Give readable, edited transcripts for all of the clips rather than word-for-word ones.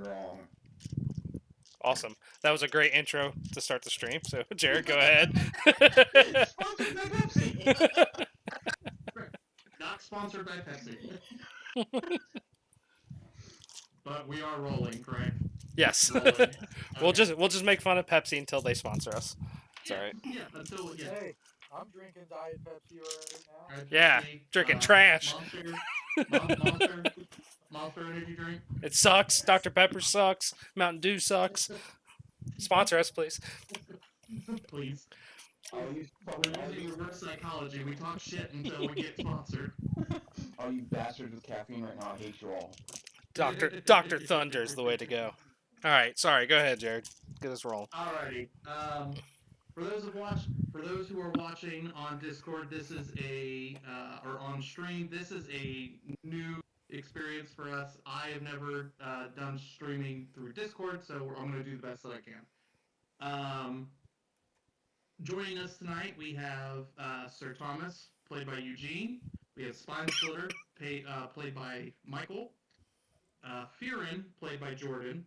wrong. Awesome. That was a great intro to start the stream. So, Jared, go ahead. Sponsored by Pepsi. Not sponsored by Pepsi. But we are rolling, correct? Yes. Rolling. We'll Okay. just make fun of Pepsi until they sponsor us. It's Yeah, all right. yeah. Until Hey, I'm drinking Diet Pepsi right now. Diet Yeah, Pepsi, drinking trash. Monster energy drink. It sucks. Dr. Pepper sucks. Mountain Dew sucks. Sponsor us, please. Please. All you We're fucking, using reverse psychology. We talk shit until we get sponsored. all you bastards with caffeine right now, I hate you all. Dr. Thunder is the way to go. All right, sorry. Go ahead, Jared. Get us rolling. Alrighty. For those who are watching on Discord, this is or on stream, this is a new experience for us. I have never done streaming through Discord, so I'm going to do the best that I can. Joining us tonight, we have Sir Thomas, played by Eugene. We have Spine Splitter, played by Michael. Fearin, played by Jordan.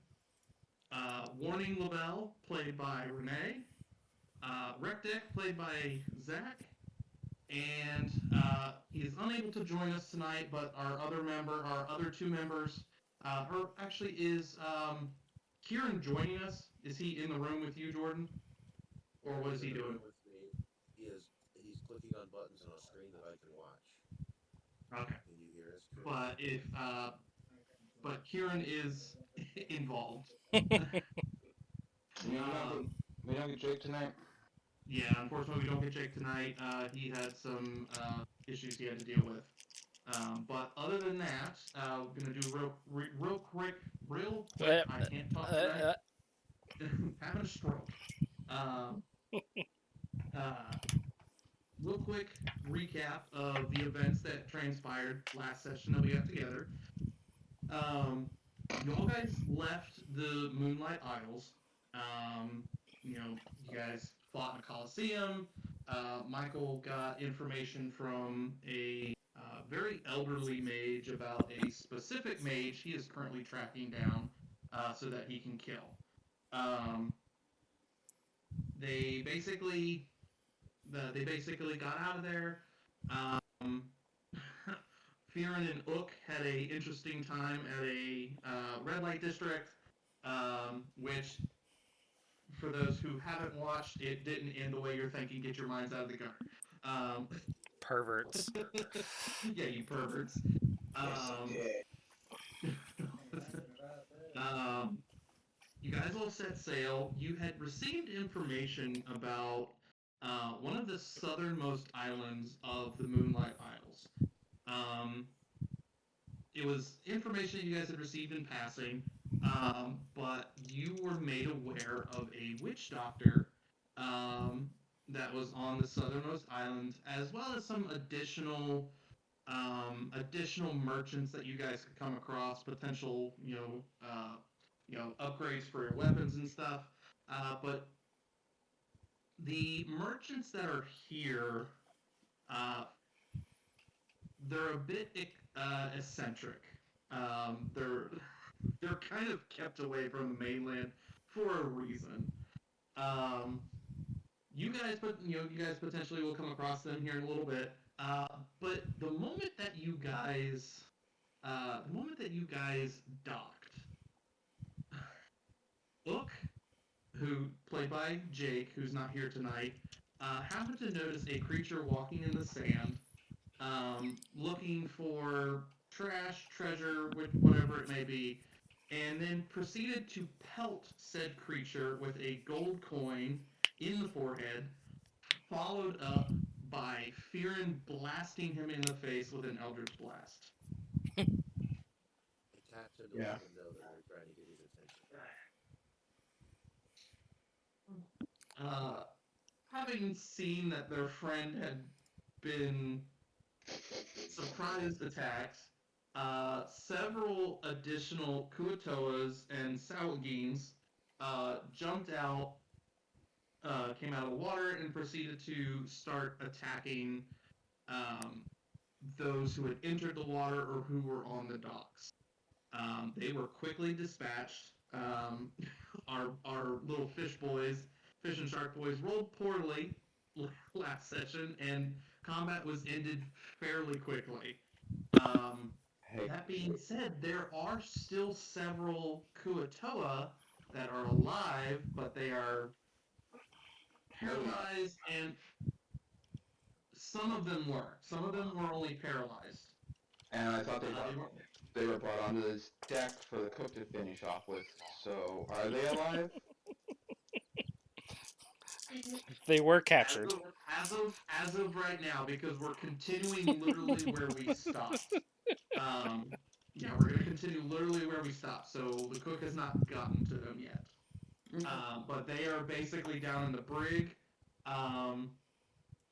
Warning Labelle, played by Renee. Rectic, played by Zach. And he is unable to join us tonight, but our other two members, is Kieran joining us? Is he in the room with you, Jordan? Or what is he doing? With me. He's clicking on buttons on a screen that I can watch. Okay. Can you hear us? But Kieran is involved. We don't get Jake tonight? Yeah, unfortunately we don't get Jake tonight. He had some issues he had to deal with. But other than that, we're going to do real quick. I can't talk tonight. Having a stroke. Real quick recap of the events that transpired last session that we got together. You all guys left the Moonlight Isles. You guys fought in a Coliseum. Michael got information from a very elderly mage about a specific mage he is currently tracking down so that he can kill. They basically got out of there. Fearin and Ook had a interesting time at a red light district, which, for those who haven't watched, it didn't end the way you're thinking. Get your minds out of the gutter. Perverts. Yeah, you perverts. You guys all set sail. You had received information about one of the southernmost islands of the Moonlight Isles. It was information that you guys had received in passing, but you were made aware of a witch doctor that was on the southernmost island, as well as some additional merchants that you guys could come across, potential upgrades for your weapons and stuff. But the merchants that are here, they're a bit eccentric. They're kind of kept away from the mainland for a reason. You guys potentially will come across them here in a little bit. But the moment that you guys docked, Ook, who played by Jake, who's not here tonight, happened to notice a creature walking in the sand, looking for trash, treasure, whatever it may be, and then proceeded to pelt said creature with a gold coin in the forehead, followed up by Fearin blasting him in the face with an Eldritch Blast. Yeah. Know that they're trying to get his attention. Having seen that their friend had been surprise attacked, several additional Kuatoas and Sawagins jumped out, came out of the water, and proceeded to start attacking those who had entered the water or who were on the docks. They were quickly dispatched. Our little fish and shark boys, rolled poorly last session, and combat was ended fairly quickly. Hey, That being said, there are still several Kuatoa that are alive, but they are paralyzed, and some of them were. Some of them were only paralyzed. and I thought They were. they were brought onto this deck for the cook to finish off with. So are they alive? They were captured. As of right now, because we're continuing literally where we stopped. Yeah, we're gonna continue literally where we stopped. So the cook has not gotten to them yet. But they are basically down in the brig, um,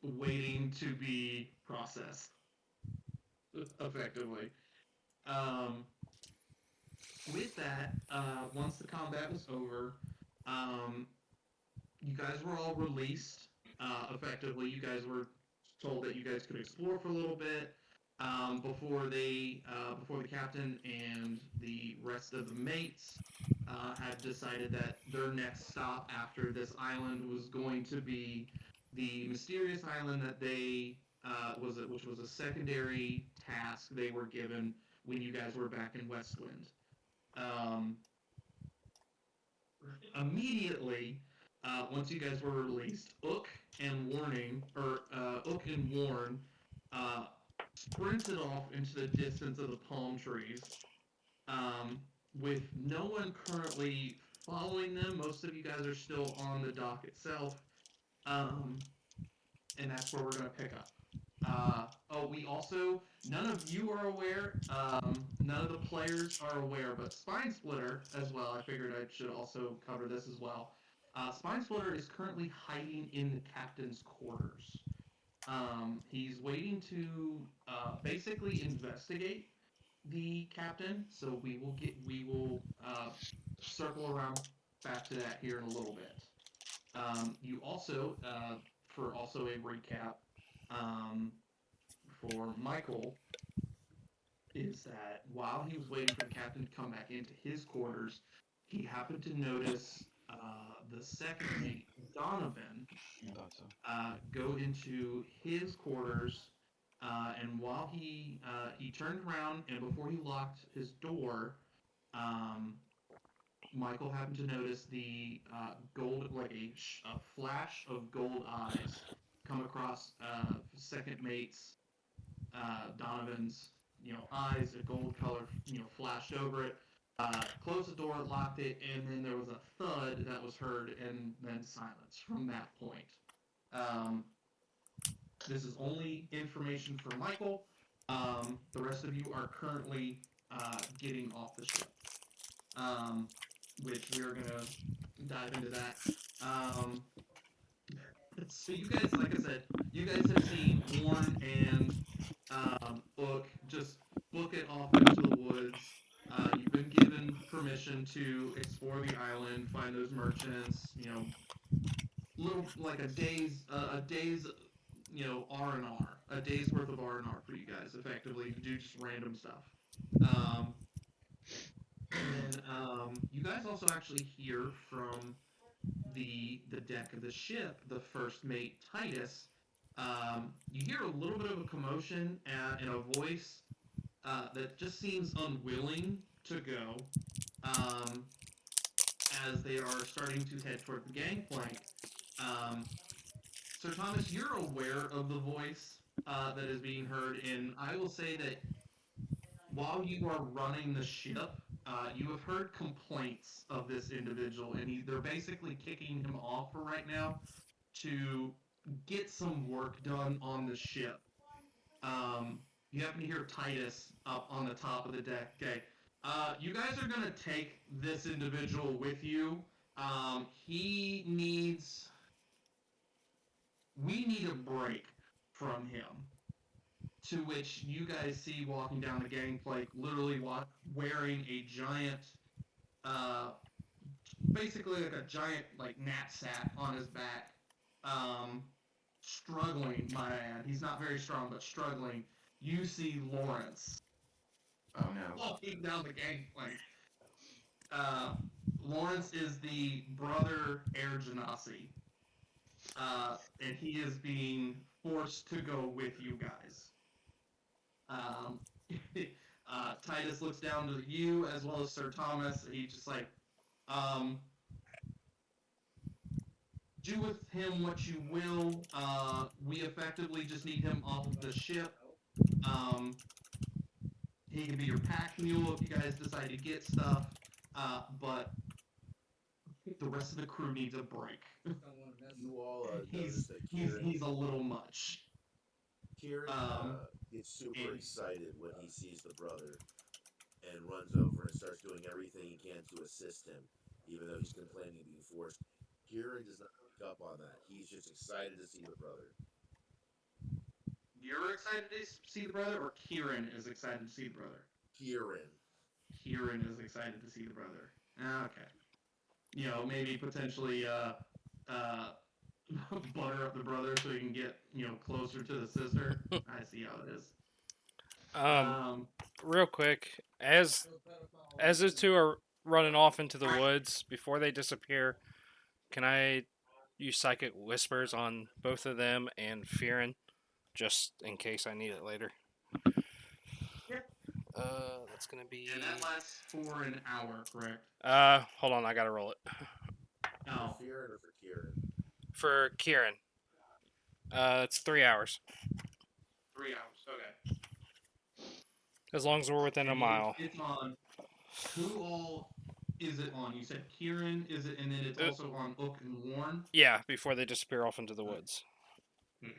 waiting to be processed effectively. Um, with that, once the combat was over, um, you guys were all released. Effectively, you guys were told that you guys could explore for a little bit before the captain and the rest of the mates had decided that their next stop after this island was going to be the mysterious island that which was a secondary task they were given when you guys were back in Westwind. Um, Immediately, once you guys were released, Ook and Warren uh, sprinted off into the distance of the palm trees, with no one currently following them. Most of you guys are still on the dock itself, um, and that's where we're going to pick up. We also, none of you are aware, none of the players are aware, but Spine Splitter as well, I figured I should also cover this as well. Spine Splitter is currently hiding in the captain's quarters. He's waiting to basically investigate the captain, so we will circle around back to that here in a little bit. You also, for also a recap, for Michael, is that while he was waiting for the captain to come back into his quarters, he happened to notice the second mate, Donovan, go into his quarters, and while he turned around and before he locked his door, um, Michael happened to notice the gold, like a flash of gold eyes come across second mate's Donovan's, eyes, a gold color, flashed over it. Closed the door, locked it, and then there was a thud that was heard, and then silence from that point. Um, this is only information for Michael. The rest of you are currently getting off the ship, which we are gonna dive into that. So you guys, like I said, you guys have seen Warren and Book just book it off into the woods. You've been given permission to explore the island, find those merchants. Little like a day's, R&R, a day's worth of R&R for you guys, effectively, to do just random stuff. Um, and then you guys also actually hear from the deck of the ship, the first mate Titus. You hear a little bit of a commotion and a voice that just seems unwilling to go, um, as they are starting to head toward the gangplank. Um, Sir Thomas, you're aware of the voice that is being heard, and I will say that while you are running the ship, you have heard complaints of this individual, and they're basically kicking him off for right now to get some work done on the ship. You happen to hear Titus up on the top of the deck. Okay, you guys are gonna take this individual with you. He needs. We need a break from him. To which you guys see walking down the gangplank, literally wearing a giant, uh, basically like a giant like knapsack on his back, struggling. My man, he's not very strong, but struggling. You see Lawrence. Oh no. walking down the gangplank. Lawrence is the brother Air Genasi, and he is being forced to go with you guys. Um, Titus looks down to you as well as Sir Thomas. And he's just like, um, do with him what you will. We effectively just need him off of the ship. Um, he can be your pack mule if you guys decide to get stuff. But the rest of the crew needs a break. You all notice that He's a little much. Kieran gets super and- excited when he sees the brother and runs over and starts doing everything he can to assist him, even though he's complaining of being forced. Kieran does not pick up on that. He's just excited to see the brother. You're excited to see the brother, or Kieran is excited to see the brother? Kieran. Kieran is excited to see the brother. Okay. You know, maybe potentially butter up the brother so he can get, closer to the sister. I see how it is. Real quick, as the two are running off into the woods before they disappear, can I use psychic whispers on both of them and Fearin, just in case I need it later? Yep. That's gonna be. And that lasts for an hour, correct? Hold on, I gotta roll it. Oh. For Fearin or for Kieran? For Kieran. It's 3 hours. 3 hours. Okay. As long as we're within a mile. It's on. Who all is it on? You said Kieran, is it, and then it's also on Ook and Warren? Yeah, before they disappear off into the woods. Okay.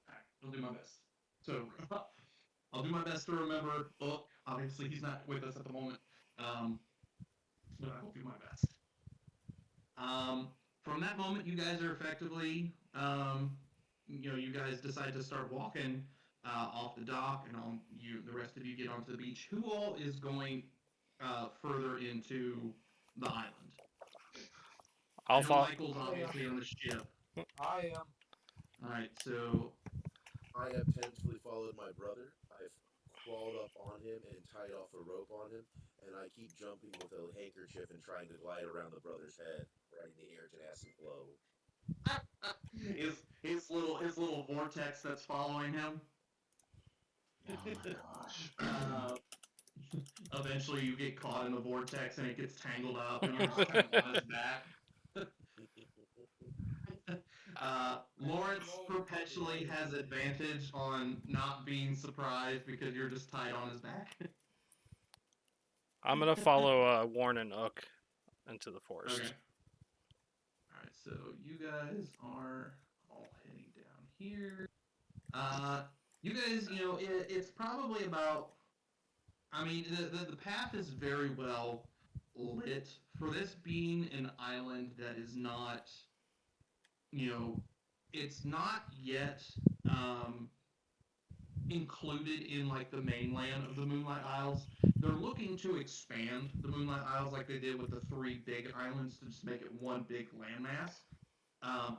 Alright, I'll do my best. So, I'll do my best to remember Ook. Obviously, he's not with us at the moment. But I will do my best. From that moment, you guys are effectively, you guys decide to start walking off the dock, and the rest of you get onto the beach. Who all is going further into the island? I'll follow. Michael's obviously on the ship. I am. All right, so I have tentatively followed my brother. I've crawled up on him and tied off a rope on him, and I keep jumping with a handkerchief and trying to glide around the brother's head, right in the air Genasi flow. his little vortex that's following him. Oh my gosh. Eventually, you get caught in the vortex and it gets tangled up, and you're just kind of on his back. Lawrence perpetually has advantage on not being surprised because you're just tied on his back. I'm gonna follow Warren and Ook into the forest. Okay. Alright, so you guys are all heading down here. You guys, it's probably about. I mean, the path is very well lit for this being an island that is not, it's not yet included in like the mainland of the Moonlight Isles. They're looking to expand the Moonlight Isles like they did with the 3 big islands to just make it one big landmass.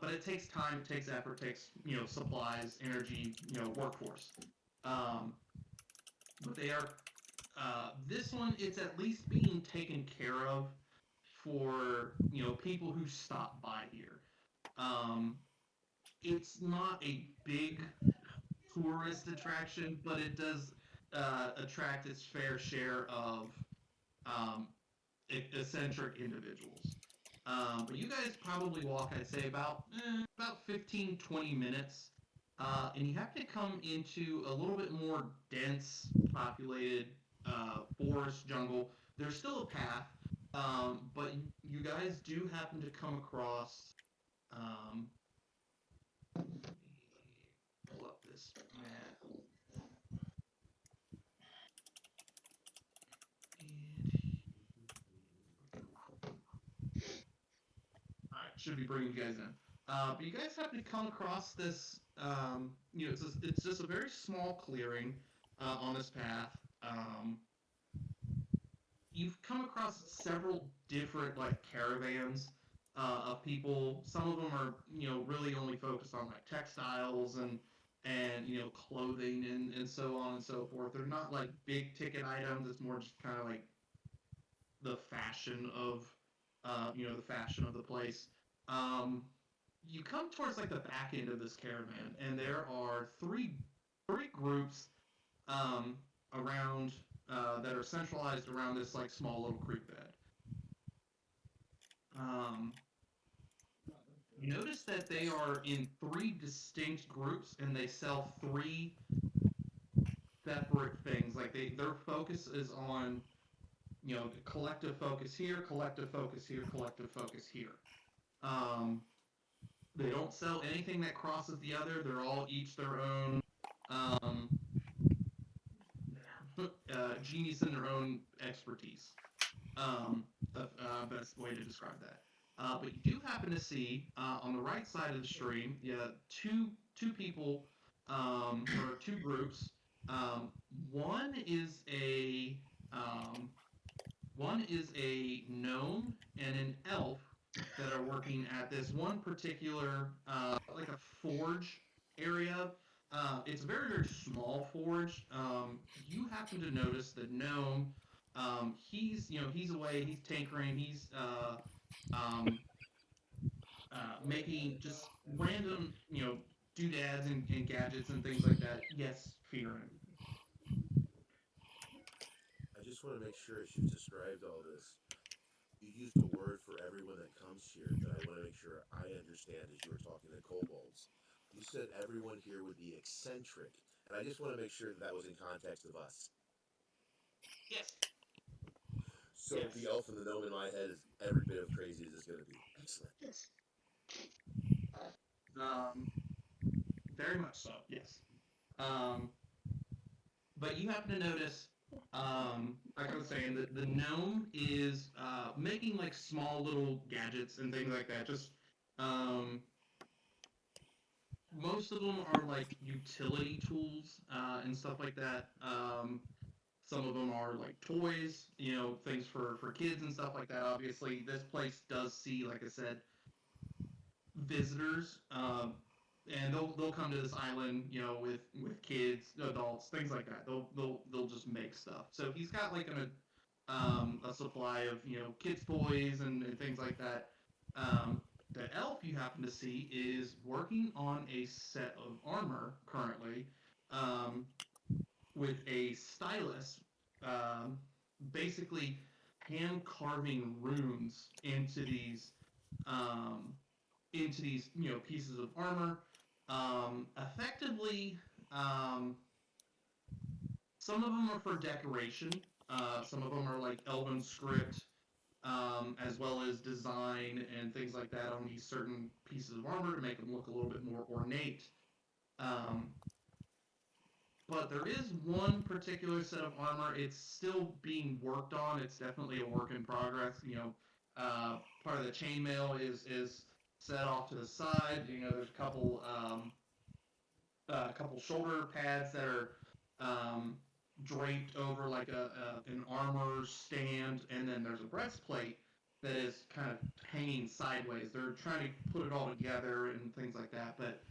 But it takes time, it takes effort, it takes supplies, energy, workforce. But they are. This one, it's at least being taken care of for people who stop by here. It's not a big tourist attraction, but it does attract its fair share of eccentric individuals. But you guys probably walk, I'd say, about 15, 20 minutes. And you have to come into a little bit more dense, populated forest, jungle. There's still a path, but you guys do happen to come across. Pull up this map. Alright, should be bringing you guys in. But you guys happen to come across this. It's just a very small clearing on this path. You've come across several different caravans of people. Some of them are really only focused on textiles and and clothing and so on and so forth. They're not like big ticket items. It's more just kind of like the fashion of the fashion of the place. Um, you come towards like the back end of this caravan, and there are three groups um, around that are centralized around this like small little creek bed. Um, you notice that they are in three distinct groups, and they sell three separate things. Like their focus is on collective focus here, collective focus here, collective focus here. Um, they don't sell anything that crosses the other. They're all each their own um, genius in their own expertise. Um, best way to describe that. But you do happen to see on the right side of the stream, yeah, two people or two groups. Um, one is a um, one is a gnome and an elf that are working at this one particular like a forge area. It's a very very small forge. You happen to notice the gnome. He's away. He's tinkering. He's um, making just random doodads and gadgets and things like that. Yes, Fearin. I just want to make sure as you've described all this, you used a word for everyone that comes here that I want to make sure I understand as you were talking to kobolds. You said everyone here would be eccentric, and I just want to make sure that was in context of us. Yes. So Yes. the elf and the gnome in my head is every bit of crazy as it's going to be. Excellent. Yes. Um, very much so. Yes. Um, but you happen to notice, like I was saying, the gnome is making like small little gadgets and things like that. Just um, most of them are like utility tools and stuff like that. Some of them are like toys, things for kids and stuff like that. Obviously, this place does see, like I said, visitors, and they'll come to this island, with kids, adults, things like that. They'll just make stuff. So he's got like a supply of kids toys and things like that. The elf you happen to see is working on a set of armor currently, um, with a stylus, um, basically hand carving runes um, into these pieces of armor. Effectively, um, some of them are for decoration. Some of them are like Elven script, as well as design and things like that on these certain pieces of armor to make them look a little bit more ornate. Um, but there is one particular set of armor. It's still being worked on. It's definitely a work in progress. Part of the chainmail is set off to the side. There's a couple shoulder pads that are um, draped over like an armor stand, and then there's a breastplate that is kind of hanging sideways. They're trying to put it all together and things like that, but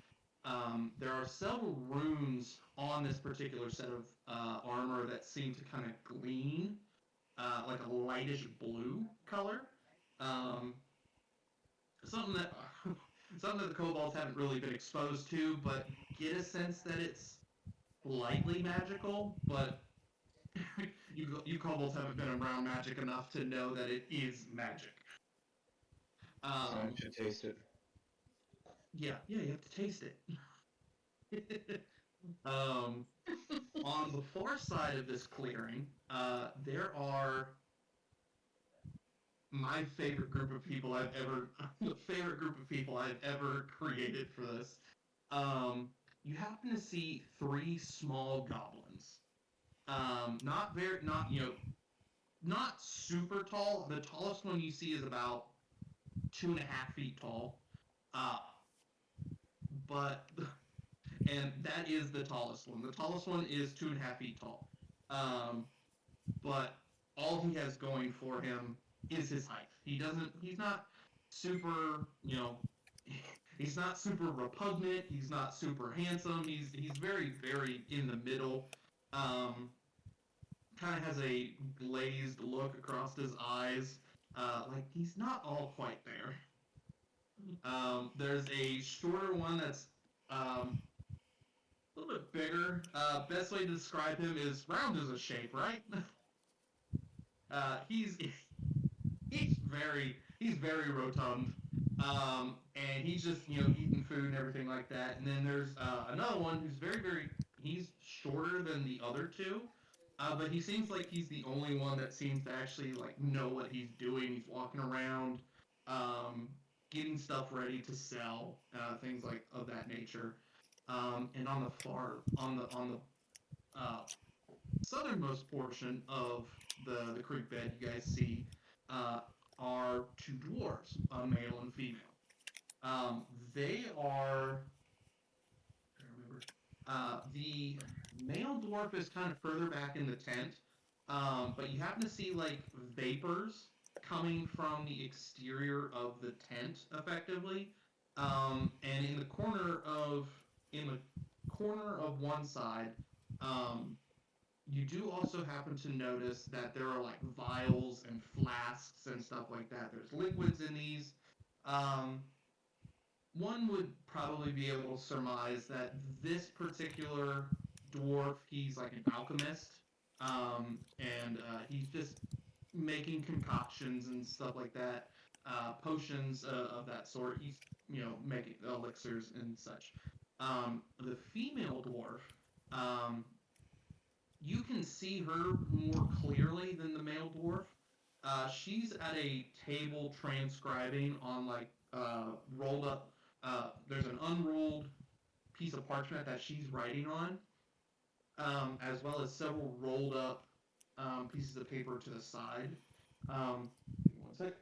there are several runes on this particular set of armor that seem to kind of gleam like a lightish blue color. Um, something that something that the kobolds haven't really been exposed to, but get a sense that it's lightly magical. But you kobolds haven't been around magic enough to know that it is magic. So I should taste it. Yeah, you have to taste it. um, on the far side of this clearing, there are my favorite group of people I've ever the favorite group of people I've ever created for this. You happen to see three small goblins. Not very not not super tall. The tallest one you see is about 2.5 feet tall. Uh, but and that is the tallest one. The tallest one is 2.5 feet tall. Um, but all he has going for him is his height. He's not super, He's not super repugnant. He's not super handsome. He's very very in the middle. Kind of has a glazed look across his eyes. Like he's not all quite there. There's a shorter one that's a little bit bigger. Best way to describe him is round as a shape, right? He's he's very rotund, and he's just eating food and everything like that. And then there's another one who's very he's shorter than the other two, but he seems like he's the only one that seems to actually like know what he's doing. He's walking around, um, getting stuff ready to sell, things like of that nature. And on the uh, southernmost portion of the creek bed, you guys see uh, are two dwarves, a male and female. Um, they are. I remember. The male dwarf is kind of further back in the tent, but you happen to see like vapors coming from the exterior of the tent, effectively. And in the corner of one side, um, you do also happen to notice that there are like vials and flasks and stuff like that. There's liquids in these. Um, One would probably be able to surmise that this particular dwarf, he's like an alchemist, and he's just making concoctions and stuff like that, potions of that sort. He's making elixirs and such. The female dwarf, um, you can see her more clearly than the male dwarf. She's at a table transcribing on like rolled up. There's an unrolled piece of parchment that she's writing on, as well as several rolled up pieces of paper to the side. Give me one sec.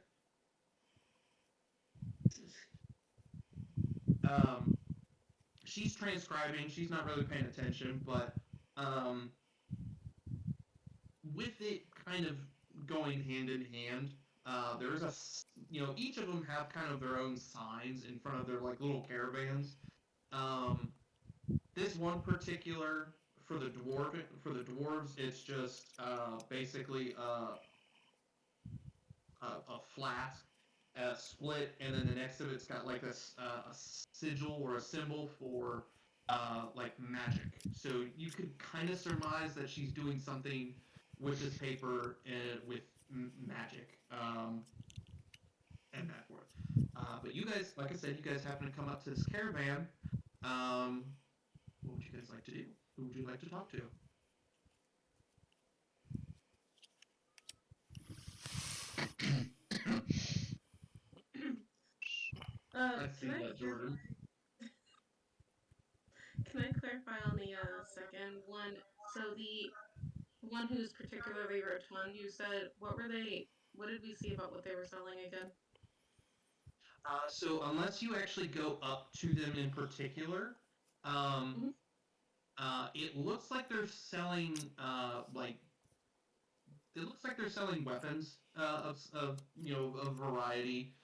Um, she's transcribing. She's not really paying attention, but um, with it kind of going hand in hand, there's each of them have kind of their own signs in front of their like little caravans. Um, this one particular for the dwarves, it's just basically a flask, split, and then the next of it's got like a sigil or a symbol for like magic. So you could kind of surmise that she's doing something with this paper and with magic, and that forth. But you guys, like I said, you guys happen to come up to this caravan. Um, what would you guys like to do? Who would you like to talk to? I see that, Jordan. Can I clarify on the second one? So the one who's particularly rotund, you said, what were they? What did we see about what they were selling again? So unless you actually go up to them in particular, um, Mhm. it looks like they're selling it looks like they're selling weapons of a variety.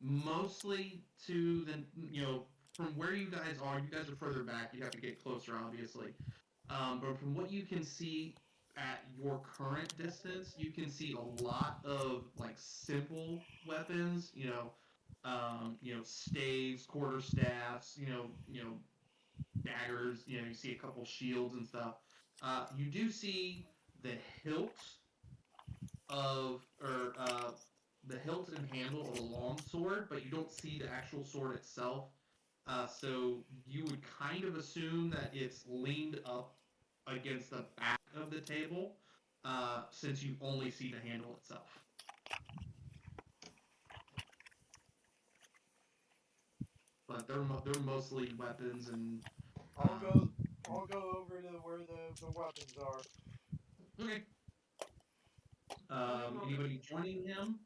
Mostly to the from where you guys are. You guys are further back. You have to get closer, obviously. But from what you can see at your current distance, you can see a lot of like simple weapons. Staves, quarter staffs. Daggers. You see a couple shields and stuff. You do see the hilt the hilt and handle of a long sword, but you don't see the actual sword itself. So you would kind of assume that it's leaned up against the back of the table, since you only see the handle itself. But they're mostly weapons and. I'll go. I'll go over to where the weapons are. Okay. Anybody joining him?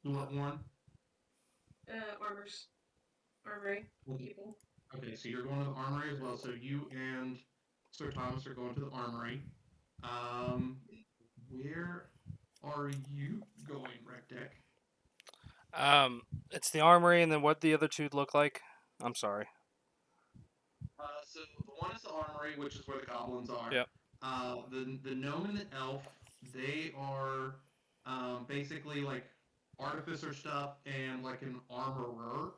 Who want one? Armory Okay. people. Okay, so you're going to the armory as well. So you and Sir Thomas are going to the armory. Where are you going, Rec Deck? It's the armory, and then what the other two look like? I'm sorry. So the one is the armory, which is where the goblins are. Yep. The gnome and the elf, they are basically like artificer stuff and like an armorer.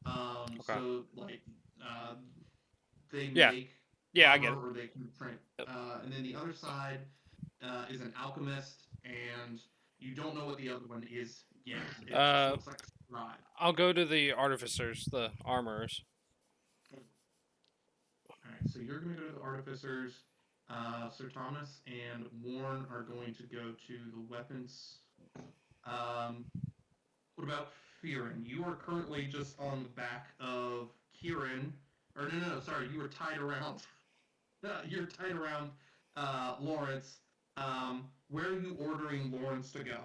Okay. So like uh, they Yeah. make Yeah, I get it. armor or they can train. Yep. And then the other side is an alchemist, and you don't know what the other one is yet. It just looks like a scribe. I'll go to the artificers, the armorers. All right, so you're going to go to the artificers. Sir Thomas and Warren are going to go to the weapons. What about Fearin? You are currently just on the back of Kieran. Or no, sorry, you were tied around. You're tied around Lawrence. Where are you ordering Lawrence to go?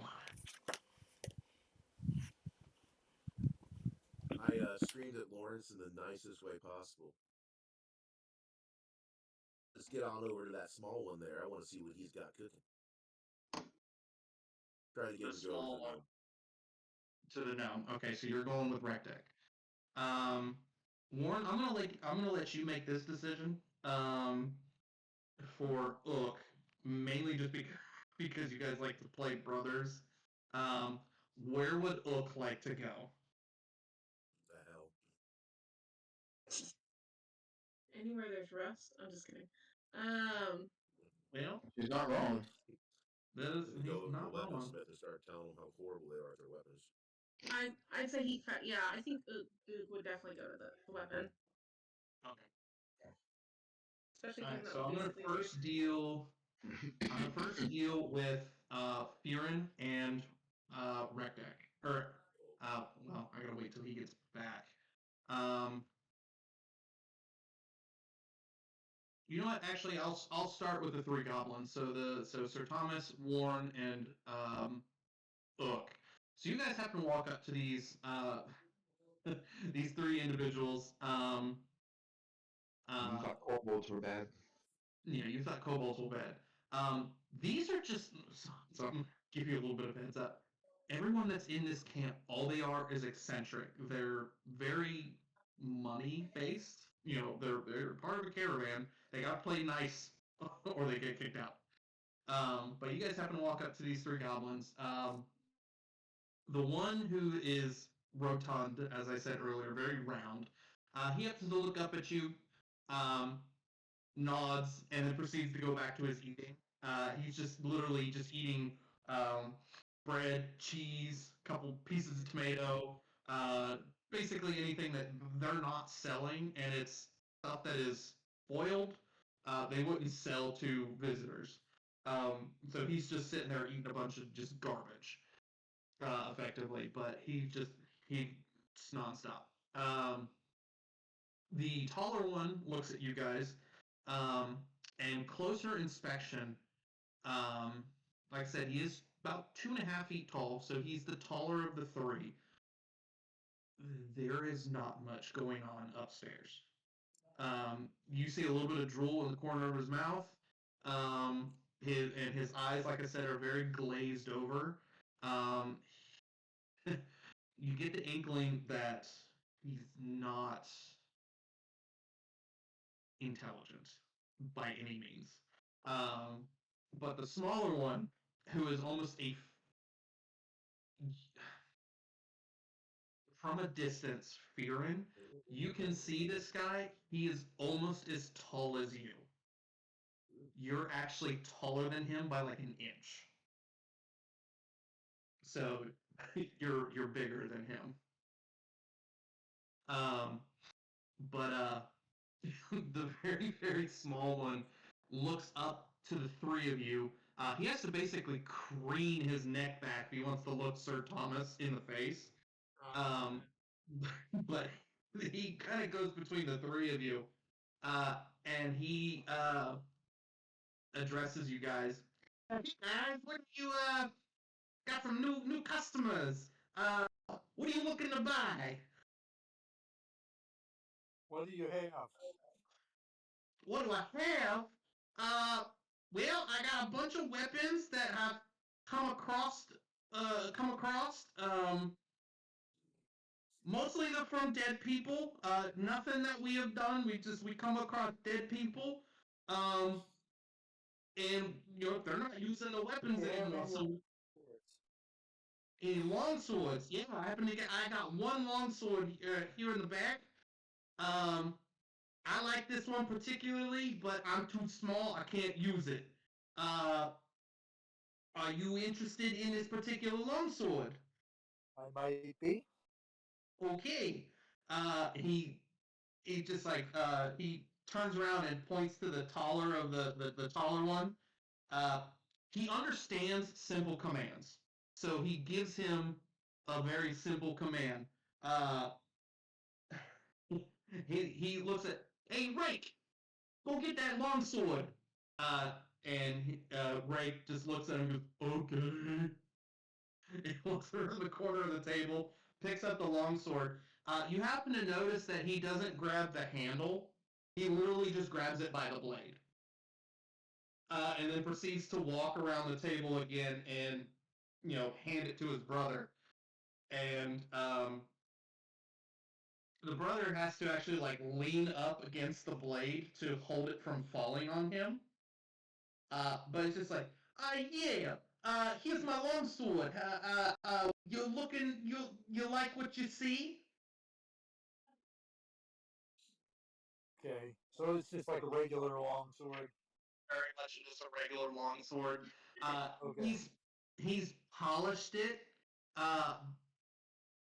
I screamed at Lawrence in the nicest way possible. Let's get on over to that small one there. I want to see what he's got cooking. Try to get him to go over to the gnome. To the gnome. Okay, so you're going with Rectech. Warren, I'm gonna let you make this decision. For Ook, mainly just because you guys like to play brothers. Um, where would Ook like to go? The hell. Anywhere there's rust. I'm just kidding. Well, She's not wrong. Gonna he's go over to the not wrong. weaponsmith and start telling them how horrible they are at their weapons. I'd say yeah. I think Ook would definitely go to the weapon, Okay. especially All given right, that so was I'm gonna basically first deal. I'm gonna first deal with Fearin and Rectech. Or well, I gotta wait till he gets back. Um, You know what? Actually, I'll start with the three goblins. So Sir Thomas, Warren, and Ook. So you guys happen to walk up to these these three individuals. You Uh, thought kobolds were bad. you thought kobolds were bad. These are just so I'm gonna give you a little bit of heads up. Everyone that's in this camp, all they are is eccentric. They're very money based. They're part of a caravan. They got to play nice, or they get kicked out. But you guys happen to walk up to these three goblins. The one who is rotund, as I said earlier, very round. He happens to look up at you, um, nods, and then proceeds to go back to his eating. He's just literally just eating bread, cheese, a couple pieces of tomato, uh, basically anything that they're not selling, and it's stuff that is foiled. They wouldn't sell to visitors. So he's just sitting there eating a bunch of just garbage, effectively. But he's nonstop. The taller one looks at you guys, um, and closer inspection. Um, like I said, he is about 2.5 feet tall, so he's the taller of the three. There is not much going on upstairs. You see a little bit of drool in the corner of his mouth. His eyes, like I said, are very glazed over. Um, you get the inkling that he's not intelligent by any means. Um, but the smaller one, who is almost a from a distance, Fearin, you can see this guy. He is almost as tall as you. You're actually taller than him by like an inch. So you're bigger than him. Um, but the very very small one looks up to the three of you. He has to basically crane his neck back if he wants to look Sir Thomas in the face. Um, but he kind of goes between the three of you, and he addresses you guys. Hey guys, what do you got some new customers? What are you looking to buy? What do you have? What do I have? Uh, well, I got a bunch of weapons that have come across. Come across. Mostly they're from dead people. Nothing that we have done. We come across dead people. Um, and they're not using the Do weapons you have anymore. any So swords? in long swords, yeah, I got one long sword here in the back. Um, I like this one particularly, but I'm too small. I can't use it. Uh, are you interested in this particular longsword? I might be. Okay. He just like he turns around and points to the taller of the taller one. Uh, he understands simple commands, so he gives him a very simple command. Uh, he looks at, hey Rake, go get that longsword. Uh, and Rake just looks at him and goes, okay. He looks around the corner of the table, picks up the longsword. You happen to notice that he doesn't grab the handle. He literally just grabs it by the blade. And then proceeds to walk around the table again and, hand it to his brother. And the brother has to actually like lean up against the blade to hold it from falling on him. But it's just like, yeah. Here's my longsword. You're looking. You like what you see? Okay, so it's just like a regular long sword. Very much just a regular longsword. Uh, Okay. he's polished it uh,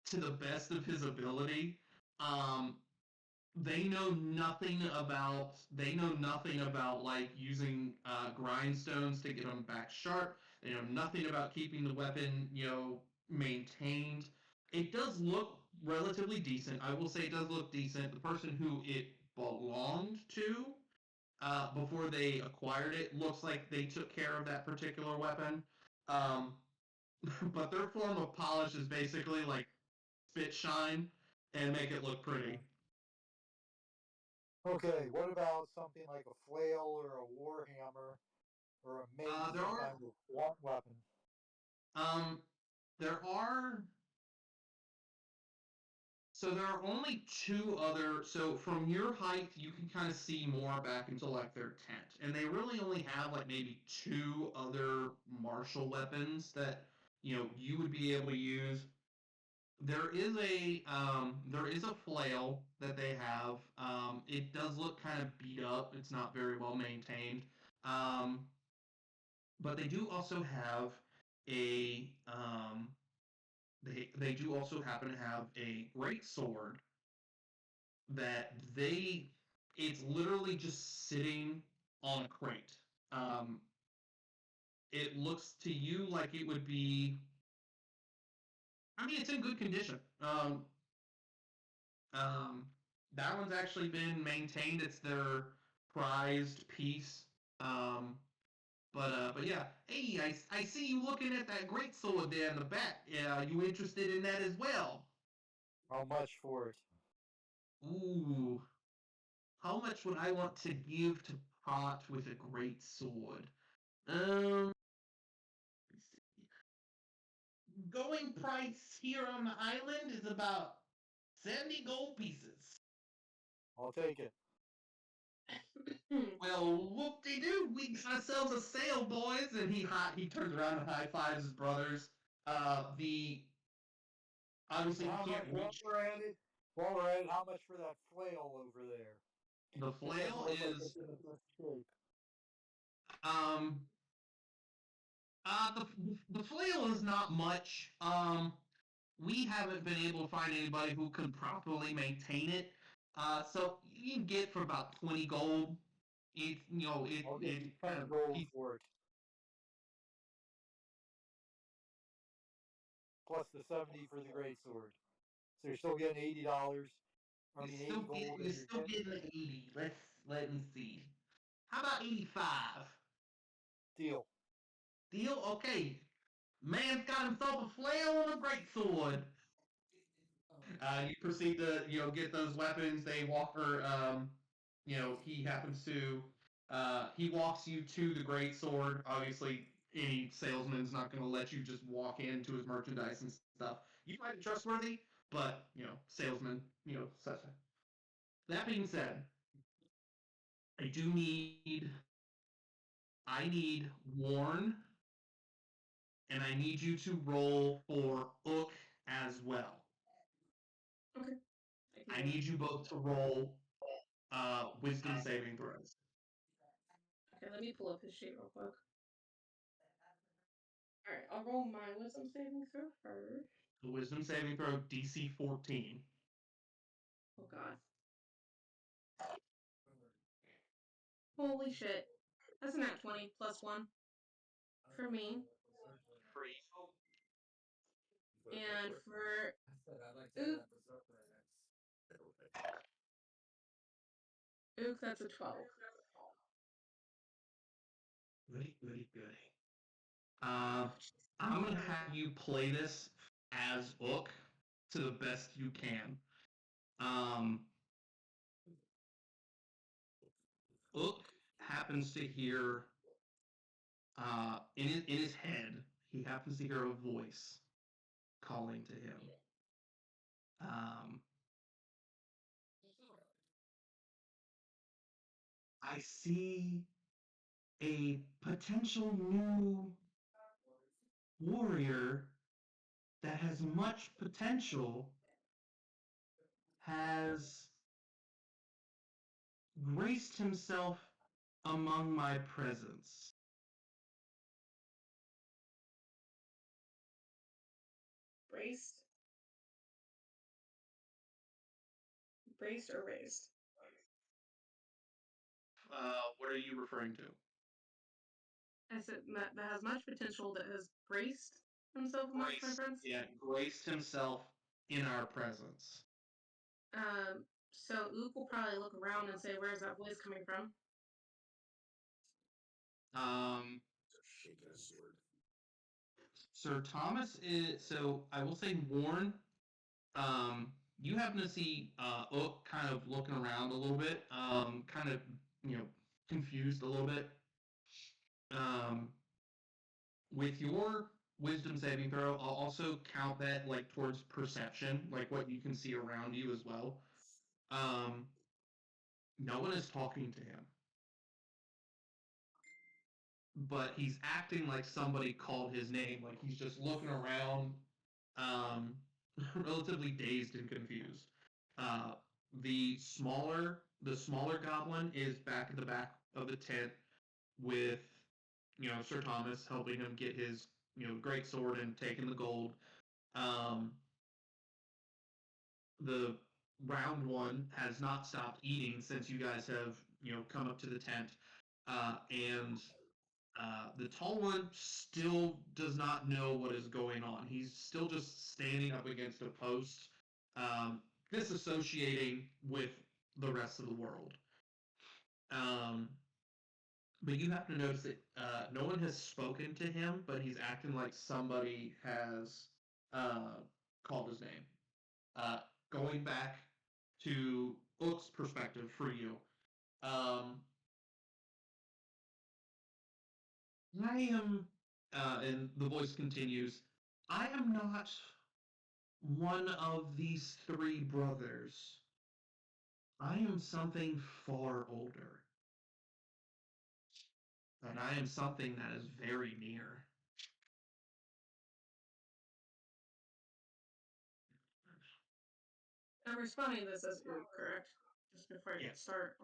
to the best of his ability. Um, they know nothing about like using grindstones to get them back sharp. They know nothing about keeping the weapon maintained. It does look relatively decent. I will say it does look decent. The person who it belonged to before they acquired it looks like they took care of that particular weapon. Um, but their form of polish is basically like spit shine and make it look pretty. Okay, what about something like a flail or a warhammer or a mace, There some are kind of blunt weapon? um, there are there are only two other. So from your height, you can kind of see more back into like their tent, and they really only have like maybe two other martial weapons that you would be able to use. There is a flail that they have. It does look kind of beat up. It's not very well maintained. Um, but they do also have a they do also happen to have a great sword that they it's literally just sitting on a crate. Um, it looks to you like it would be. I mean, it's in good condition. Um, that one's actually been maintained. It's their prized piece. Um, but yeah. Hey, I see you looking at that great sword there in the back. Yeah, you interested in that as well? How much for it? Ooh, how much would I want to give to part with a great sword? Um, going price here on the island is about 70 gold pieces. I'll take it. Well, whoop-de-doo, we got ourselves a sale, boys. And he turns around and high fives his brothers. The obviously How you much can't while reach we're at it? While we're at it, how much for that flail over there? the It doesn't flail look like is it's in the best shape. um the flail is not much. We haven't been able to find anybody who can properly maintain it. So you can get for about 20 gold. I'll give It you kind 10 of gold for it. Plus the 70 for the great sword. So you're still getting $80. I mean 80 gold, you're and you're still getting getting the 80. Let me see. How about 85? deal. Deal? Okay. Man's got himself a flail and a greatsword. You proceed to get those weapons. They walk or he happens to he walks you to the great sword. Obviously, any salesman's not going to let you just walk into his merchandise and stuff. You might be trustworthy. but salesman, such. That being said, I need Warn, and I need you to roll for Ook as well. Okay. I need you both to roll wisdom saving throws. Okay, let me pull up his sheet real quick. Alright, I'll roll my wisdom saving throw first. The wisdom saving throw DC 14. Oh god. Holy shit. That's a nat 20 plus 1 for me. For you. And for Ook, that's a 12. Goody, goody, goody. I'm gonna have you play this as Ook to the best you can. Ook happens to hear in his head, he happens to hear a voice calling to him. I see a potential new warrior that has much potential, has graced himself among my presence. Braced? Braced or raised? What are you referring to? I said that has much potential, that has braced himself amongst my friends. Yeah, graced himself in our presence. So Ook will probably look around and say, "Where's that voice coming from?" Shaking a sword. Sir Thomas is, so I will say Warren, you happen to see Ook kind of looking around a little bit, kind of, confused a little bit. With your wisdom saving throw, I'll also count that like towards perception, like what you can see around you as well. No one is talking to him, but he's acting like somebody called his name, like he's just looking around, relatively dazed and confused. Uh, the smaller goblin is back at the back of the tent with Sir Thomas helping him get his great sword and taking the gold. The round one has not stopped eating since you guys have come up to the tent, and the tall one still does not know what is going on. He's still just standing up against a post, disassociating with the rest of the world. But you have to notice that no one has spoken to him, but he's acting like somebody has called his name. Going back to Ook's perspective for you, I am, and the voice continues, I am not one of these three brothers. I am something far older. And I am something that is very near. I'm responding to this as Ook, correct? Just before I Yes. start.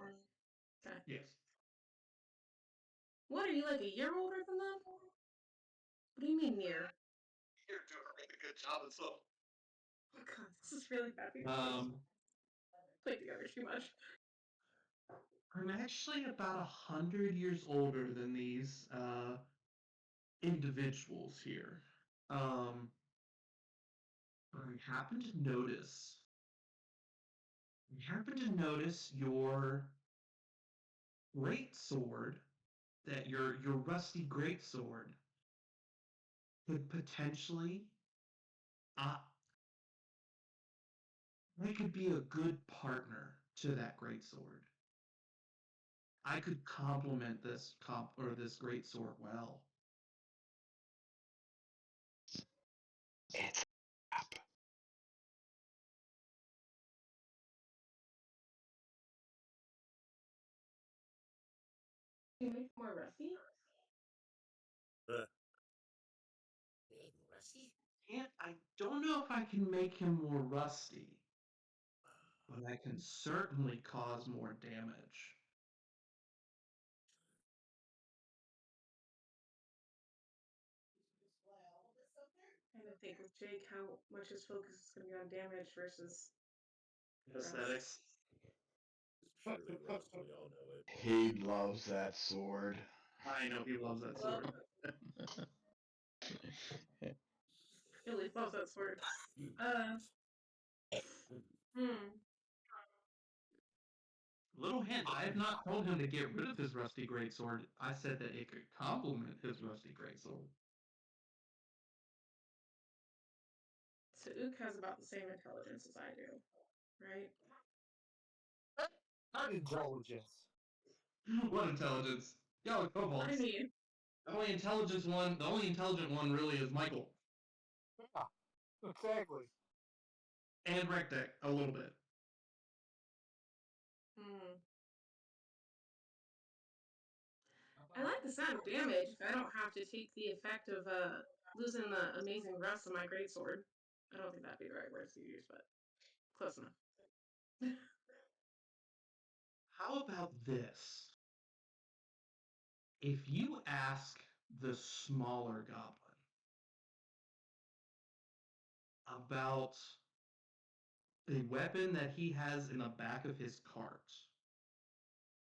Okay. Yes. What, are you like a year older than them? What do you mean near? You're doing a really good job at so. Oh god, this is really bad. Played together too much. I'm actually about 100 years older than these individuals here. I happen to notice. I happen to notice your great sword, that your rusty great sword, could potentially. I could be a good partner to that great sword. I could complement this great sword well. It's Can you make it more rusty? Rusty? And I don't know if I can make him more rusty, but I can certainly cause more damage. And I think with Jake, how much his focus is going to be on damage versus Aesthetics. It's purely rust, we all know it. He loves that sword. I know he loves that Well, sword. really loves that sword. Hmm. Little hint, I have not told him to get rid of his rusty greatsword. I said that it could complement his rusty greatsword. So Ook has about the same intelligence as I do, right? Not intelligence. What intelligence? Yo, kobolds. I mean, The only intelligent one really is Michael. Yeah, exactly. And Rectech, a little bit. hmm. I like the sound of damage if I don't have to take the effect of losing the amazing rust of my greatsword. I don't think that'd be the right words to use, but close enough. How about this? If you ask the smaller goblin about a weapon that he has in the back of his cart,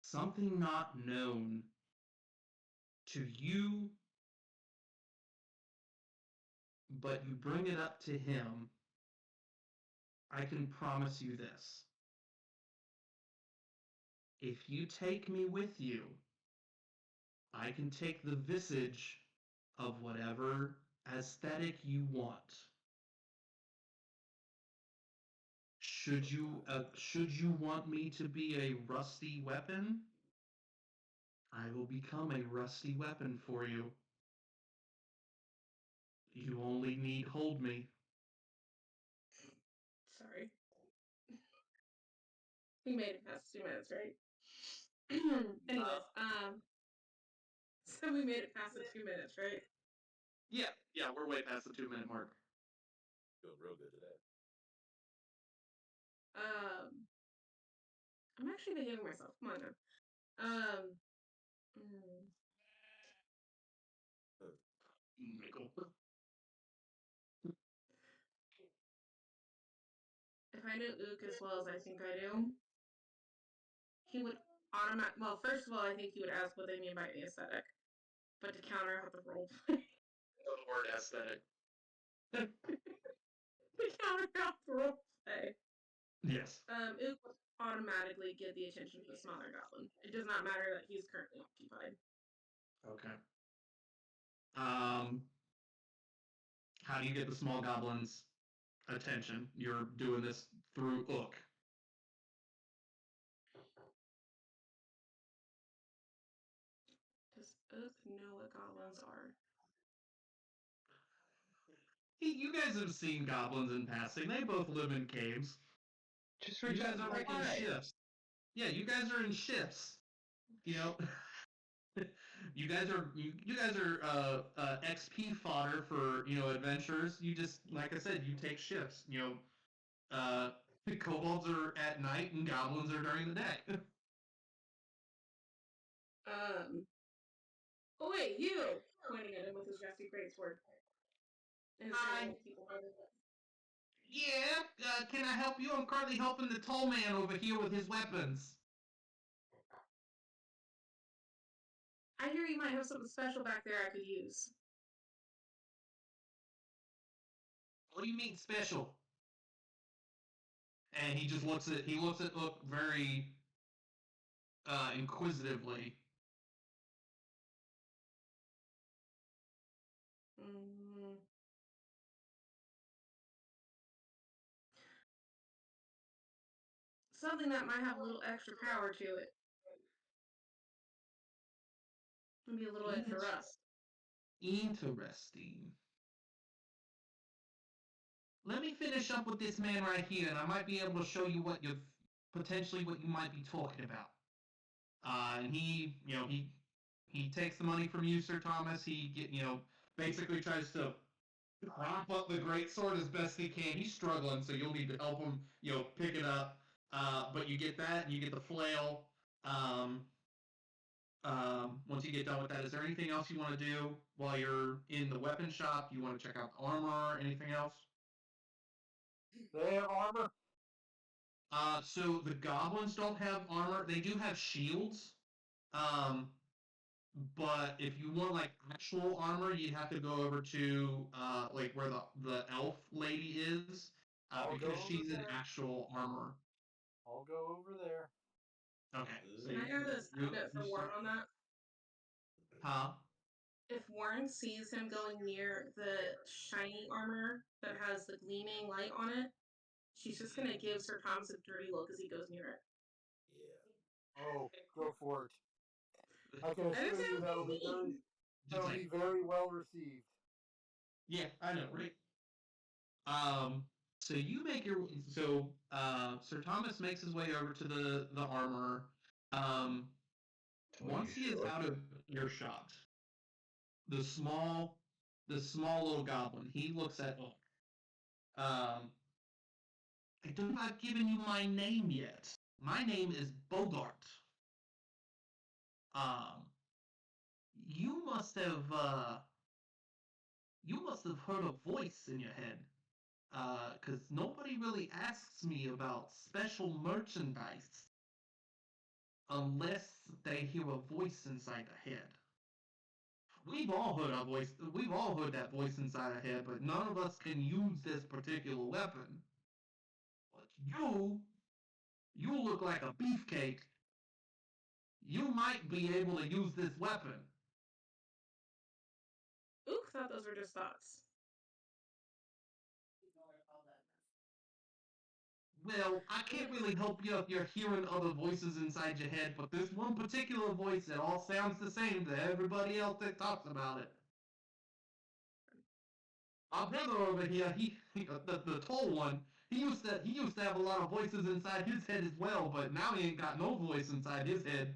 something not known to you, but you bring it up to him, I can promise you this. If you take me with you, I can take the visage of whatever aesthetic you want. Should you want me to be a rusty weapon? I will become a rusty weapon for you. You only need hold me. Sorry. We made it past 2 minutes, right? Anyways, so we made it past the 2 minutes, right? Yeah, we're way past the 2-minute mark. Doing real good today. I'm actually behaving myself. Come on now. Mm, if I knew Ook as well as I think I do, he would well, first of all, I think he would ask what they mean by aesthetic. But to counter out the roleplay. The word aesthetic. To counter out the roleplay. Yes. Ook would automatically get the attention of the smaller goblin. It does not matter that he's currently occupied. Okay. How do you get the small goblin's attention? You're doing this through Ook. Does Ook know what goblins are? You guys have seen goblins in passing. They both live in caves. Just You reach guys out are and like in hi. shifts. Yeah, you guys are in shifts. You know, you guys are XP fodder for adventures. You just like I said, you take shifts. The kobolds are at night and goblins are during the day. Oh wait, you! Pointing at him with his rusty greatsword. And Hi. people hold it. Yeah, can I help you? I'm currently helping the tall man over here with his weapons. I hear you might have something special back there I could use. What do you mean special? And he just looks at Ook very inquisitively. Mm. Something that might have a little extra power to it. Maybe a little extra rust. Interesting. Let me finish up with this man right here, and I might be able to show you what you might be talking about. And he He takes the money from you, Sir Thomas. Basically tries to prop up the greatsword as best he can. He's struggling, so you'll need to help him, pick it up. But you get that, and you get the flail. Um, Once you get done with that, is there anything else you want to do while you're in the weapon shop? You want to check out the armor or anything else? They have armor. So the goblins don't have armor. They do have shields. Um, but if you want like actual armor, you have to go over to like where the elf lady is, I'll because go she's over in there. actual armor. I'll go over there. Okay, so Can I add a side note for Warren start, on that? huh? If Warren sees him going near the shiny armor that has the gleaming light on it, she's just gonna give Sir Thomas a dirty look as he goes near it. Yeah. Oh, go for it. I can I didn't assure say it you was gonna be mean. Just that'll be very well received. yeah, I know, right? So you make your Sir Thomas makes his way over to the armor. Um, Once he is out of earshot, the small little goblin, he looks at Oak. I do not given you my name yet. My name is Bogart. Um, you must have heard a voice in your head. Because nobody really asks me about special merchandise unless they hear a voice inside the head. We've all heard our voice. We've all heard that voice inside our head, but none of us can use this particular weapon. But you look like a beefcake. You might be able to use this weapon. Ook thought those were just thoughts. Well, I can't really help you if you're hearing other voices inside your head, but this one particular voice that all sounds the same to everybody else that talks about it. My brother over here, the tall one, he used to have a lot of voices inside his head as well, but now he ain't got no voice inside his head.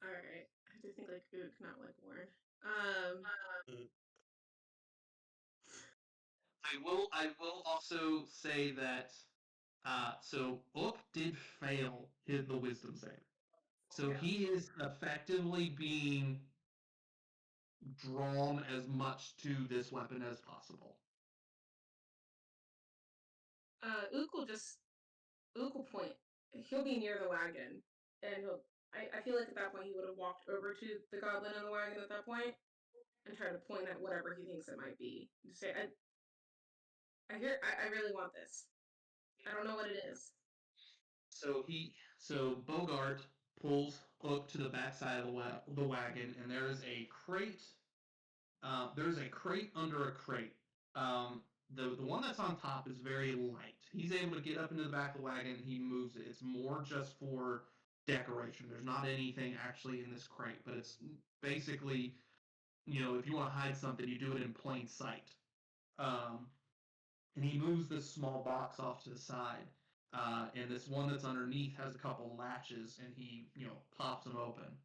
Alright. I do think like Ook, not like Warren. I will also say that so Ook did fail the wisdom save. So he is effectively being drawn as much to this weapon as possible. Ook will point. He'll be near the wagon, and I feel like at that point he would have walked over to the goblin in the wagon at that point and try to point at whatever he thinks it might be. Just say, I really want this. I don't know what it is. So Bogart pulls Ook to the backside of the wagon, and there is a crate. There's a crate under a crate. The one that's on top is very light. He's able to get up into the back of the wagon. He moves it. It's more just for decoration. There's not anything actually in this crate, but it's basically, if you want to hide something, you do it in plain sight. Um, and he moves this small box off to the side. And this one that's underneath has a couple latches, and he, pops them open.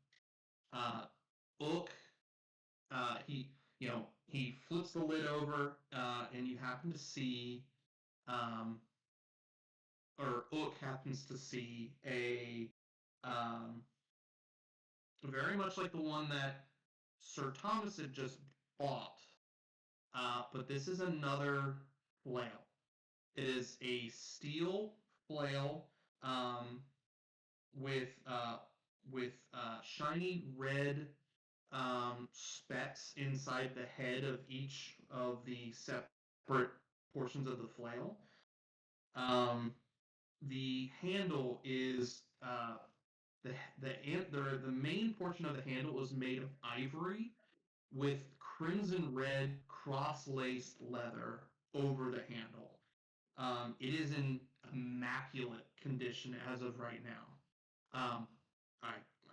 Ook, he flips the lid over, and you happen to see, or Ook happens to see very much like the one that Sir Thomas had just bought. But this is another flail. It is a steel flail, with shiny red specks inside the head of each of the separate portions of the flail. The handle is the main portion of the handle is made of ivory with crimson red cross-laced leather over the handle. It is in immaculate condition as of right now.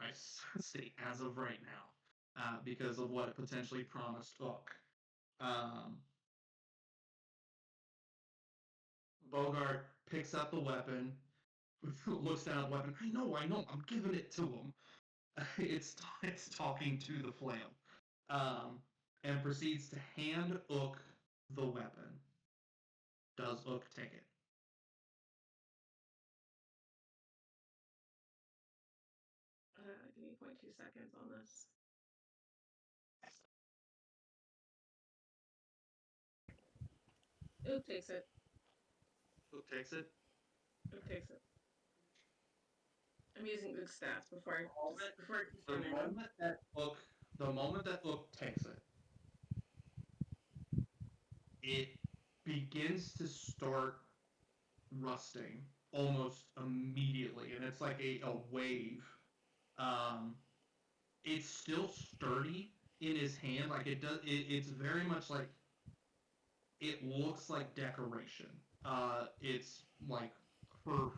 I say as of right now, because of what it potentially promised Ook. Bogart picks up the weapon. looks down at the weapon. I know, I'm giving it to him. It's talking to the flail, and proceeds to hand Ook the weapon. Does Ook take it? Give me 0.2 seconds on this. Ook takes it. Ook takes it. Ook takes it. I'm using Ook's stats before I The confirm anything. moment that Ook takes it, it begins to start rusting almost immediately, and it's like a wave. It's still sturdy in his hand, like it does. It's very much like it looks like decoration. It's like for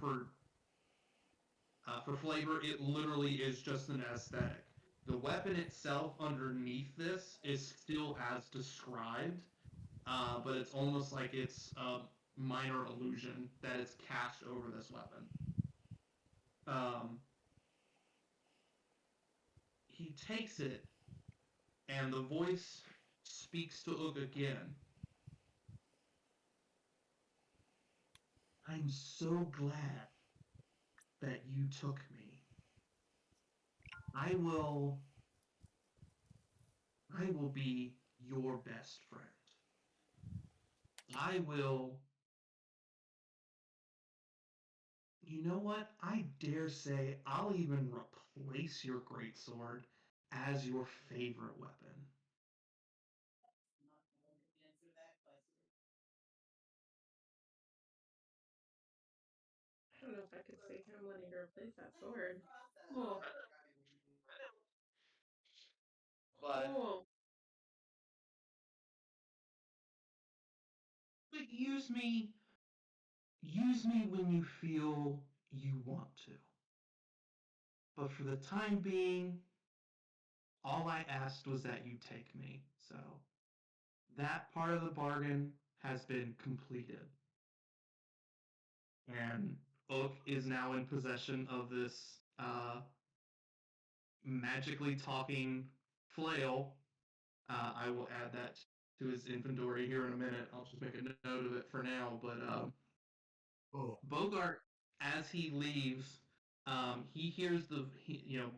flavor, it literally is just an aesthetic. The weapon itself underneath this is still as described, but it's almost like it's a minor illusion that it's cast over this weapon. He takes it, and the voice speaks to Ugg again. I'm so glad that you took me. I will be your best friend. I will. You know what? I dare say I'll even replace your greatsword as your favorite weapon. I don't know if I could see him wanting to replace that sword. Cool. But Cool. use me when you feel you want to. But for the time being, all I asked was that you take me. So that part of the bargain has been completed. And Ook is now in possession of this magically talking flail. I will add that to his inventory here in a minute. I'll just make a note of it for now. But Bogart, as he leaves, he hears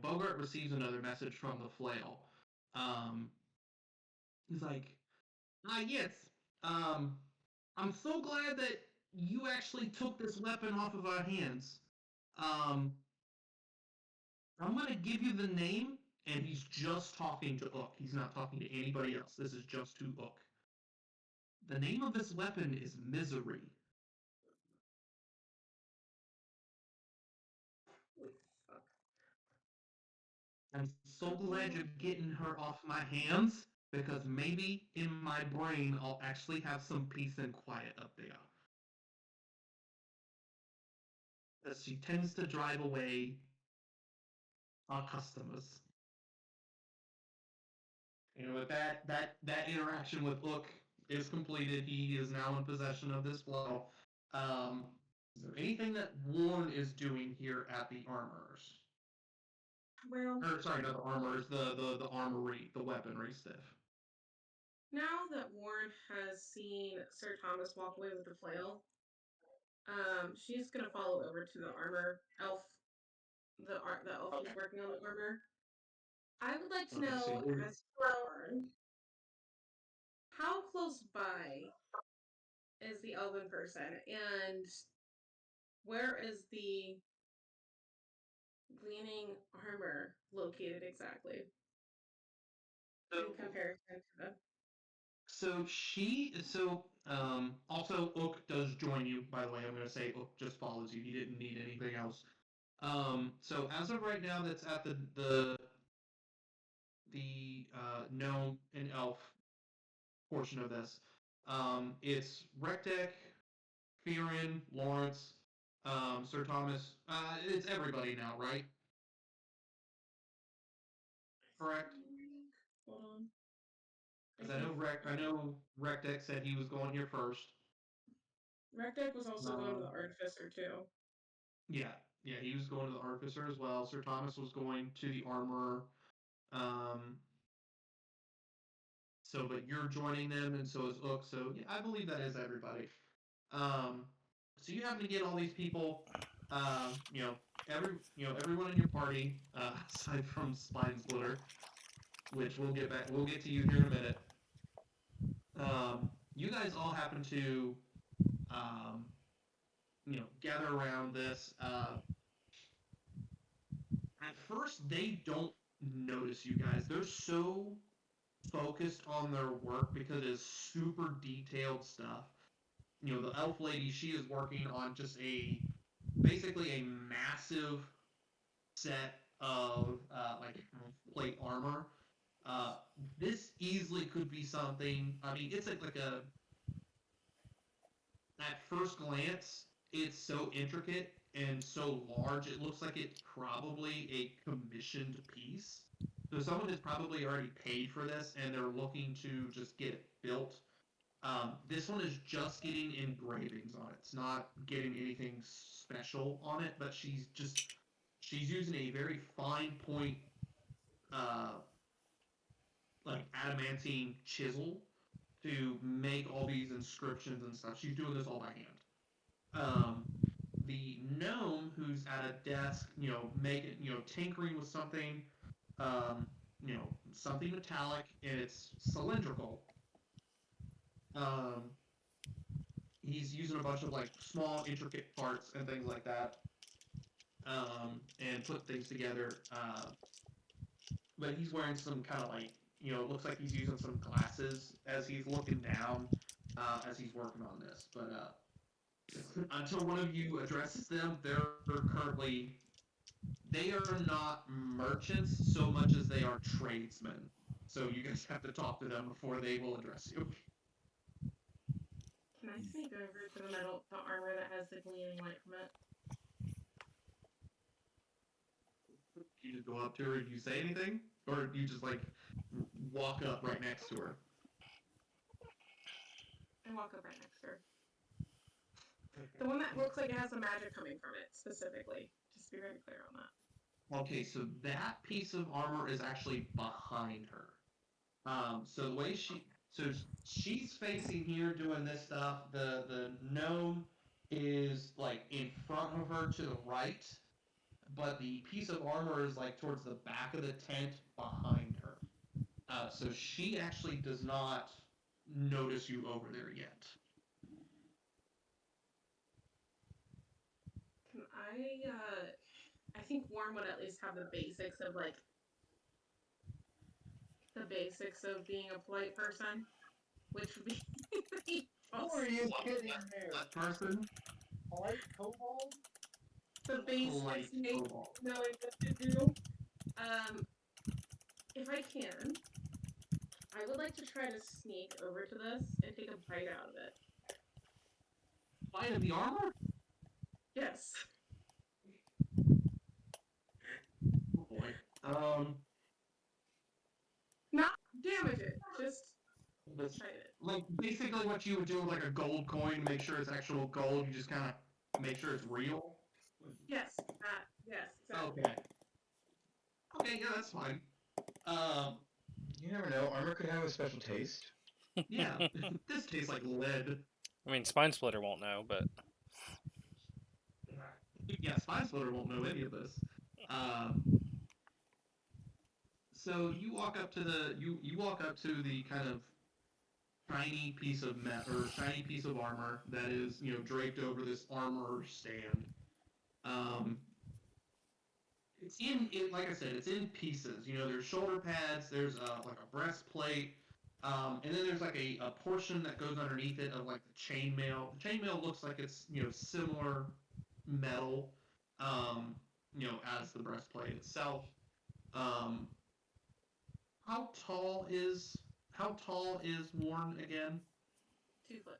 Bogart receives another message from the flail. He's like, yes, I'm so glad that you actually took this weapon off of our hands. Um, I'm gonna give you the name, and he's just talking to Ook. He's not talking to anybody else. This is just to Ook. The name of this weapon is Misery. I'm so glad you're getting her off my hands, because maybe in my brain I'll actually have some peace and quiet up there. As she tends to drive away our customers. With that interaction with Ook is completed. He is now in possession of this blow. Is there anything that Warren is doing here at the armorers? Well, Or sorry, not the armorers, the armory, the weaponry stiff. now that Warren has seen Sir Thomas walk away with the flail, she's gonna follow over to the armor elf, the elf who's working on the armor. I would like to Okay, so know, you're as Warren, how close by is the elven person, and where is the gleaming armor located exactly in comparison to the? Also Ook does join you, by the way. I'm gonna say Ook just follows you. He didn't need anything else. So as of right now, that's at the gnome and elf portion of this. It's Rectech, Fearin, Lawrence, Sir Thomas. It's everybody now, right? Correct. Hold on. Because I know Rectech said he was going here first. Rectech was also going to the artificer too. Yeah, he was going to the artificer as well. Sir Thomas was going to the armorer. But you're joining them, and so is Ook. So yeah, I believe that is everybody. So you happen to get all these people. Everyone in your party, aside from Spine Splitter, which we'll get back. We'll get to you here in a minute. You guys all happen to, gather around this. At first, they don't notice you guys. They're so focused on their work because it is super detailed stuff. The elf lady, she is working on just basically a massive set of plate armor. This easily could be something. I mean, it's like a at first glance, it's so intricate and so large, it looks like it's probably a commissioned piece. So someone has probably already paid for this and they're looking to just get it built. This one is just getting engravings on it. It's not getting anything special on it, but she's using a very fine point, uh, like adamantine chisel to make all these inscriptions and stuff. She's doing this all by hand. The gnome who's at a desk, making, tinkering with something, something metallic and it's cylindrical. He's using a bunch of like small, intricate parts and things like that, and put things together. But he's wearing some kind of like, it looks like he's using some glasses as he's looking down, as he's working on this. But until one of you addresses them, they are not merchants so much as they are tradesmen. So you guys have to talk to them before they will address you. Can I sneak over to the armor that has the gleaming light from it? You just go up to her and you say anything? Or you just like walk up right next to her? I walk up right next to her. The one that looks like it has the magic coming from it, specifically. Just to be very clear on that. Okay, so that piece of armor is actually behind her. So the way she's facing here doing this stuff. The gnome is like in front of her to the right, but the piece of armor is like towards the back of the tent behind her. So she actually does not notice you over there yet. Can I think Warren would at least have the basics of being a polite person, which would be Who are you kidding there? What person? Polite kobold? the basics, Polite kobold. knowing what to do. If I can, I would like to try to sneak over to this and take a bite out of it. Bite of the armor? Yes. Oh boy. Not damage it, just bite it. Like basically what you would do with like a gold coin to make sure it's actual gold. You just kind of make sure it's real. Yes, yes, exactly. Okay. Okay, yeah, that's fine. You never know. Armor could have a special taste. Yeah, this tastes like lead. I mean, Spine Splitter won't know, but Yeah, Spine Splitter won't know any of this. So you walk up to the kind of shiny piece of shiny piece of armor that is draped over this armor stand. It's like I said, it's in pieces. There's shoulder pads, there's like a breastplate, and then there's like a portion that goes underneath it of like the chainmail. The chainmail looks like it's similar metal, as the breastplate itself. How tall is Warren again? 2 foot.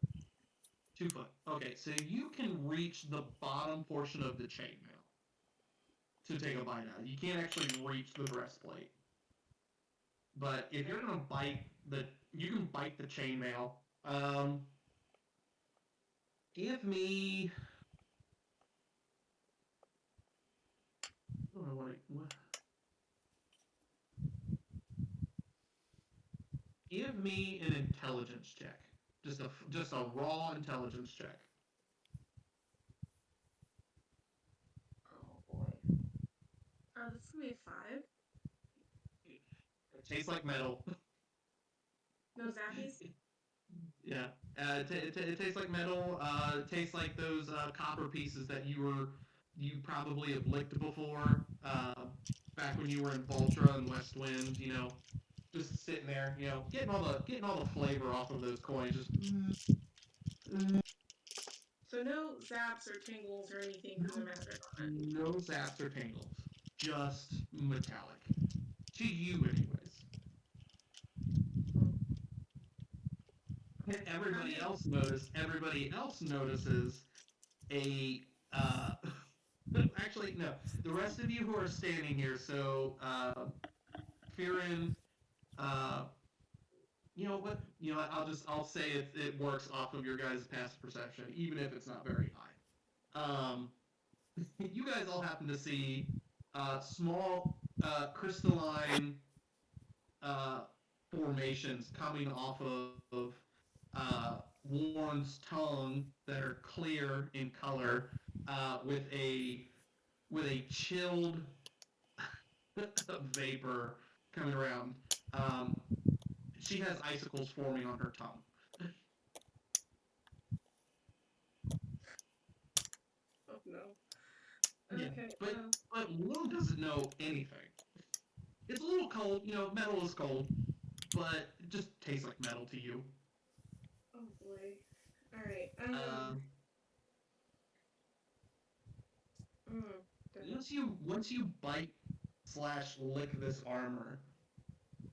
2 foot. Okay, so you can reach the bottom portion of the chainmail to take a bite out. You can't actually reach the breastplate. But if you're gonna you can bite the chainmail. Give me Oh, I want to. Give me an intelligence check. Just a raw intelligence check. Oh boy. This is gonna be a 5. It tastes like metal. No zappies. Yeah. It tastes like metal. It tastes like those copper pieces that you probably have licked before. Back when you were in Voltra and West Wind, just sitting there, getting all the flavor off of those coins. Just So no zaps or tingles or anything from the magic on it. no zaps or tangles, just metallic. To you, anyways. And everybody else notices a actually no. The rest of you who are standing here, so Firin, uh you know what? I'll say it works off of your guys' passive perception, even if it's not very high. You guys all happen to see small crystalline uh, formations coming off of Warren's tongue that are clear in color, with a chilled vapor coming around. Um, she has icicles forming on her tongue. Oh no. Yeah, Okay. but Warren doesn't know anything. It's a little cold, metal is cold, but it just tastes like metal to you. Oh boy. All right. Um, Mm, once you bite slash lick this armor,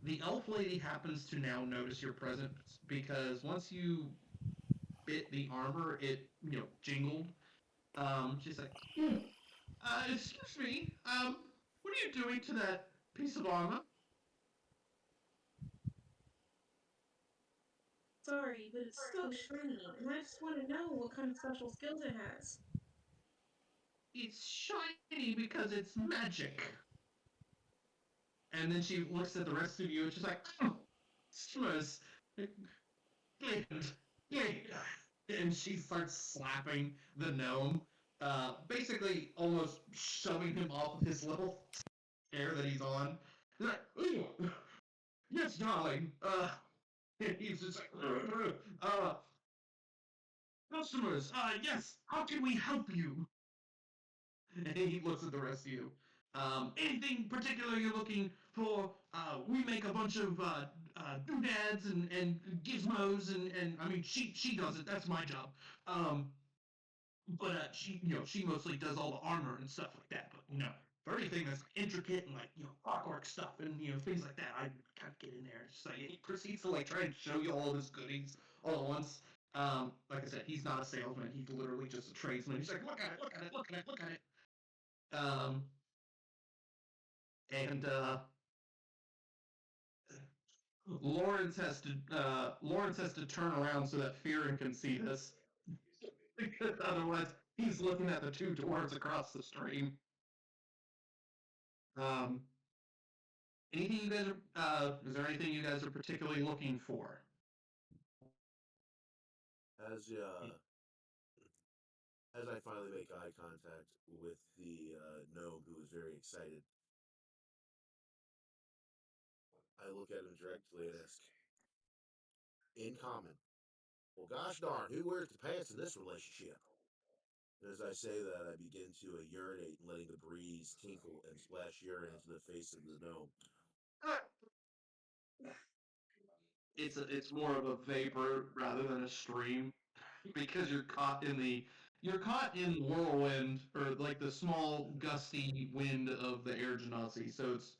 the elf lady happens to now notice your presence because once you bit the armor, it jingled. She's like, excuse me, what are you doing to that piece of armor? sorry, but it's so shiny, and I just want to know what kind of special skills it has. It's shiny because it's magic. And then she looks at the rest of you and she's like, oh, customers, Glade. And she starts slapping the gnome, basically almost shoving him off of his little chair that he's on. He's like, ooh, yes, darling. And he's just like, customers, yes, how can we help you? And he looks at the rest of you. Anything particular you're looking for? We make a bunch of doodads and gizmos, and I mean, she does it. That's my job. Um, but she mostly does all the armor and stuff like that. But for anything that's intricate and like clockwork stuff and things like that, I kind of get in there. It's just like he proceeds to like try and show you all of his goodies all at once. Like I said, he's not a salesman. He's literally just a tradesman. He's like, look at it, look at it, look at it, look at it. Um, and Lawrence has to turn around so that Fearon can see this, because otherwise he's looking at the two dwarves across the stream. Um, anything you guys are? Is there anything you guys are particularly looking for? As as I finally make eye contact with the gnome, who is very excited, I look at him directly and ask, "In common." Well, gosh darn, who wears the pants in this relationship? And as I say that, I begin to urinate and letting the breeze tinkle and splash urine into the face of the gnome. It's more of a vapor rather than a stream, because you're caught in whirlwind, or like the small gusty wind of the air genasi. So it's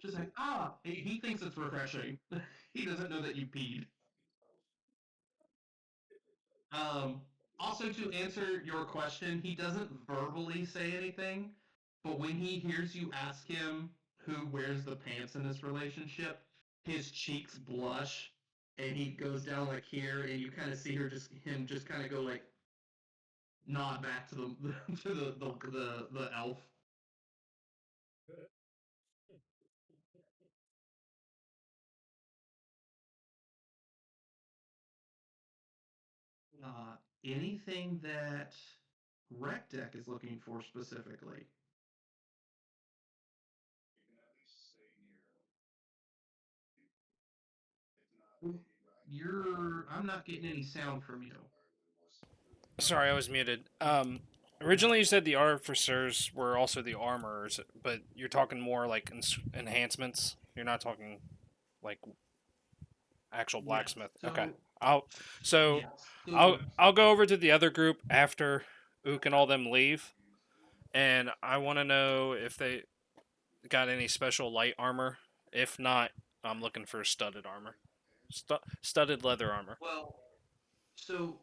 just like he thinks it's refreshing. He doesn't know that you peed. Um, Also, to answer your question, he doesn't verbally say anything, but when he hears you ask him who wears the pants in this relationship, his cheeks blush and he goes down like here, and you kind of see him just kind of go like nod back to the to the elf. Anything that Rec Deck is looking for specifically? I'm not getting any sound from you. Sorry, I was muted. Originally you said the officers were also the armorers, but you're talking more like enhancements. You're not talking like actual blacksmith. Yes. Okay. So I'll so yes. I'll go over to the other group after Ook and all them leave, and I want to know if they got any special light armor. If not, I'm looking for studded armor, studded leather armor. Well, so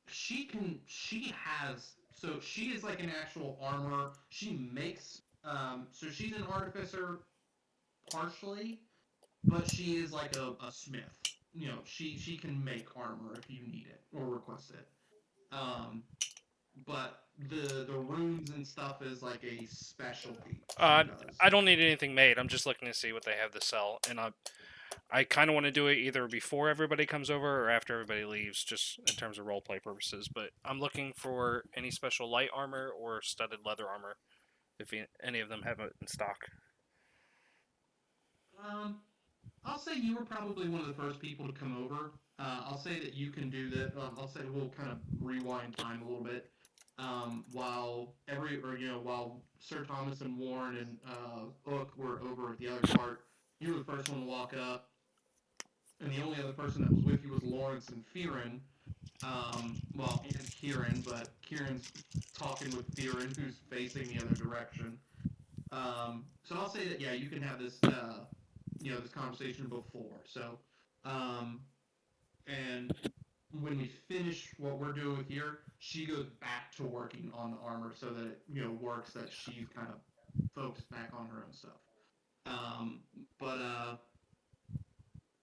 she has so she is like an actual armor. She makes so she's an artificer partially, but she is like a smith. You know, she can make armor if you need it or request it. Um, but the runes and stuff is like a specialty she Uh, does. I don't need anything made. I'm just looking to see what they have to sell, and I kind of want to do it either before everybody comes over or after everybody leaves, just in terms of roleplay purposes. But I'm looking for any special light armor or studded leather armor, if any of them have it in stock. Um, I'll say you were probably one of the first people to come over. I'll say that you can do that. I'll say we'll kind of rewind time a little bit. While Sir Thomas and Warren and Hook were over at the other cart, you were the first one to walk up, and the only other person that was with you was Lawrence and Fearon. And Kieran, but Kieran's talking with Fearon, who's facing the other direction. So I'll say that yeah, you can have this conversation before. So, um, and when we finish what we're doing here, she goes back to working on the armor so that it works that she's kind of focused back on her own stuff. Um, but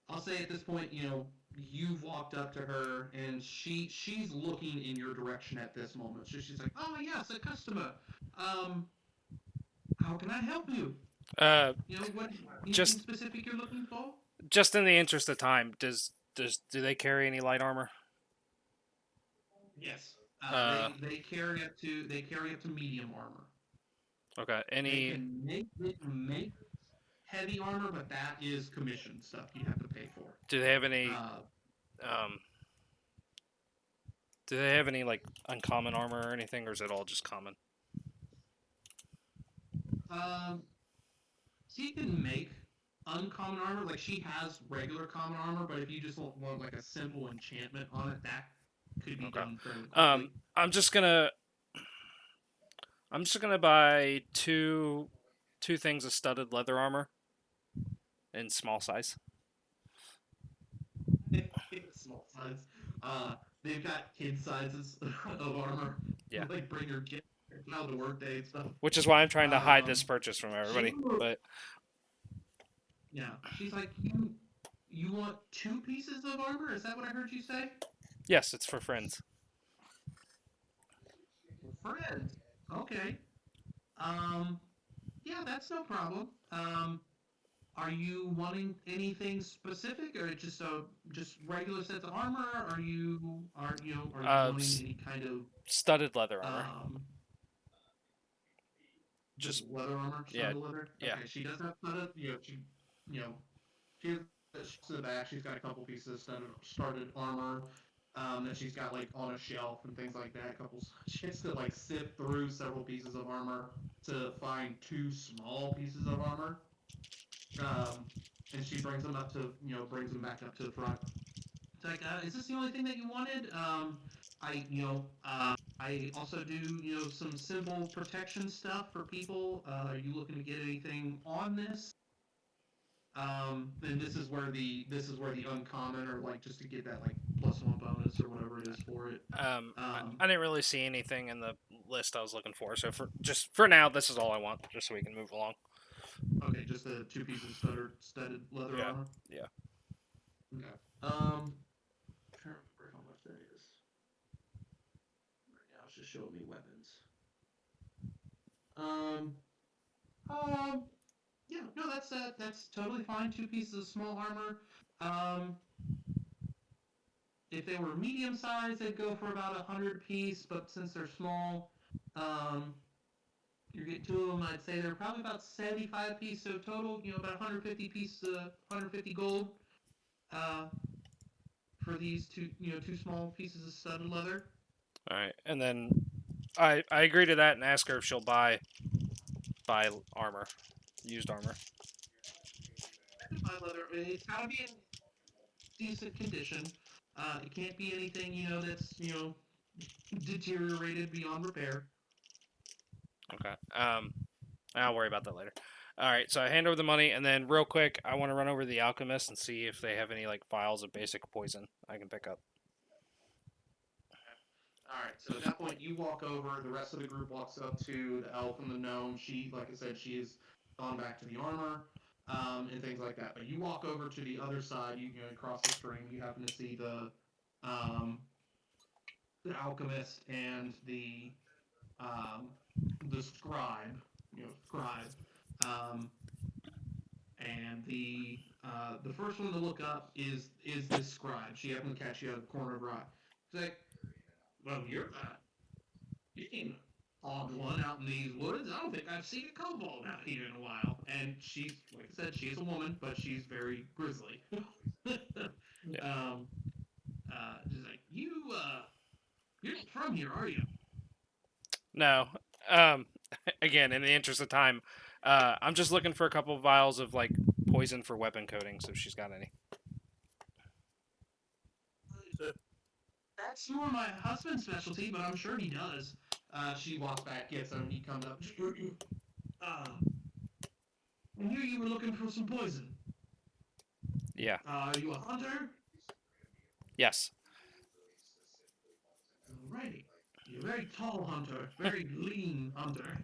I'll say at this point, you've walked up to her and she's looking in your direction at this moment. So she's like, "Oh yes, a customer. Um, how can I help you? Uh, What anything just specific you're looking for?" just in the interest of time, do they carry any light armor? Yes. Uh, They carry up to medium armor. okay. They can make heavy armor, but that is commission stuff you have to pay for. Do they have any Uh, um? Do they have any like uncommon armor or anything, or is it all just common? um, she can make uncommon armor. Like she has regular common armor, but if you just want like a simple enchantment on it, that could be Okay. done fairly quickly. I'm just gonna buy two things of studded leather armor in small size. Small size. They've got kid sizes of armor. Yeah. Like bring your kid child to work day and stuff. Which is why I'm trying to hide this Um, purchase from she everybody. But Yeah, she's like, you want two pieces of armor? Is that what I heard you say? yes, it's for friends. Friends. Okay. Um, yeah, that's no problem. Are you wanting anything specific, or just regular sets of armor? Are you wanting any kind of Studded leather armor. just leather armor, yeah, studded leather? yeah. Okay, she does have studded. You know, she has she's in the back. She's got a couple pieces of studded armor. That she's got like on a shelf and things like that. She has to like sift through several pieces of armor to find two small pieces of armor. Um, and she brings them brings them back up to the front. It's like, is this the only thing that you wanted? I also do some simple protection stuff for people. Are you looking to get anything on this? Then this is where the uncommon, or like just to get that like +1 bonus or whatever it is for it. I didn't really see anything in the list I was looking for, so for now, this is all I want, just so we can move along. Okay, just the two pieces of studded leather Yeah, armor. yeah. Okay. Trying to remember how much that is. Right now, it's just showing me weapons. Um, Yeah, no, that's totally fine. 2 pieces of small armor. If they were medium size, they'd go for about 100 piece. But since they're small, um, you're getting 2 of them. I'd say they're probably about 75 piece. So total, about 150 piece, 150 gold. Uh, for these 2 small pieces of studded leather. All right, and then I agree to that and ask her if she'll buy armor, used armor. My leather, it's got to be in decent condition. It can't be anything that's deteriorated beyond repair. Okay. I'll worry about that later. All right, so I hand over the money, and then real quick, I want to run over to the alchemist and see if they have any like vials of basic poison I can pick up. All right, so at that point, you walk over. The rest of the group walks up to the elf and the gnome. She, like I said, she has gone back to the armor, and things like that. But you walk over to the other side. Across the stream. You happen to see um, the alchemist and um, the scribe. Scribe. Um, and the first one to look up is this scribe. She happened to catch you out of the corner of her eye. She's like, "Well, you came an odd one out in these woods. I don't think I've seen a kobold out here in a while." And she's, like I said, she's a woman, but she's very grisly. Yeah. She's like, you're not from here, are you?" No. Again, in the interest of time, I'm just looking for a couple of vials of like poison for weapon coatings if she's got any. "That's more my husband's specialty, but I'm sure he does." She walks back, gets him, he comes up. uh, I hear you were looking for some poison. Yeah. Are you a hunter? Yes. Alrighty. You're a very tall hunter, very lean hunter.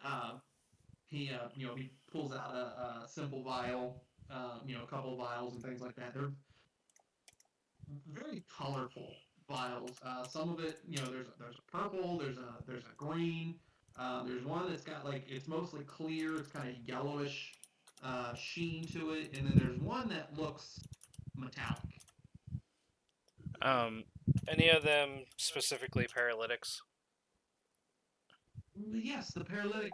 Uh, he pulls out a simple vial, a couple of vials and things like that. They're very colorful vials. Some of it, there's a purple, there's a green. There's one that's got like it's mostly clear. It's kind of yellowish sheen to it, and then there's one that looks metallic. Any of them specifically paralytics? Yes, the paralytic.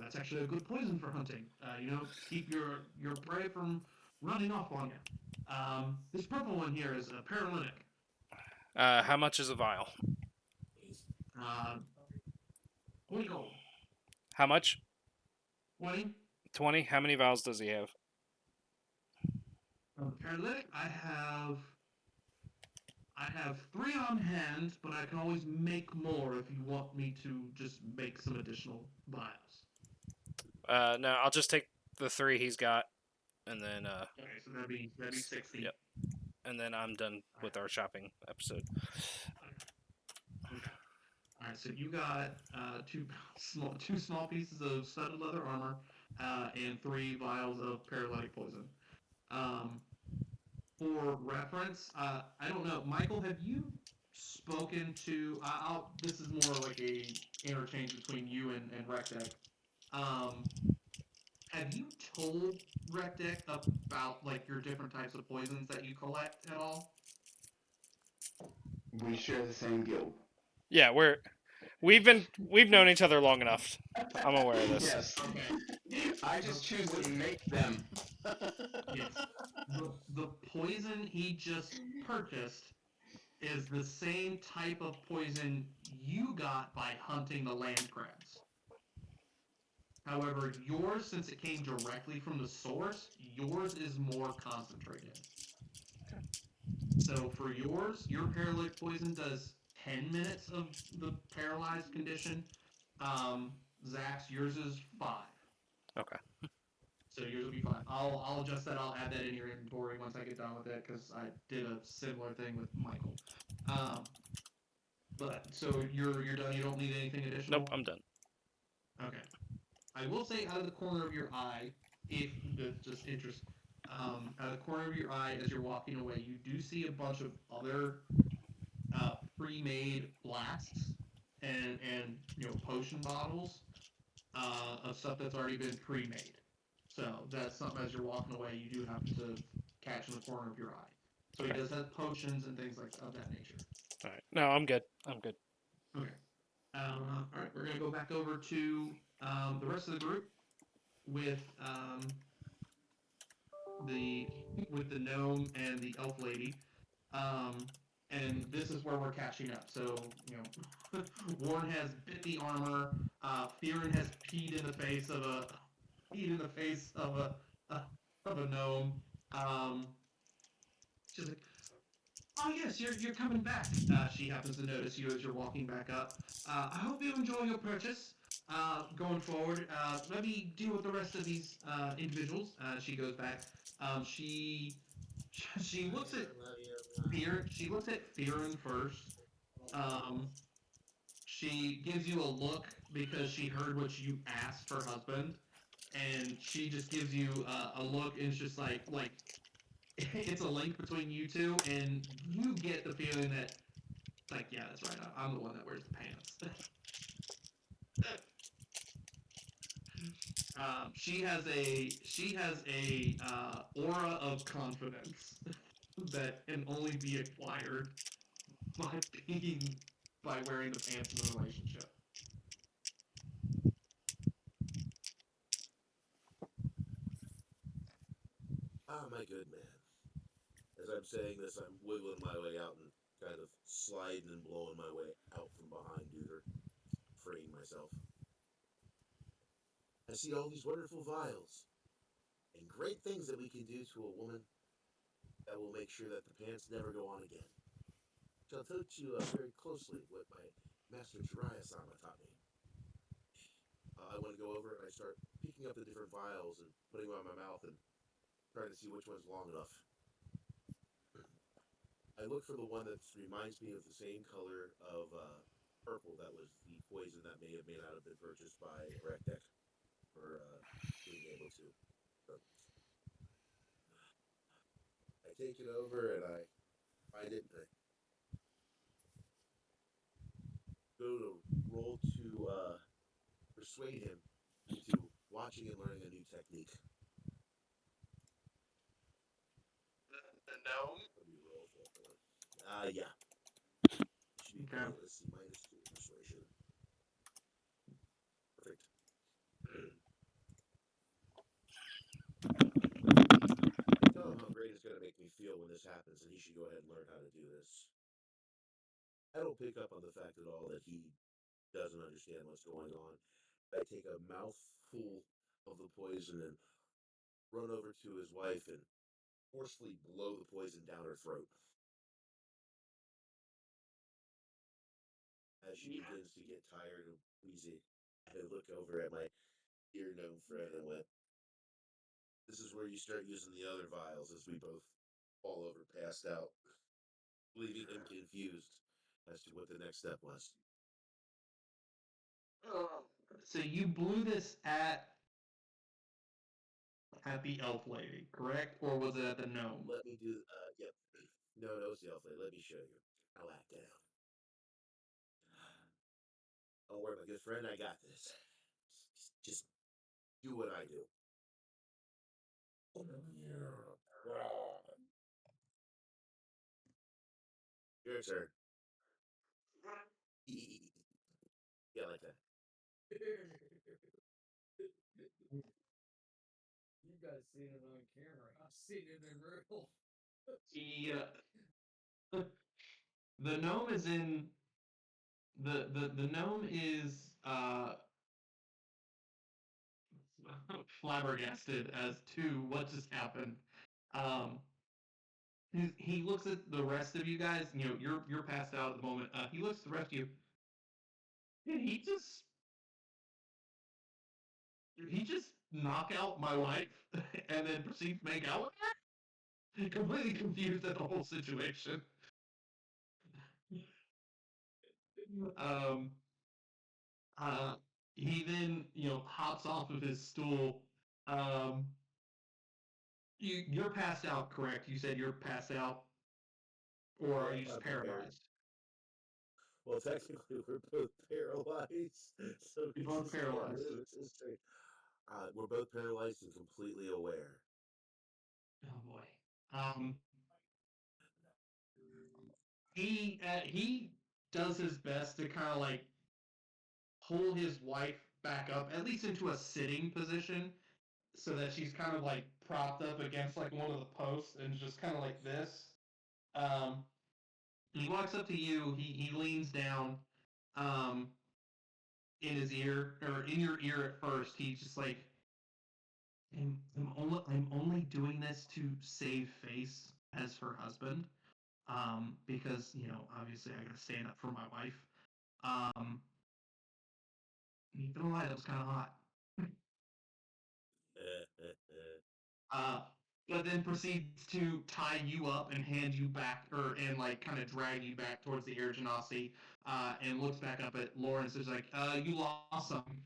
That's actually a good poison for hunting. Keep your prey from running off on you. This purple one here is a paralytic. How much is a vial? 20 gold. How much? 20. 20. How many vials does he have? Paralytic. I have 3 on hand, but I can always make more if you want me to just make some additional vials. No, I'll just take the 3 he's got, and then Okay, so that'd be 60. Yep. And then I'm done with our shopping episode. Okay. All right, so you got two small pieces of studded leather armor and 3 vials of paralytic poison. For reference, I don't know, Michael, have you spoken to? This is more like a interchange between you and Recdeck. Have you told Recdeck about like your different types of poisons that you collect at all? We share the same guild. Yeah, we've known each other long enough. I'm aware of this. Yes. Okay. I just choose to make them. Yes. The poison he just purchased is the same type of poison you got by hunting the land crabs. However, yours, since it came directly from the source, yours is more concentrated. So for yours, your paralytic poison does 10 minutes of the paralyzed condition. Zach's, yours is 5. Okay. So yours will be 5. I'll adjust that. I'll add that in your inventory once I get done with it because I did a similar thing with Michael. But so you're done. You don't need anything additional. Nope, I'm done. Okay. I will say out of the corner of your eye, if just interest, out of the corner of your eye as you're walking away, you do see a bunch of other pre-made blasts and potion bottles of stuff that's already been pre-made. So that's something as you're walking away you do happen to catch in the corner of your eye. So he Okay. does have potions and things like of that nature. All right. No, I'm good. I'm good. Okay. All right, we're gonna go back over to the rest of the group with the with the gnome and the elf lady. Um, and this is where we're catching up. So, Warren has bit the armor. Fearon has peed in the face of a uh, of a gnome. Um, she's like, "Oh yes, you're coming back." She happens to notice you as you're walking back up. I hope you enjoy your purchase. Going forward, let me deal with the rest of these individuals. She goes back. She she looks at She looks at Fearon first. Um, she gives you a look because she heard what you asked her husband, and she just gives you a look, and it's just like it's a link between you two, and you get the feeling that like, yeah, that's right, I'm the one that wears the pants. She has a aura of confidence that can only be acquired by being by wearing the pants in the relationship. Ah, my good man. As I'm saying this, I'm wiggling my way out and kind of sliding and blowing my way out from behind Duder, freeing myself. I see all these wonderful vials and great things that we can do to a woman that will make sure that the pants never go on again. Shall teach you very closely what my master Jiraiya-sama taught me. I want to go over and I start picking up the different vials and putting them on my mouth and trying to see which one's long enough. I look for the one that reminds me of the same color of purple that was the poison that may not have been purchased by Erectech for being able to. So I take it over and I find it and I go to roll to persuade him into watching and learning a new technique. The gnome. Let me roll for it. Yeah. Should be Okay. let's see, -2 persuasion. Perfect. Tell him how great it's going to make me feel when this happens, and he should go ahead and learn how to do this. I don't pick up on the fact at all that he doesn't understand what's going on. I take a mouthful of the poison and run over to his wife and forcefully blow the poison down her throat. As she begins to get tired and wheezy, I look over at my dear gnome friend and went, "This is where you start using the other vials," as we both fall over passed out, leaving him confused as to what the next step was. So you blew this at the elf lady, correct? Or was it at the gnome? Let me do, yep. No, it's the elf lady. Let me show you. I'll act down. Don't worry, my good friend, I got this. Just do what I do. Your turn. Yeah, like that. You guys seen it on camera. I've seen it in real. He, the gnome is in the gnome is flabbergasted as to what just happened. Um, he looks at the rest of you guys. You're passed out at the moment. He looks at the rest of you. Did he just knock out my wife and then proceed to make out with her? Completely confused at the whole situation. Um, uh, he then hops off of his stool. Um, you're passed out, correct? You said you're passed out, or are you just I'm prepared. paralyzed? Well, technically, we're both paralyzed, so You're we both just can't paralyzed. move. It's just straight. We're both paralyzed and completely aware. Oh boy. Um, he does his best to kind of like pull his wife back up, at least into a sitting position, so that she's kind of like propped up against like one of the posts and just kind of like this. Um, he walks up to you. He leans down, um, in his ear or in your ear at first. He's just like, I'm only doing this to save face as her husband. Because obviously I gotta stand up for my wife. Um, ain't gonna lie, that was kind of hot. Uh, but then proceeds to tie you up and hand you back, and like kind of drag you back towards the air genasi, and looks back up at Lawrence. Is like, you lost something.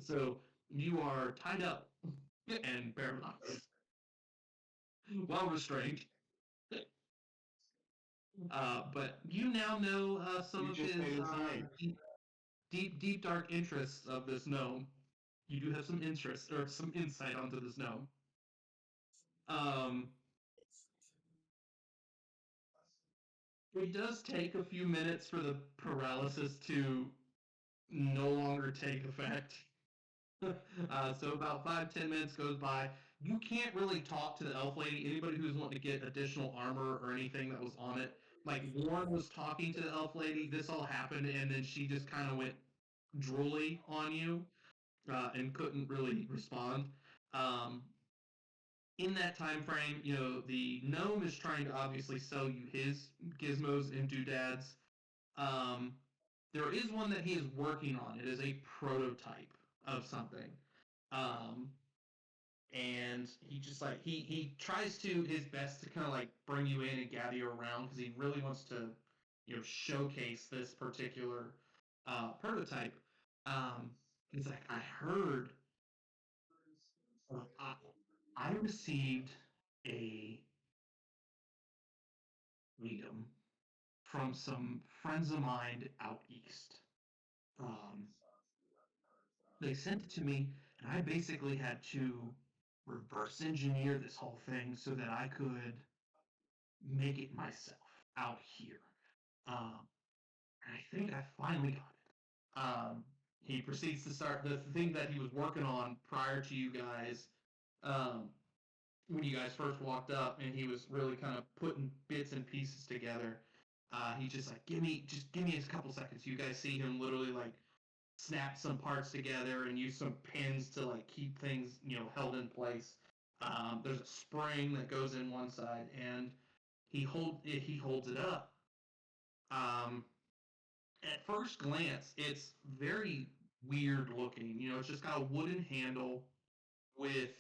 So you are tied up and paralyzed, well restrained. But you now know some You of just his made his name. deep, dark interests of this gnome. You do have some interest or some insight onto this gnome. Um, it does take a few minutes for the paralysis to no longer take effect. So about 5-10 minutes goes by. You can't really talk to the elf lady. Anybody who's wanting to get additional armor or anything that was on it, like Warren was talking to the elf lady. This all happened, and then she just kind of went drooly on you, and couldn't really respond. Um, in that time frame, the gnome is trying to obviously sell you his gizmos and doodads. Um, there is one that he is working on. It is a prototype of something. Um, and he just like he tries to his best to kind of like bring you in and gather you around because he really wants to showcase this particular prototype. Um, he's like, I heard, I, I received a freedom from some friends of mine out east. Um, they sent it to me, and I basically had to reverse engineer this whole thing so that I could make it myself out here. Um, and I think I finally got it. He proceeds to start the thing that he was working on prior to you guys. Um, when you guys first walked up, and he was really kind of putting bits and pieces together. He's just like, give me a couple seconds. You guys see him literally like snap some parts together and use some pins to like keep things held in place. There's a spring that goes in one side, and he holds it up. Um, at first glance, it's very weird looking. It's just got a wooden handle with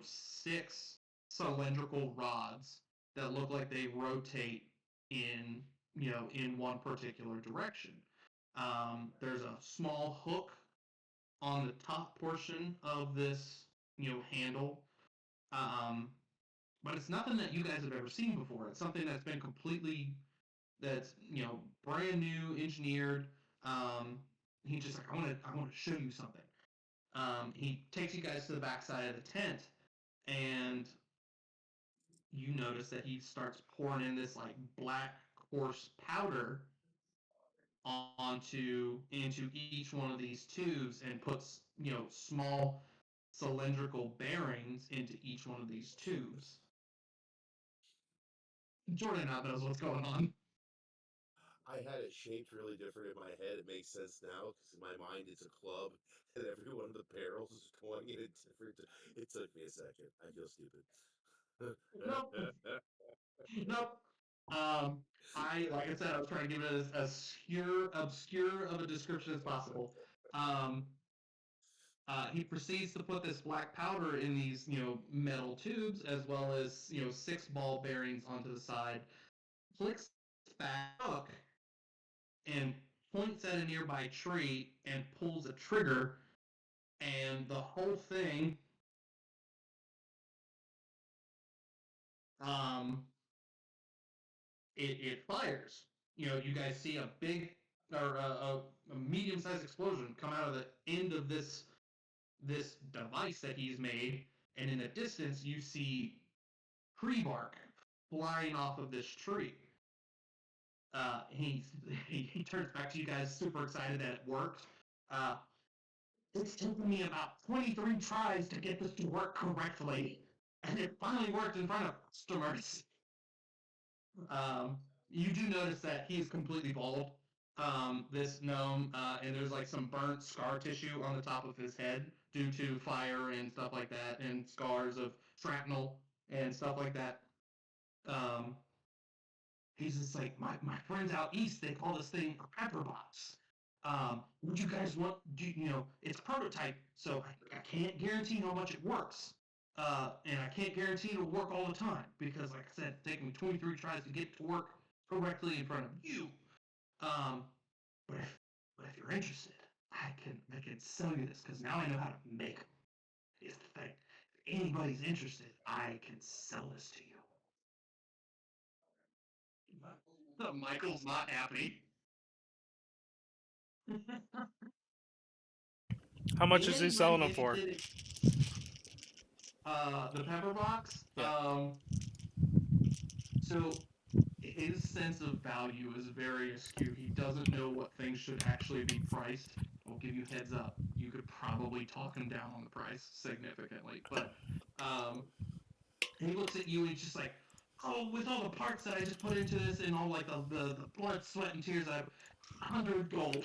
6 cylindrical rods that look like they rotate in in one particular direction. There's a small hook on the top portion of this handle, um, but it's nothing that you guys have ever seen before. It's something that's been completely that's brand new engineered. Um, he's just like, I want to show you something. He takes you guys to the backside of the tent, and you notice that he starts pouring in this like black coarse powder into each one of these tubes, and puts small cylindrical bearings into each one of these tubes. Jordan now knows what's going on. I had it shaped really different in my head. It makes sense now because in my mind it's a club, and every one of the barrels is going in a different. It took me a second. I feel stupid. Nope, nope. Like I said, I was trying to give it as obscure of a description as possible. Um, he proceeds to put this black powder in these, metal tubes, as well as, 6 ball bearings onto the side, flicks back hook, and points at a nearby tree and pulls a trigger, and the whole thing um, it fires. You guys see a big or a medium-sized explosion come out of the end of this device that he's made, and in the distance you see tree bark flying off of this tree. He turns back to you guys, super excited that it worked. Uh, it's taken me about 23 tries to get this to work correctly, and it finally worked in front of customers. You do notice that he is completely bald, this gnome, and there's like some burnt scar tissue on the top of his head due to fire and stuff like that, and scars of shrapnel and stuff like that. Um, he's just like, my friends out east, they call this thing a pepper box. Would you guys want, it's prototype, so I can't guarantee how much it works. And I can't guarantee it'll work all the time because, like I said, it's taken me 23 tries to get it to work correctly in front of you. Um, but if you're interested, I can sell you this because now I know how to make them. Is the thing. If anybody's interested, I can sell this to you. Michael's not happy. How much is he selling them for? The pepper box. Yeah. So his sense of value is very askew. He doesn't know what things should actually be priced. I'll give you heads up. You could probably talk him down on the price significantly, but he looks at you and he's just like, "Oh, with all the parts that I just put into this and all like the blood, sweat, and tears, I have 100 gold."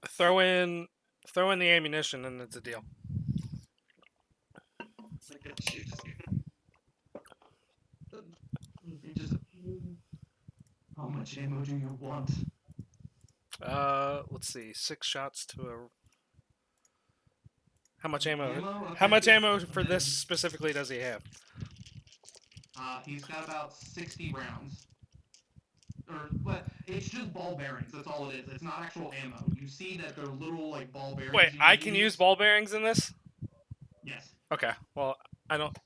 Throw in the ammunition and it's a deal. How much ammo do you want? Let's see. 6 shots to a. How much ammo? Okay. How much ammo for this specifically does he have? He's got about 60 rounds. But it's just ball bearings. That's all it is. It's not actual ammo. You see that they're little like ball bearings. Wait, I can use ball bearings in this? Yes. Okay. Well, I don't.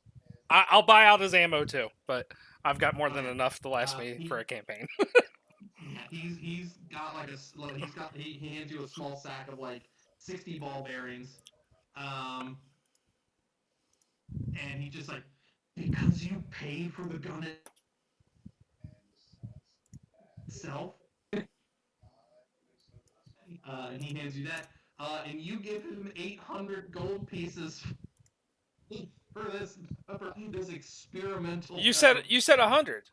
I'll buy out his ammo too, but I've got more than enough to last me for a campaign. Yeah, he's got like he hands you a small sack of like 60 ball bearings, and he just like, because you paid for the gun itself, and he hands you that, and you give him 800 gold pieces for this experimental. You said 100.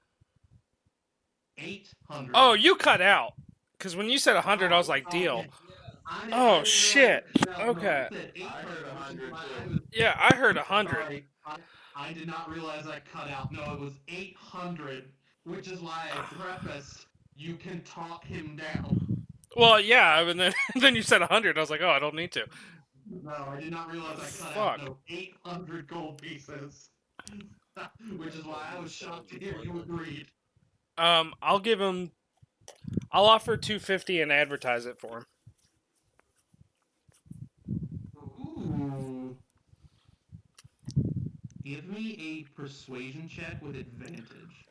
800. Oh, you cut out. Because when you said 100, I was like, deal. Oh, shit. Okay. I heard 100 too. Yeah, I heard 100. Sorry, I did not realize I cut out. No, it was 800, which is why I prefaced, you can talk him down. Well, yeah, and then you said 100. I was like, oh, I don't need to. No, I did not realize I cut out. No, 800 gold pieces. Which is why I was shocked to hear you agreed. I'll give him. I'll offer 250 and advertise it for him. Ooh. Give me a persuasion check with advantage.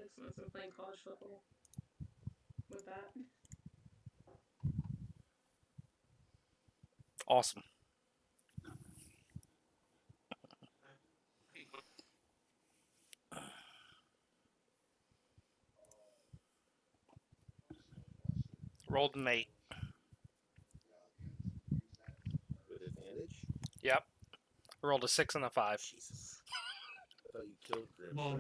Excellent. I'm playing college football with that. Awesome. Rolled an 8. With advantage? Yep. I rolled a 6 and a 5. Jesus. I thought you killed Grim. Well,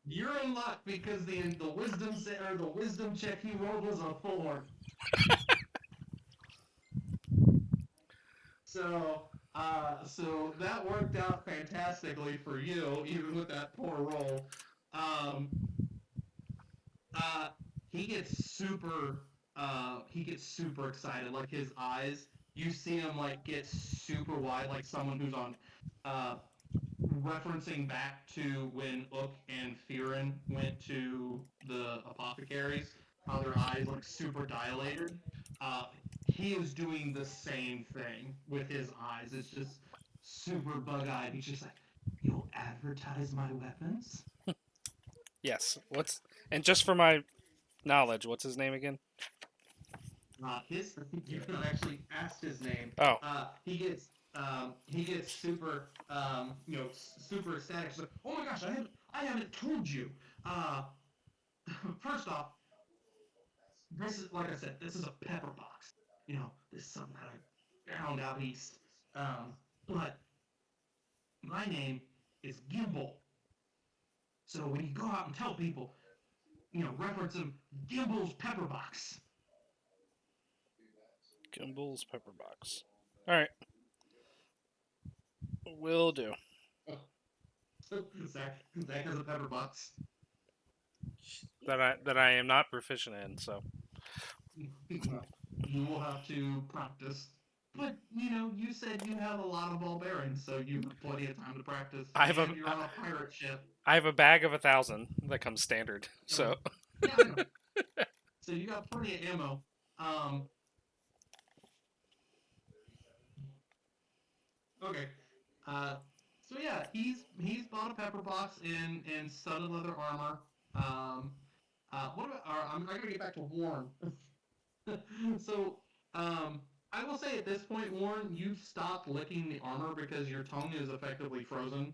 you're in luck because the wisdom check you rolled was a 4. So that worked out fantastically for you, even with that poor roll. He gets super excited. Like his eyes, you see him like get super wide, like someone who's on, referencing back to when Ook and Fearin went to the apothecaries, how their eyes look super dilated. He is doing the same thing with his eyes. It's just super bug-eyed. He's just like, "You'll advertise my weapons?" Yes. And just for my knowledge, what's his name again? You not actually asked his name. Oh, He gets super super ecstatic. He's like, "Oh my gosh, I haven't told you. Uh, first off, this is like I said, this is a pepper box. This is something that I found out east. But my name is Gimbal. So when you go out and tell people, reference them Gimbal's pepper box." Kimball's pepper box. All right, will do. Zach has a pepper box. That I am not proficient in. So You will have to practice. But you said you have a lot of ball bearings, so you have plenty of time to practice. I have And you're on a pirate ship. I have a bag of 1,000 that comes standard. So Yeah, I know. So you got plenty of ammo. Um, okay. Uh, so yeah, he's bought a pepper box and studded leather armor. Um, what about? I gotta get back to Warren. So, um, I will say at this point, Warren, you've stopped licking the armor because your tongue is effectively frozen.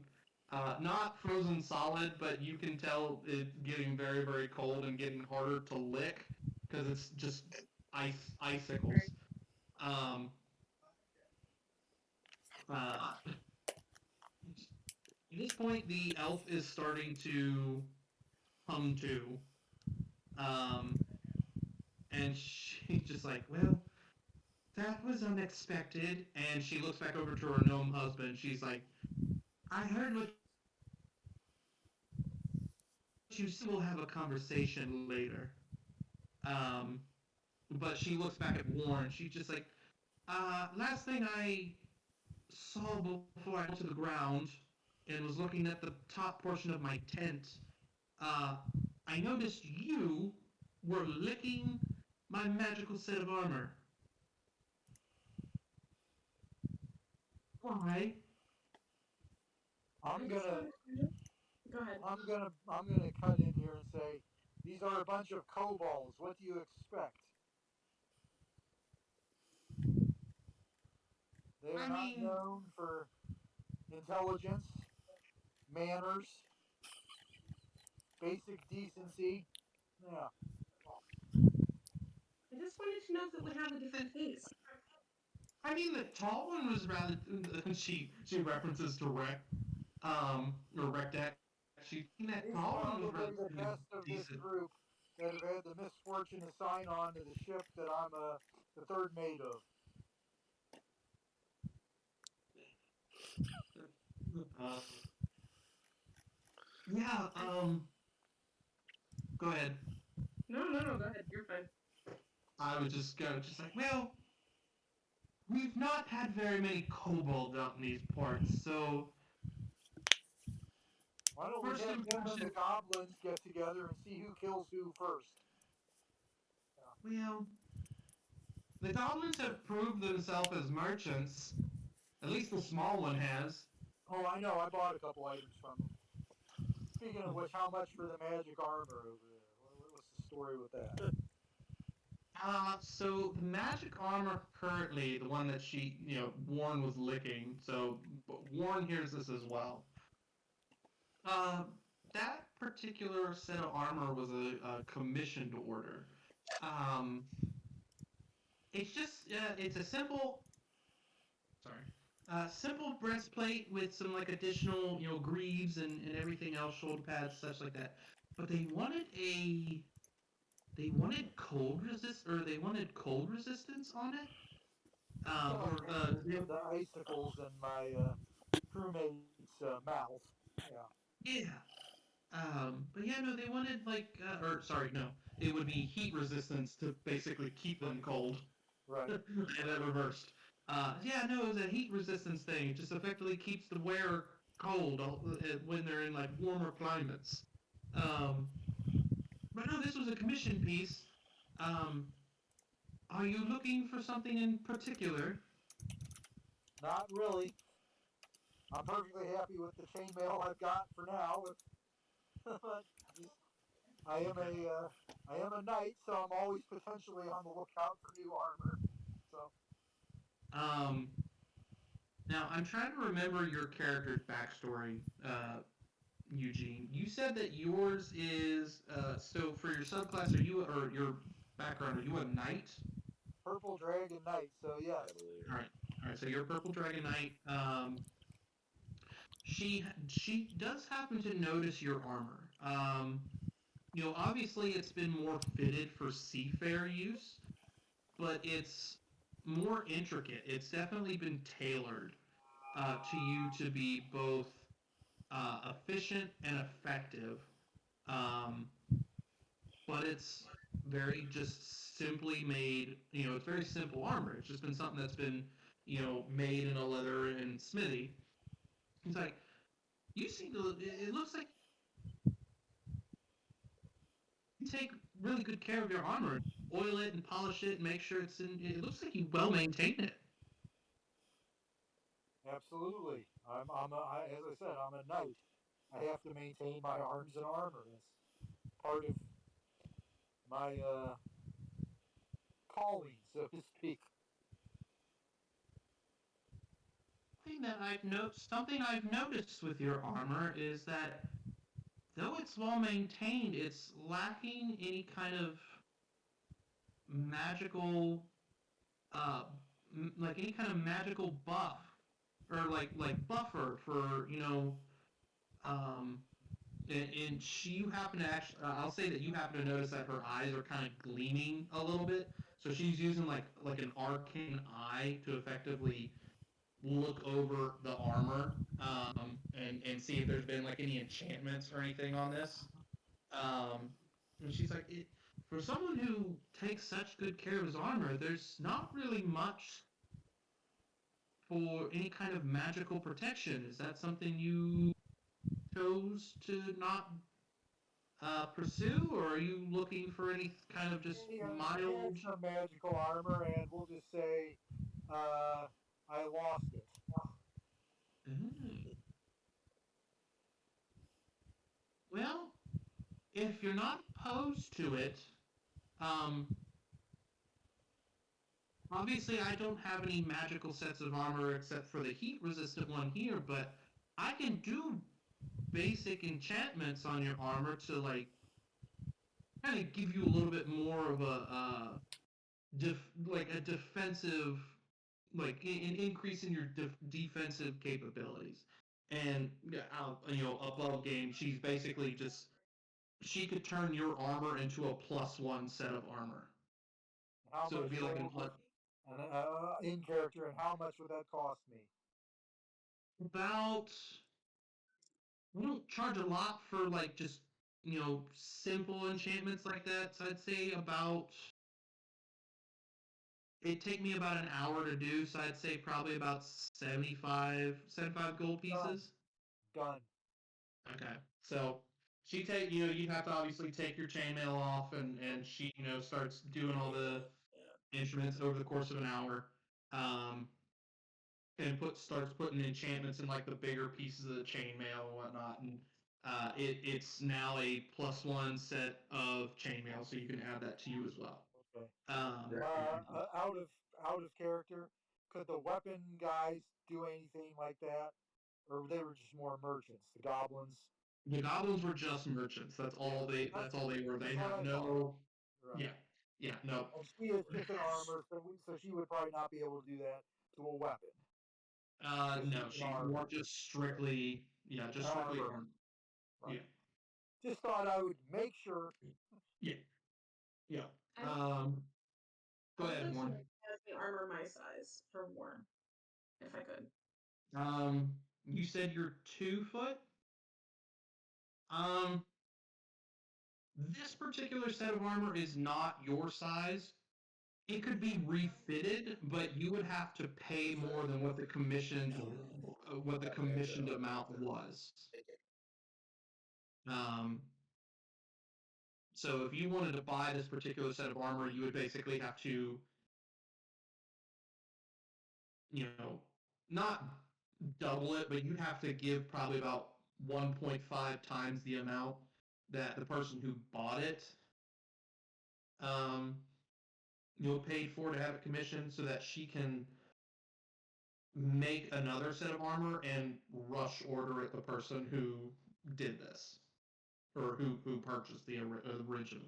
Not frozen solid, but you can tell it getting very, very cold and getting harder to lick because it's just icicles. Um, at this point, the elf is starting to come to, um, and she's just like, "Well, that was unexpected." And she looks back over to her gnome husband. She's like, "I heard what you said. We'll have a conversation later." Um, but she looks back at Warren. She's just like, last thing I saw before I went to the ground and was looking at the top portion of my tent, uh, I noticed you were licking my magical set of armor. Why?" I'm I just gonna, wanted to. Go ahead. I'm gonna cut in here and say, these are a bunch of kobolds. What do you expect? They are I not mean, known for intelligence, manners, basic decency. Yeah. I just wanted to know if it would have a different face. the tall one was rather. She references to Rec, or Rec Deck. That He's tall one was probably the relatively best of this decent. group that have had the misfortune to sign on to the ship that I'm the third mate of. Uh, yeah. Go ahead. No, no, no. Go ahead. You're fine. I was just like, well, we've not had very many kobolds out in these parts, so Why don't we first have him and the impression, goblins get together and see who kills who first? well, the goblins have proved themselves as merchants. At least the small one has. Oh, I know. I bought a couple items from him. Speaking of which, how much for the magic armor over there? What's the story with that? So the magic armor currently, the one that Warren was licking, so Warren hears this as well. Uh, that particular set of armor was a commissioned order. Um, it's a simple breastplate with some like additional greaves and everything else, shoulder pads, such like that. But they wanted cold resistance on it. Well, Or the icicles in my crewmate's mouth. Yeah. Yeah. But yeah, no, they wanted or sorry, no, it would be heat resistance to basically keep them cold. Right. And that reversed. Yeah, no, it was a heat resistance thing. It just effectively keeps the wearer cold when they're in like warmer climates. Um, but no, this was a commission piece. Um, are you looking for something in particular? Not really. I'm perfectly happy with the chainmail I've got for now. But I am a knight, so I'm always potentially on the lookout for new armor. So Um, Now I'm trying to remember your character's backstory, Eugene. You said that yours is so for your subclass. Are you or your background? Are you a knight? purple dragon knight. So yes, Cavalier. All right. So you're a purple dragon knight. She does happen to notice your armor. Obviously it's been more fitted for seafarer use, but it's more intricate. It's definitely been tailored to you to be both efficient and effective. Um, but it's very just simply made. It's very simple armor. It's just been something that's been made in a leather and smithy. He's like, you seem to. It looks like you take really good care of your armor. Oil it and polish it and make sure it's in. It looks like you well maintain it. absolutely. As I said, I'm a knight. I have to maintain my arms and armor. That's part of my calling, so to speak. Something I've noticed with your armor is that though it's well maintained, it's lacking any kind of magical, uh, like any kind of magical buff or like buffer for um, and you happen to actually, I'll say that you happen to notice that her eyes are kind of gleaming a little bit. So she's using like an arcane eye to effectively look over the armor and see if there's been like any enchantments or anything on this. Um, and she's like, for someone who takes such good care of his armor, there's not really much for any kind of magical protection. Is that something you chose to not pursue, or are you looking for any kind of just He had mild? some magical armor, and we'll just say I lost it. Mm. Well, if you're not opposed to it, um, obviously I don't have any magical sets of armor except for the heat resistant one here, but I can do basic enchantments on your armor to like kind of give you a little bit more of a like a defensive, like an increase in your defensive capabilities. And yeah, above game, she's basically just she could turn your armor into a +1 set of armor. How So it'd much be like would in character, and how much would that cost me? about we don't charge a lot for like just simple enchantments like that. So I'd say about it'd take me about an hour to do. So I'd say probably about 75 gold Done. pieces. Done. Okay. So you have to obviously take your chainmail off and she, starts doing all the instruments over the course of an hour. Um, and starts putting enchantments in like the bigger pieces of the chainmail and whatnot. And it's now a +1 set of chainmail, so you can add that to you as well. Okay. Um, Out of character, could the weapon guys do anything like that, or they were just more merchants? The goblins. the goblins were just merchants. That's Yeah. all they. That's all they were. They That's what have I thought. no. Right. Yeah. Yeah. No. And she is just an armor, so she would probably not be able to do that to a weapon. No. She's an She's more armor. just strictly. Yeah. Just strictly Armor. armor. Right. Yeah. Just thought I would make sure. Yeah. Yeah. I, Go I would ahead, like to Warren. get the armor my size for war, if I could. You said you're 2 foot. Um, this particular set of armor is not your size. It could be refitted, but you would have to pay more than what the commissioned amount was. Um, so if you wanted to buy this particular set of armor, you would basically have to, you know, not double it, but you'd have to give probably about 1.5 times the amount that the person who bought it um, paid for to have it commissioned, so that she can make another set of armor and rush order it the person who did this, or who purchased the original.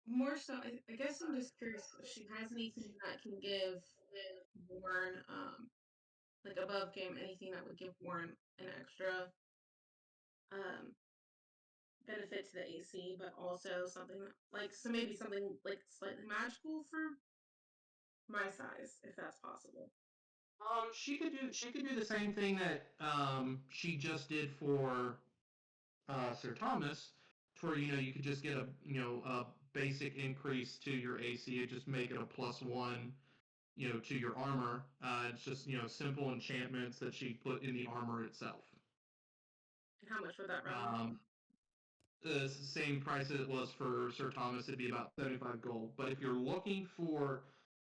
More so, I guess I'm just curious if she has anything that can give Warren, like above game, anything that would give Warren an extra um, benefit to the AC, but also something that, like, so maybe something like slightly magical for my size, if that's possible. She could do the same thing that she just did for Sir Thomas, to where you could just get a basic increase to your AC and just make it a +1 to your armor. It's just simple enchantments that she put in the armor itself. And how much would that run? The same price as it was for Sir Thomas. It'd be about 75 gold. But if you're looking for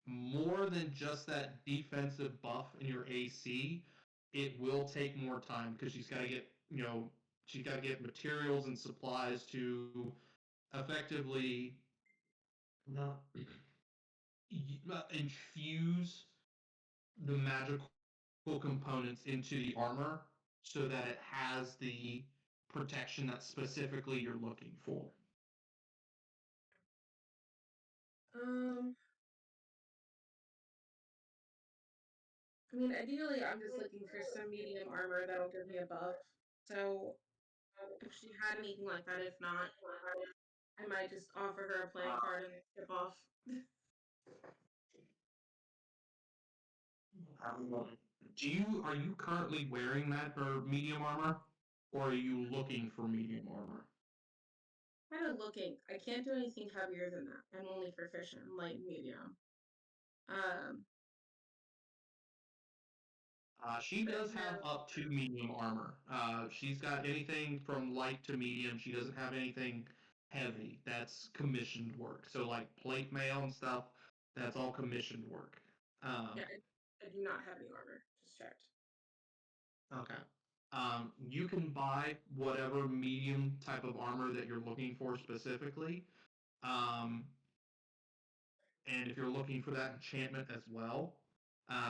more than just that defensive buff in your AC, it will take more time, because she's got to get materials and supplies to effectively infuse the magical components into the armor, so that it has the protection that specifically you're looking for. Um, I mean, ideally, I'm just looking for some medium armor that'll give me a buff. So, if she had anything like that, if not, I might just offer her a playing card and skip off. Are you currently wearing that or medium armor, or are you looking for medium armor? Kind of looking. I can't do anything heavier than that. I'm only proficient in light and medium. Um, She does have up to medium armor. She's got anything from light to medium. She doesn't have anything heavy. That's commissioned work. So like plate mail and stuff, that's all commissioned work. yeah, I do not have any armor. Just checked. Okay. You can buy whatever medium type of armor that you're looking for specifically. Um, and if you're looking for that enchantment as well,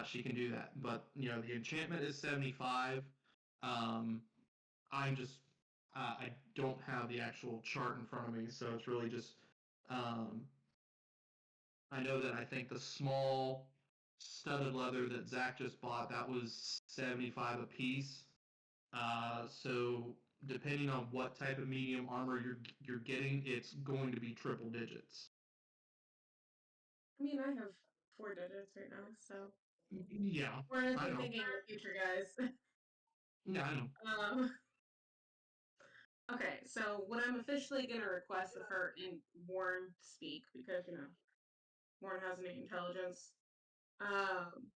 she can do that. But the enchantment is 75. Um, I'm just I don't have the actual chart in front of me, so it's really just um, I know that I think the small studded leather that Zach just bought, that was 75 a piece. So depending on what type of medium armor you're getting, it's going to be triple digits. I mean, I have 4 digits right now, so Yeah, we're I know. thinking in the future, guys. Yeah, I know. um, okay, so what I'm officially gonna request of her in Warren speak, because Warren has an intelligence. Um,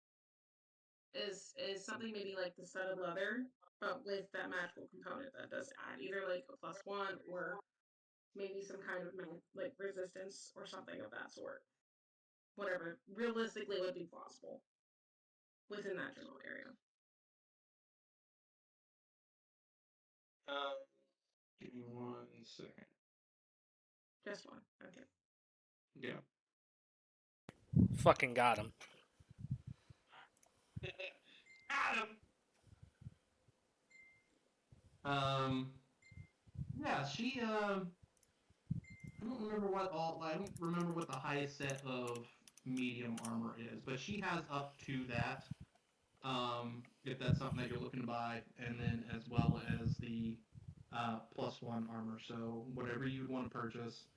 is something maybe like the studded leather, but with that magical component that does add either like a +1 or maybe some kind of like resistance or something of that sort. Whatever realistically would be plausible within that general area. Give me 1 second. Just one. Okay. Yeah. Fucking got him. Adam. Yeah, she I don't remember what the highest set of medium armor is, but she has up to that. If that's something that you're looking to buy, and then as well as the +1 armor. So whatever you'd want to purchase.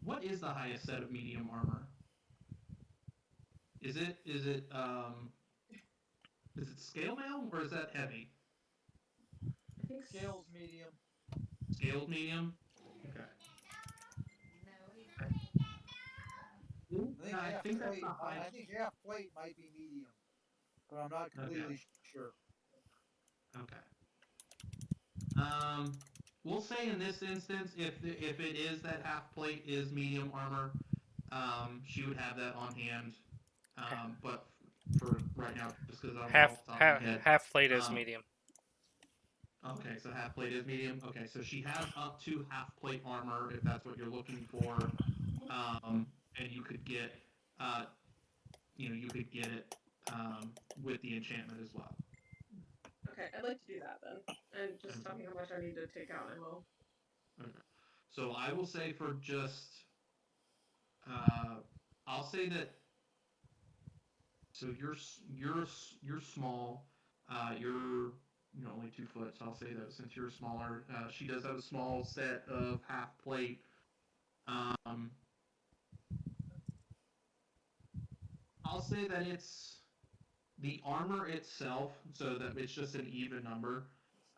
What is the highest set of medium armor? Is it scale mail, or is that heavy? I think Scales medium. Scaled medium? Okay. I think that's the highest. I think half plate might be medium, but I'm not completely sure. Okay. We'll say in this instance, if it is that half plate is medium armor, she would have that on hand. But for right now, just because I don't know Half off the top of half my head. half plate is Um, medium. Okay, so half plate is medium. Okay, so she has up to half plate armor if that's what you're looking for. And you could get, uh, you could get it with the enchantment as well. Okay, I'd like to do that then. And just tell Okay. me how much I need to take out, and we'll. Okay. So I will say for just, uh, I'll say that. So you're small. You're only 2 foot. So I'll say that since you're smaller, she does have a small set of half plate. Um, I'll say that it's the armor itself, so that it's just an even number.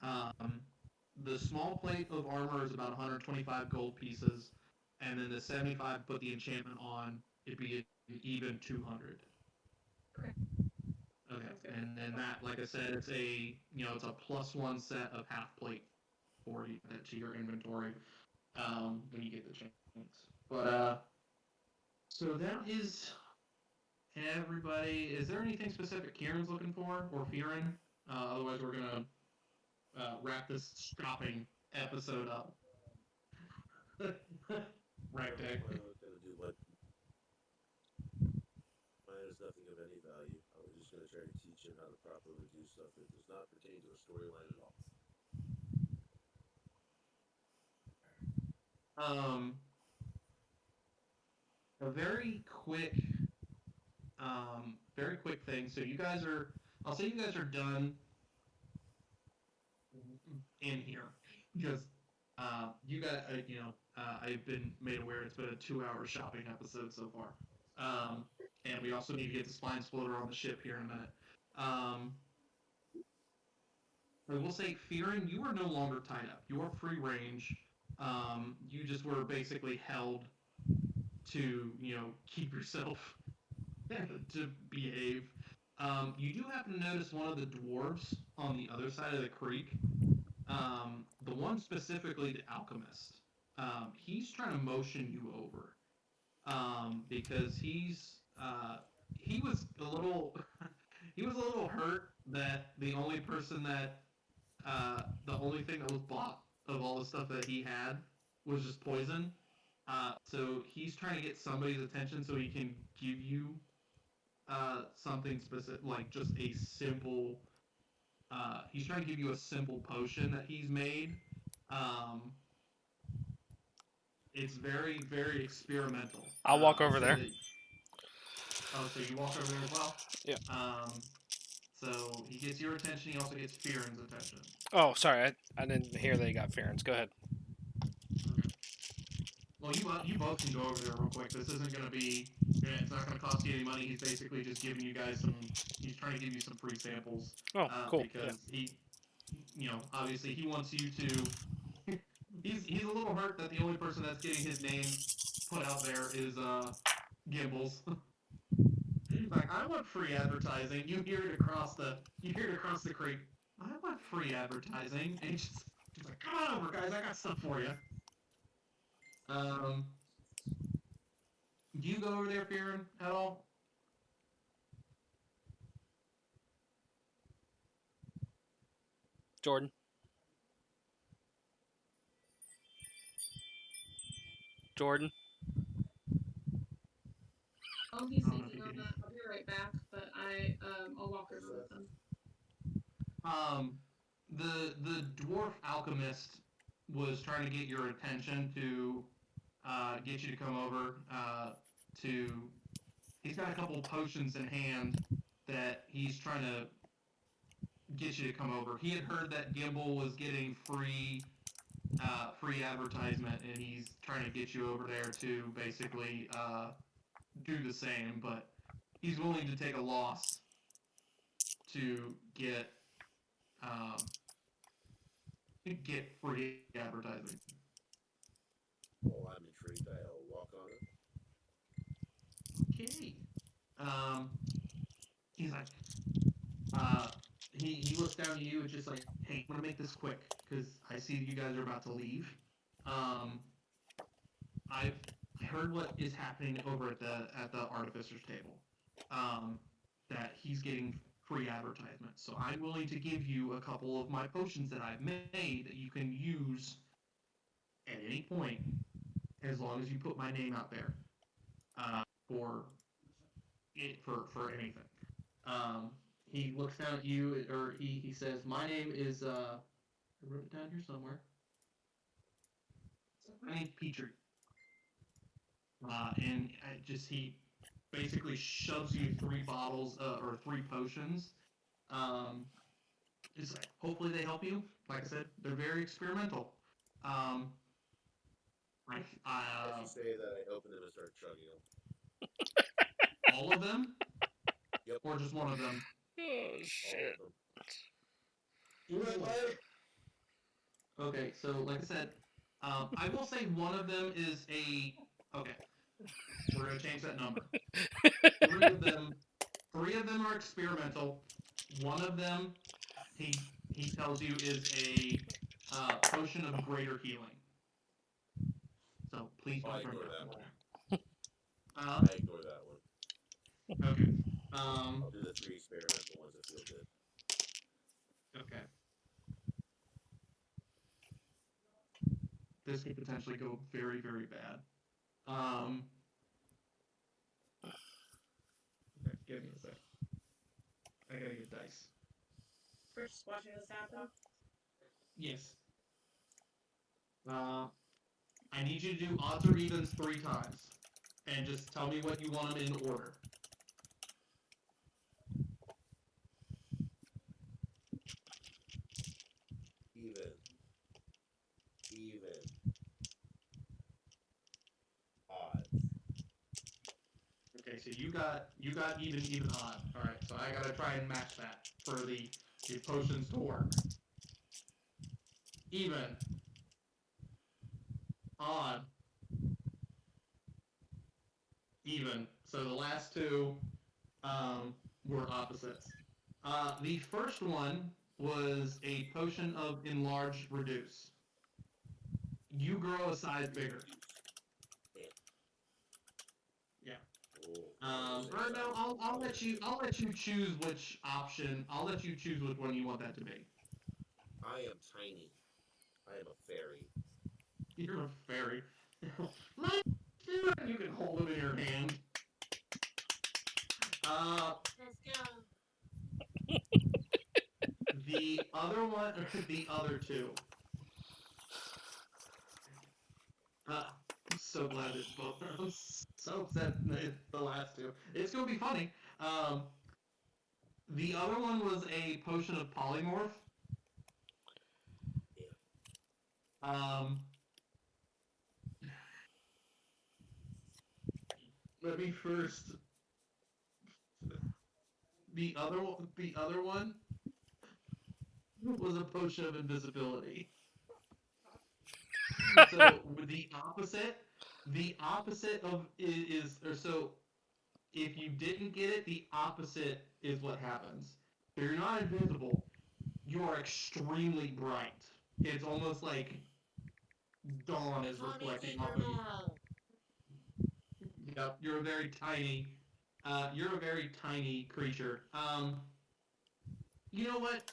Um, the small plate of armor is about 125 gold pieces, and then the 75 put the enchantment on, it'd be an even 200. Okay. Okay, Sounds good. and then that, like I said, it's a +1 set of half plate for you to your inventory when you get the chance. But so that is everybody. Is there anything specific Kieran's looking for or Fearin? Otherwise, we're gonna wrap this shopping episode up. Right, No, Dick. I'm not gonna do what. Mine is nothing of any value. I was just gonna try to teach him how to properly do stuff that does not pertain to a storyline at all. Um, a very quick thing. So you guys are, I'll say you guys are done in here because you got, I've been made aware it's been a 2-hour shopping episode so far. And we also need to get the spine splitter on the ship here in a minute. I will say, Fearing, you are no longer tied up. You are free range. You just were basically held to, keep yourself to behave. You do happen to notice one of the dwarves on the other side of the creek. The one specifically, the alchemist. He's trying to motion you over because he was a little he was a little hurt that the only thing that was bought of all the stuff that he had was just poison. So he's trying to get somebody's attention so he can give you something specific, like just a simple. He's trying to give you a simple potion that he's made. Um, it's very, very experimental. I'll walk I'll over say there. that. Oh, so you walk over there as well? Yeah. So he gets your attention. He also gets Fearon's attention. Oh, sorry, I didn't hear they got Fearns. Go ahead. Okay. Well, you both can go over there real quick. This isn't going to be. It's not going to cost you any money. He's basically just giving you guys some. He's trying to give you some free samples. Oh, cool. Because obviously he wants you to. He's a little hurt that the only person that's getting his name put out there is Gimbals. Like, I want free advertising. You hear it across the creek. I want free advertising. And he's like, come on over, guys. I got stuff for you. Um, do you go over there, Fearon, at all? Jordan. Jordan. I'll be I don't know if thinking you on can. that. I'll be right back, but I'll walk over with them. The dwarf alchemist was trying to get your attention to get you to come over to. He's got a couple potions in hand that he's trying to get you to come over. He had heard that Gimbal was getting free advertisement, and he's trying to get you over there to basically do the same. But he's willing to take a loss to get free advertising. Well, I'm intrigued. I'll walk on it. Okay. He's like, he looks down at you and just like, hey, I'm gonna make this quick because I see you guys are about to leave. I heard what is happening over at the artificer's table. that he's getting free advertisement. So I'm willing to give you a couple of my potions that I've made that you can use at any point, as long as you put my name out there for anything. He looks down at you, or he says, "My name is I wrote it down here somewhere. My name's Petrie." And he basically shoves you 3 bottles or 3 potions. It's like, hopefully they help you. Like I said, they're very experimental. Um, I, If you say that, I open them and start chugging them. all of them, Yep. or just one of them. Oh All shit! of them. Okay, so like I said, I will say one of them is a okay. We're gonna change that number. 3 of them, 3 of them are experimental. One of them, he tells you, is a potion of greater healing. So please I don't drink ignore that that one. one. I ignore that one. Okay. I'll do the 3 experimental ones that feel good. Okay. This could potentially go very, very bad. Okay, give me a sec. I gotta get dice. We're just watching this happen. Yes. I need you to do odds or evens 3 times, and just tell me what you want them in order. Even. Odds. Okay, so you got even, odd. All right, so I gotta try and match that for the potions to work. Even, odd, even. So the last 2 were opposites. The first one was a potion of enlarge reduce. You grow a size bigger. Yeah. Or no, I'll let you choose which option. I'll let you choose which one you want that to be. I am tiny. I am a fairy. You're a fairy. You can hold them in your hand. Let's go. The other one, the other 2. I'm so glad it's both. I'm so upset it's the last 2. It's gonna be funny. The other one was a potion of polymorph. Let me first. The other one was a potion of invisibility. So the opposite of is or so if you didn't get it, the opposite is what happens. So you're not invisible. You are extremely bright. It's almost like dawn is reflecting off of you. Yep, you're a very tiny. You're a very tiny creature. You know what?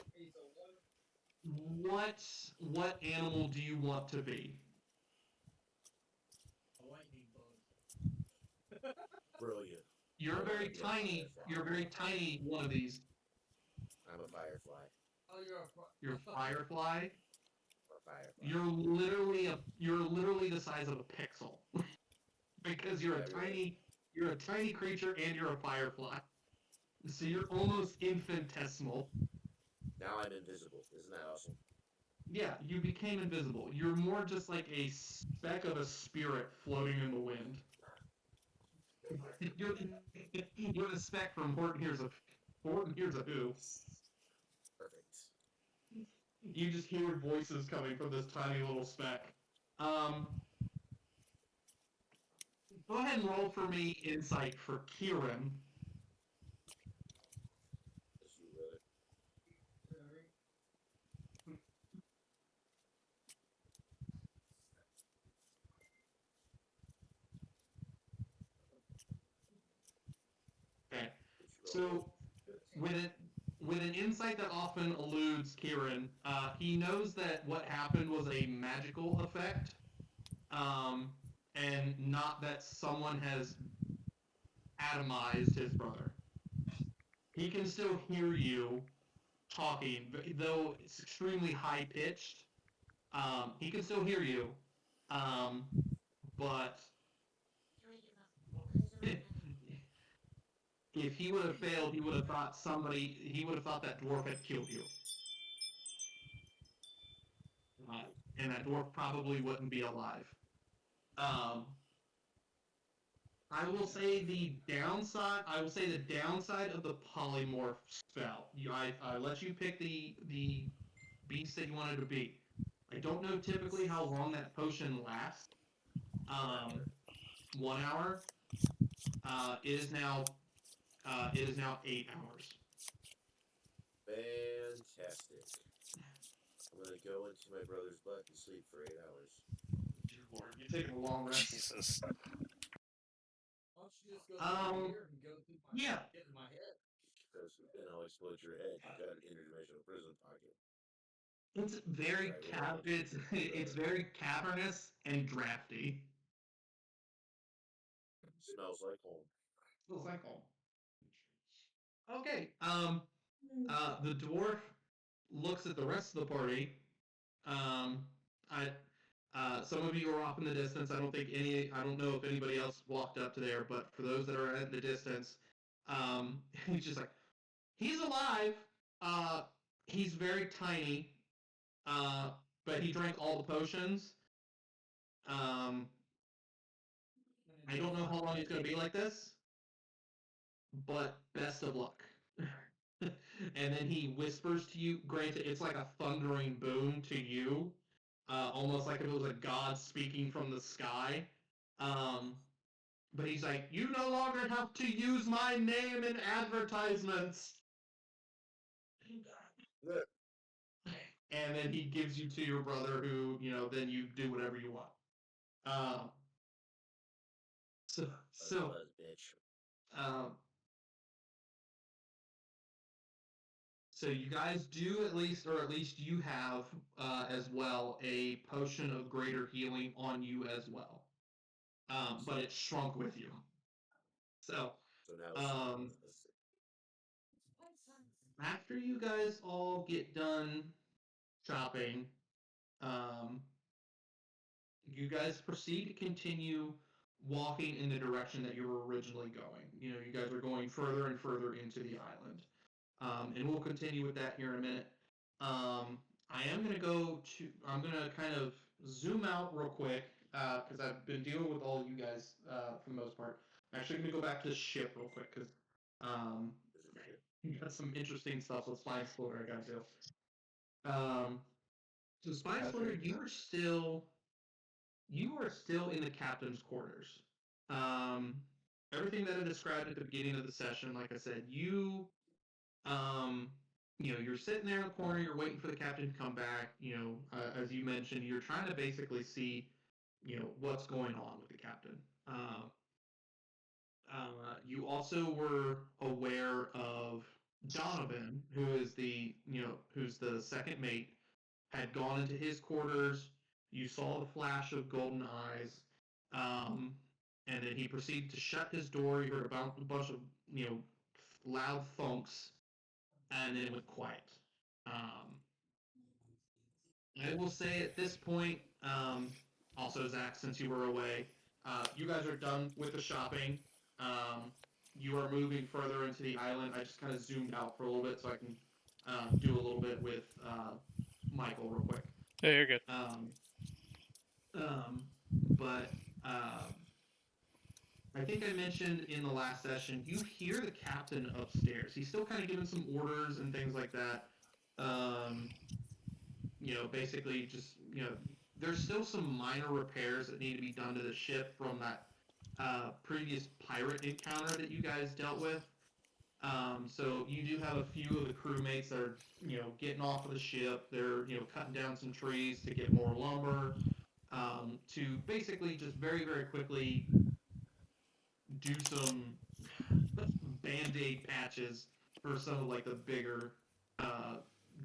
What animal do you want to be? Brilliant. You're I a very wanna be a tiny. firefly. You're a very tiny one of these. I'm a firefly. You're a firefly. I'm a firefly. You're literally the size of a pixel because you're a tiny creature and you're a firefly. So you're almost infinitesimal. Now I'm invisible. Isn't that awesome? Yeah, you became invisible. You're more just like a speck of a spirit floating in the wind. You're the speck from Horton Hears a Who. Perfect. You just hear voices coming from this tiny little speck. Go ahead and roll for me insight for Kieran. Just you, brother. Okay. What you roll So with an insight that often eludes Kieran, he knows that what happened was a magical effect, and not that someone has atomized his brother. He can still hear you talking, though it's extremely high pitched. He can still hear you, but if he would have failed, he would have thought that dwarf had killed you. And that dwarf probably wouldn't be alive. I will say the downside of the polymorph spell. I let you pick the beast that you wanted to be. I don't know typically how long that potion lasts. 1 hour. It is now 8 hours. Fantastic. I'm gonna go into my brother's butt and sleep for 8 hours. Dear Lord, you're taking a long rest. Jesus. Why don't you just go here and go through Yeah. get in my head? Because then I'll explode your head. You got an interdimensional prison pocket. It's very Right, it's very cavernous and drafty. Smells like home. Feels like home. Okay. The dwarf looks at the rest of the party. Some of you are off in the distance. I don't know if anybody else walked up to there, but for those that are in the distance, he's just like, he's alive. He's very tiny. But he drank all the potions. I don't know how long he's going to be like this, but best of luck. And then he whispers to you. Granted, it's like a thundering boom to you, almost like if it was a god speaking from the sky. But he's like, you no longer have to use my name in advertisements. And then he gives you to your brother, who, then you do whatever you want. So, Bitch. um, so you guys do at least you have, as well, a potion of greater healing on you as well. But it's shrunk with you. So, So now after you guys all get done shopping, you guys proceed to continue walking in the direction that you were originally going. You guys are going further and further into the island. And we'll continue with that here in a minute. I'm going to kind of zoom out real quick, because I've been dealing with all you guys for the most part. I'm actually going to go back to the ship real quick, because you got some interesting stuff with Spine Explorer I got to do. So Spine Explorer, you are still in the captain's quarters. Everything that I described at the beginning of the session, like I said, you're sitting there in the corner, you're waiting for the captain to come back. As you mentioned, you're trying to basically see, what's going on with the captain. You also were aware of Donovan, who's the second mate, had gone into his quarters. You saw the flash of golden eyes, and then he proceeded to shut his door. You heard about a bunch of loud thunks, and then it went quiet. I will say at this point, also Zach, since you were away, you guys are done with the shopping. You are moving further into the island. I just kind of zoomed out for a little bit so I can do a little bit with Michael real quick. Yeah, you're good. But I think I mentioned in the last session, you hear the captain upstairs. He's still kind of giving some orders and things like that. Basically just, there's still some minor repairs that need to be done to the ship from that previous pirate encounter that you guys dealt with. So you do have a few of the crewmates that are, getting off of the ship. They're, cutting down some trees to get more lumber, to basically just very, very quickly do some Band-Aid patches for some of like the bigger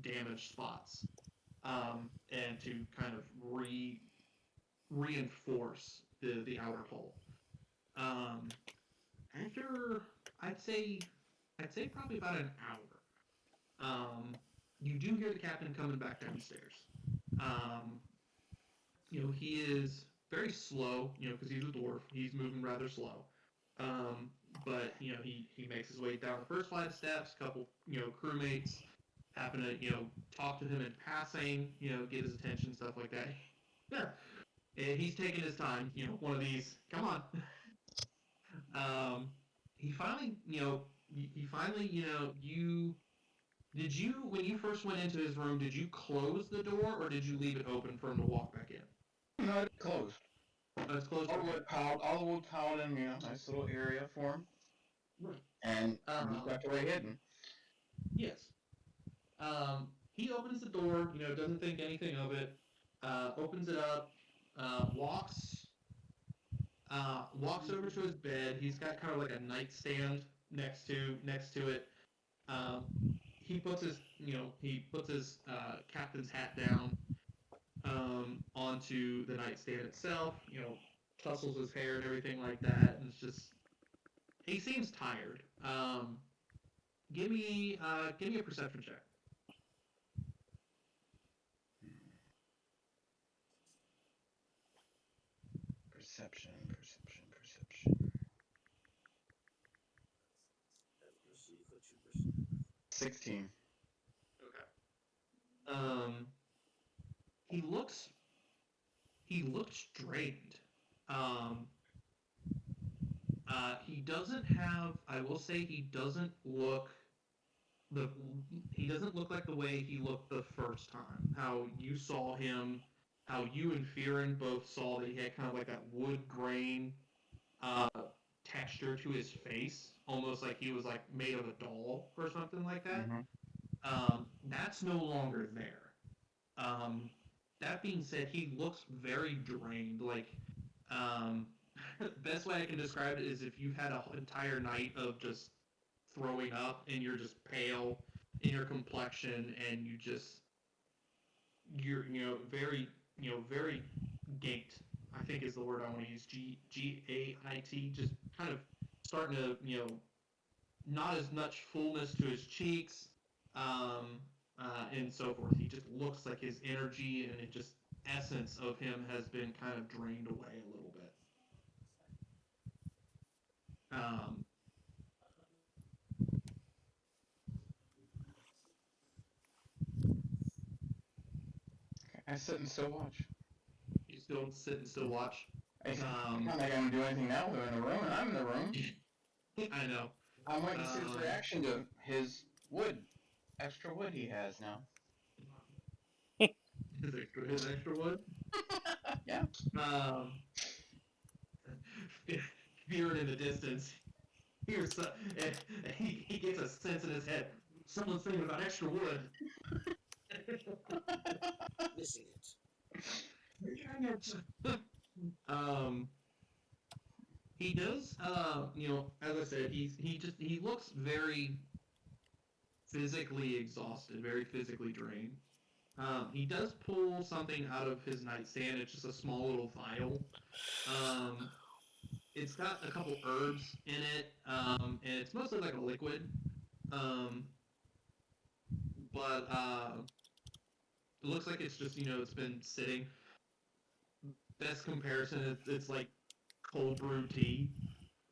damaged spots, and to kind of reinforce the outer hull. After I'd say probably about an hour, you do hear the captain coming back downstairs. Um, he is very slow, because he's a dwarf. He's moving rather slow. Um, but he makes his way down the first flight of steps. A couple crewmates happen to talk to him in passing, get his attention, stuff like that. Yeah, and he's taking his time. One of these. Come on. He finally, you did you when you first went into his room, did you close the door or did you leave it open for him to walk back in? No, it's closed. Oh, it's closed. All the Okay. wood piled, in nice little area for him, Right. and he's got away hidden. Yes. He opens the door. Doesn't think anything of it. Opens it up. Walks. Walks over to his bed. He's got kind of like a nightstand next to it. Um, he puts his captain's hat down onto the nightstand itself. Tussles his hair and everything like that, and it's just he seems tired. Give me a perception check. Perception. And perceive what you perceive. 16. Okay. He looks drained. Um, he doesn't have. I will say he doesn't look the. He doesn't look like the way he looked the first time. How you saw him. How you and Fearon both saw that he had kind of like that wood grain uh, texture to his face, almost like he was like made of a doll or something like that. Mm-hmm. That's no longer there. Um, that being said, he looks very drained. Like, um, best way I can describe it is if you've had an entire night of just throwing up and you're just pale in your complexion and you're very gait. I think is the word I want to use. Gait. Just kind of starting to not as much fullness to his cheeks, and so forth. He just looks like his energy and it just essence of him has been kind of drained away a little bit. Um, I sit and still watch. you still sit and still watch. It's not like I'm gonna do anything now. They're in the room, and I'm in the room. I know. I'm waiting to see his reaction to his extra wood he has now. His extra wood. Yeah. Fearing in the distance. Here's he gets a sense in his head. Someone's thinking about extra wood. Missing it. Dang it. He does. As I said, he looks very physically exhausted, very physically drained. He does pull something out of his nightstand. It's just a small little vial. It's got a couple herbs in it, and it's mostly like a liquid. But it looks like it's just it's been sitting. Best comparison, it's like cold brew tea,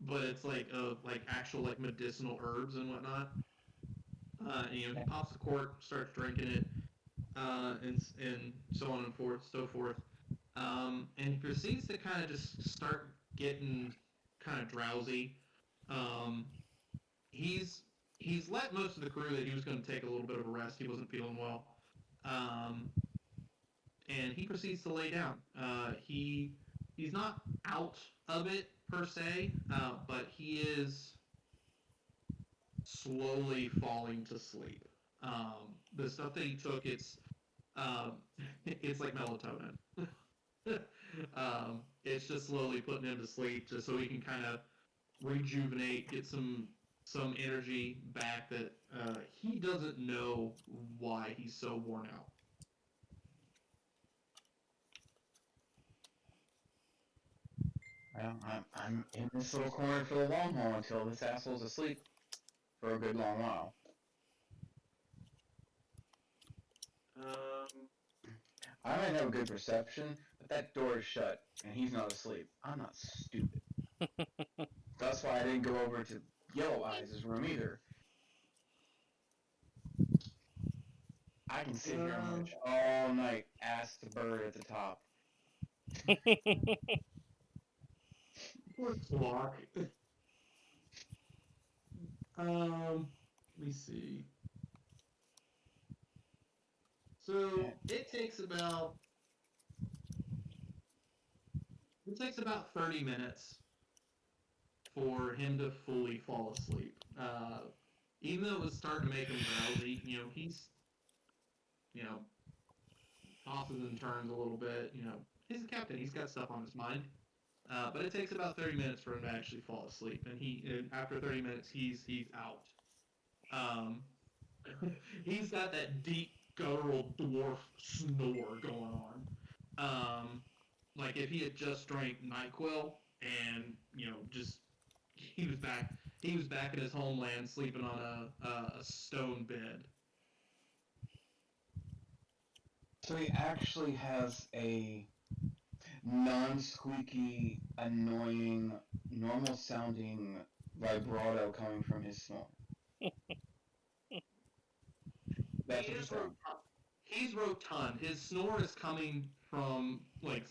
but it's like actual like medicinal herbs and whatnot. And, he pops the cork, starts drinking it, and so on and so forth. And he proceeds to kind of just start getting kind of drowsy. Um, he's let most of the crew that he was going to take a little bit of a rest. He wasn't feeling well, and he proceeds to lay down. He's not out of it per se, but he is slowly falling to sleep. The stuff that he took, um, it's like melatonin. It's just slowly putting him to sleep, just so he can kind of rejuvenate, get some some energy back that he doesn't know why he's so worn out. Well, I'm in this little corner for the long haul until this asshole's asleep for a good long while. I might have a good perception, but that door is shut, and he's not asleep. I'm not stupid. That's why I didn't go over to Yellow Eyes' room either. I can sit here and watch all night, ask the bird at the top. Poor clock. Let me see. So it takes about 30 minutes for him to fully fall asleep. Even though it was starting to make him drowsy, he's tosses and turns a little bit. He's the captain. He's got stuff on his mind. But it takes about 30 minutes for him to actually fall asleep, and after 30 minutes, he's out. Um, he's got that deep guttural dwarf snore going on. Like if he had just drank NyQuil and just he was back in his homeland sleeping on a stone bed. So he actually has a non-squeaky, annoying, normal-sounding vibrato coming from his snore. That's what you're saying. He's rotund. His snore is coming from like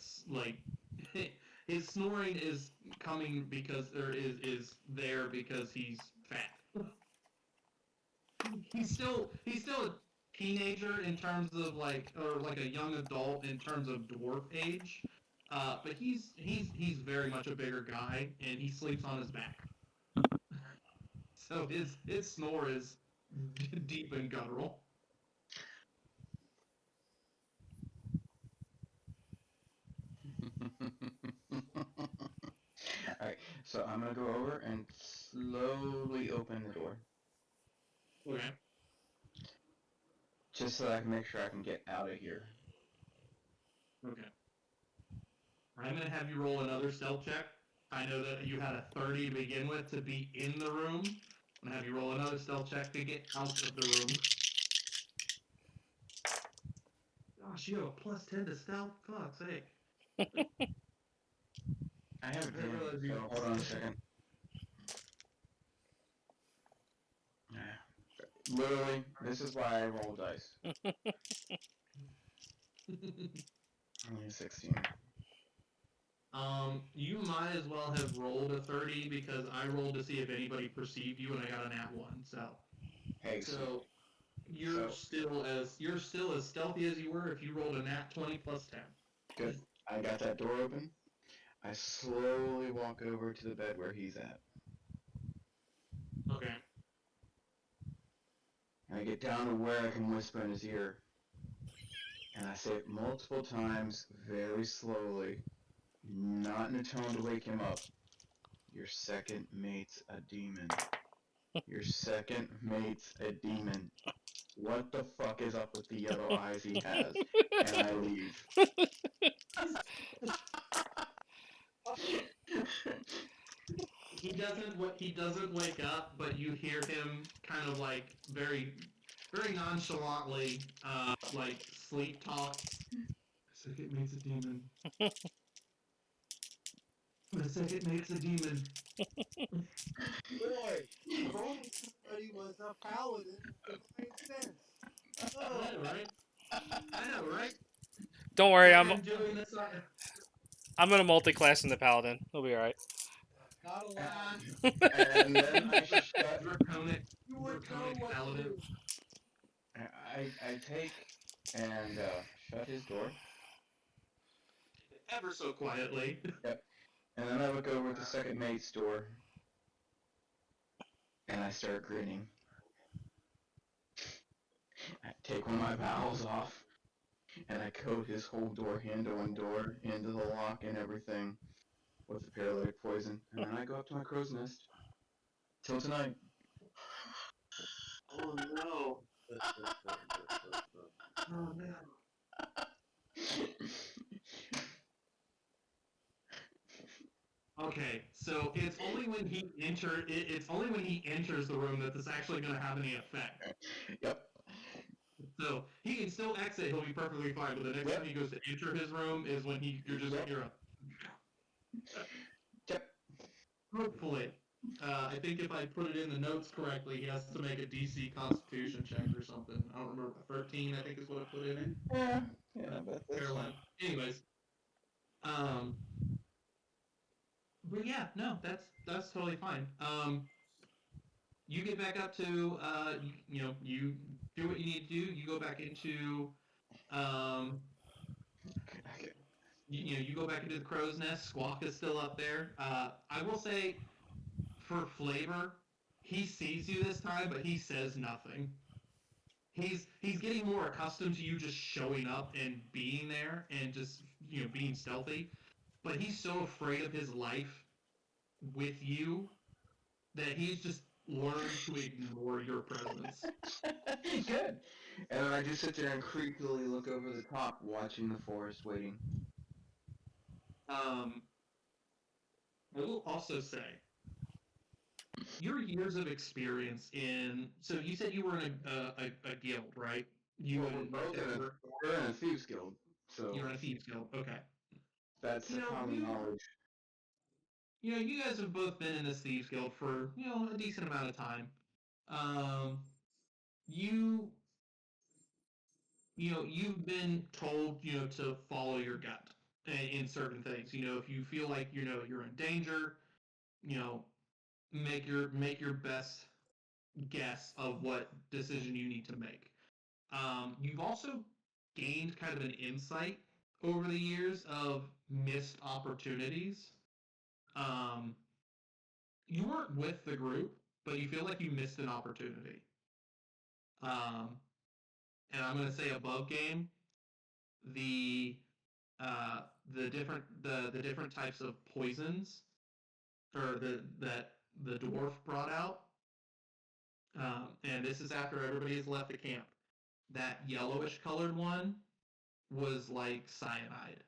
his snoring is coming because there because he's fat. He's still a teenager in terms of or like a young adult in terms of dwarf age. But he's very much a bigger guy and he sleeps on his back. So his snore is deep and guttural. Alright, so I'm gonna go over and slowly open the door. Okay. Just so I can make sure I can get out of here. Okay. I'm gonna have you roll another stealth check. I know that you had a 30 to begin with to be in the room. I'm gonna have you roll another stealth check to get out of the room. Gosh, you have a plus 10 to stealth? Fuck's sake. I have a didn't realize dream, you- so hold on a second. Literally, this is why I roll dice. Only a 16. You might as well have rolled a 30 because I rolled to see if anybody perceived you and I got a nat 1. Hey, So you're still as stealthy as you were if you rolled a nat 20 plus 10. good. I got that door open. I slowly walk over to the bed where he's at. Okay. I get down to where I can whisper in his ear. And I say it multiple times, very slowly, not in a tone to wake him up. Your second mate's a demon. Your second mate's a demon. What the fuck is up with the yellow eyes he has? And I leave. He doesn't wake up, but you hear him kind of like very very nonchalantly like sleep talk. My second mate's a demon. My second mate's a demon. Boy, if only somebody was a paladin with common sense. Oh, I know, right? I know, right? Don't worry, I'm doing this. I'm gonna multi-class in the paladin. It'll be all right. not allowed. And then I shut. Draconic. You would know Draconic what to paladin. do. I take and shut his door. Ever so quietly. Yep. And then I look over at the second mate's door. And I start grinning. I take one of my valves off. And I coat his whole door handle and door into the lock and everything with the paralytic poison. And then I go up to my crow's nest. Till tonight. Oh no. Oh no. Okay, so it's only when it's only when he enters the room that this actually going to have any effect. Yep. So he can still exit; he'll be perfectly fine. But the next time he goes to enter his room is when you're just Yep. you're a Yep. hopefully. I think if I put it in the notes correctly, he has to make a DC Constitution check or something. I don't remember. 13, I think, is what I put in it. Yeah. Yeah, but that's Caroline. Anyways, um, but yeah, no, that's totally fine. You get back up to you do what you need to do. You go back into um, okay. you go back into the crow's nest. Squawk is still up there. I will say, for flavor, he sees you this time, but he says nothing. He's getting more accustomed to you just showing up and being there and just being stealthy. But he's so afraid of his life with you that he's just learned to ignore your presence. Good. And then I just sit there and creepily look over the top, watching the forest, waiting. I will also say your years of experience in. So you said you were in a guild, right? You Well, and we're in a thieves guild, so you're in a thieves guild. Okay. that's You a know common you knowledge. you guys have both been in this thieves guild for a decent amount of time. Um, you you've been told to follow your gut in certain things. If you feel like you're in danger, you know make your best guess of what decision you need to make. You've also gained kind of an insight over the years of missed opportunities. Um, you weren't with the group, but you feel like you missed an opportunity. Um, and I'm going to say above game, the uh, the different types of poisons or that the dwarf brought out. And this is after everybody has left the camp. That yellowish colored one was like cyanide.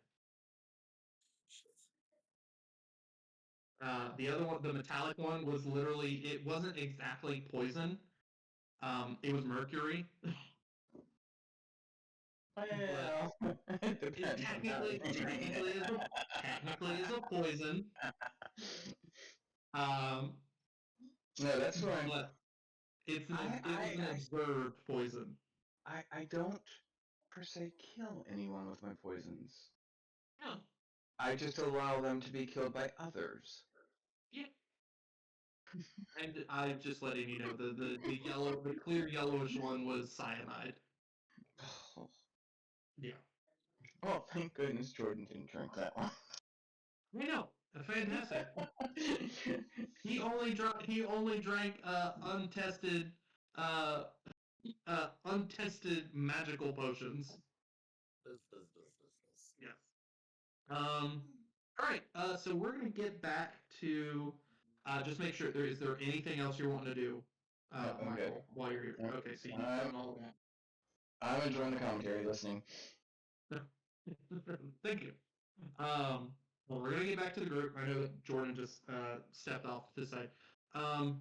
The other one, the metallic one, was literally, it wasn't exactly poison. It was mercury. But Well, it it depends on how technically is a poison. Um, No, that's fine. but I, it was an I, observed poison. I don't per se kill anyone with my poisons. Yeah, I just allow them to be killed by others. yeah. And I'm just letting you know the clear yellowish one was cyanide. Oh, Yeah, oh, thank goodness Jordan didn't drink that one. I know. Fantastic. He only drank uh untested magical potions. Yes. All right. So we're gonna get back to just make sure is there anything else you're wanting to do, No, I'm good. Michael, while you're here? Yep. Okay, so you've done all I'm enjoying the commentary, listening. that. Thank you. Well, we're gonna get back to the group. I know that Jordan just stepped off to the side. Um,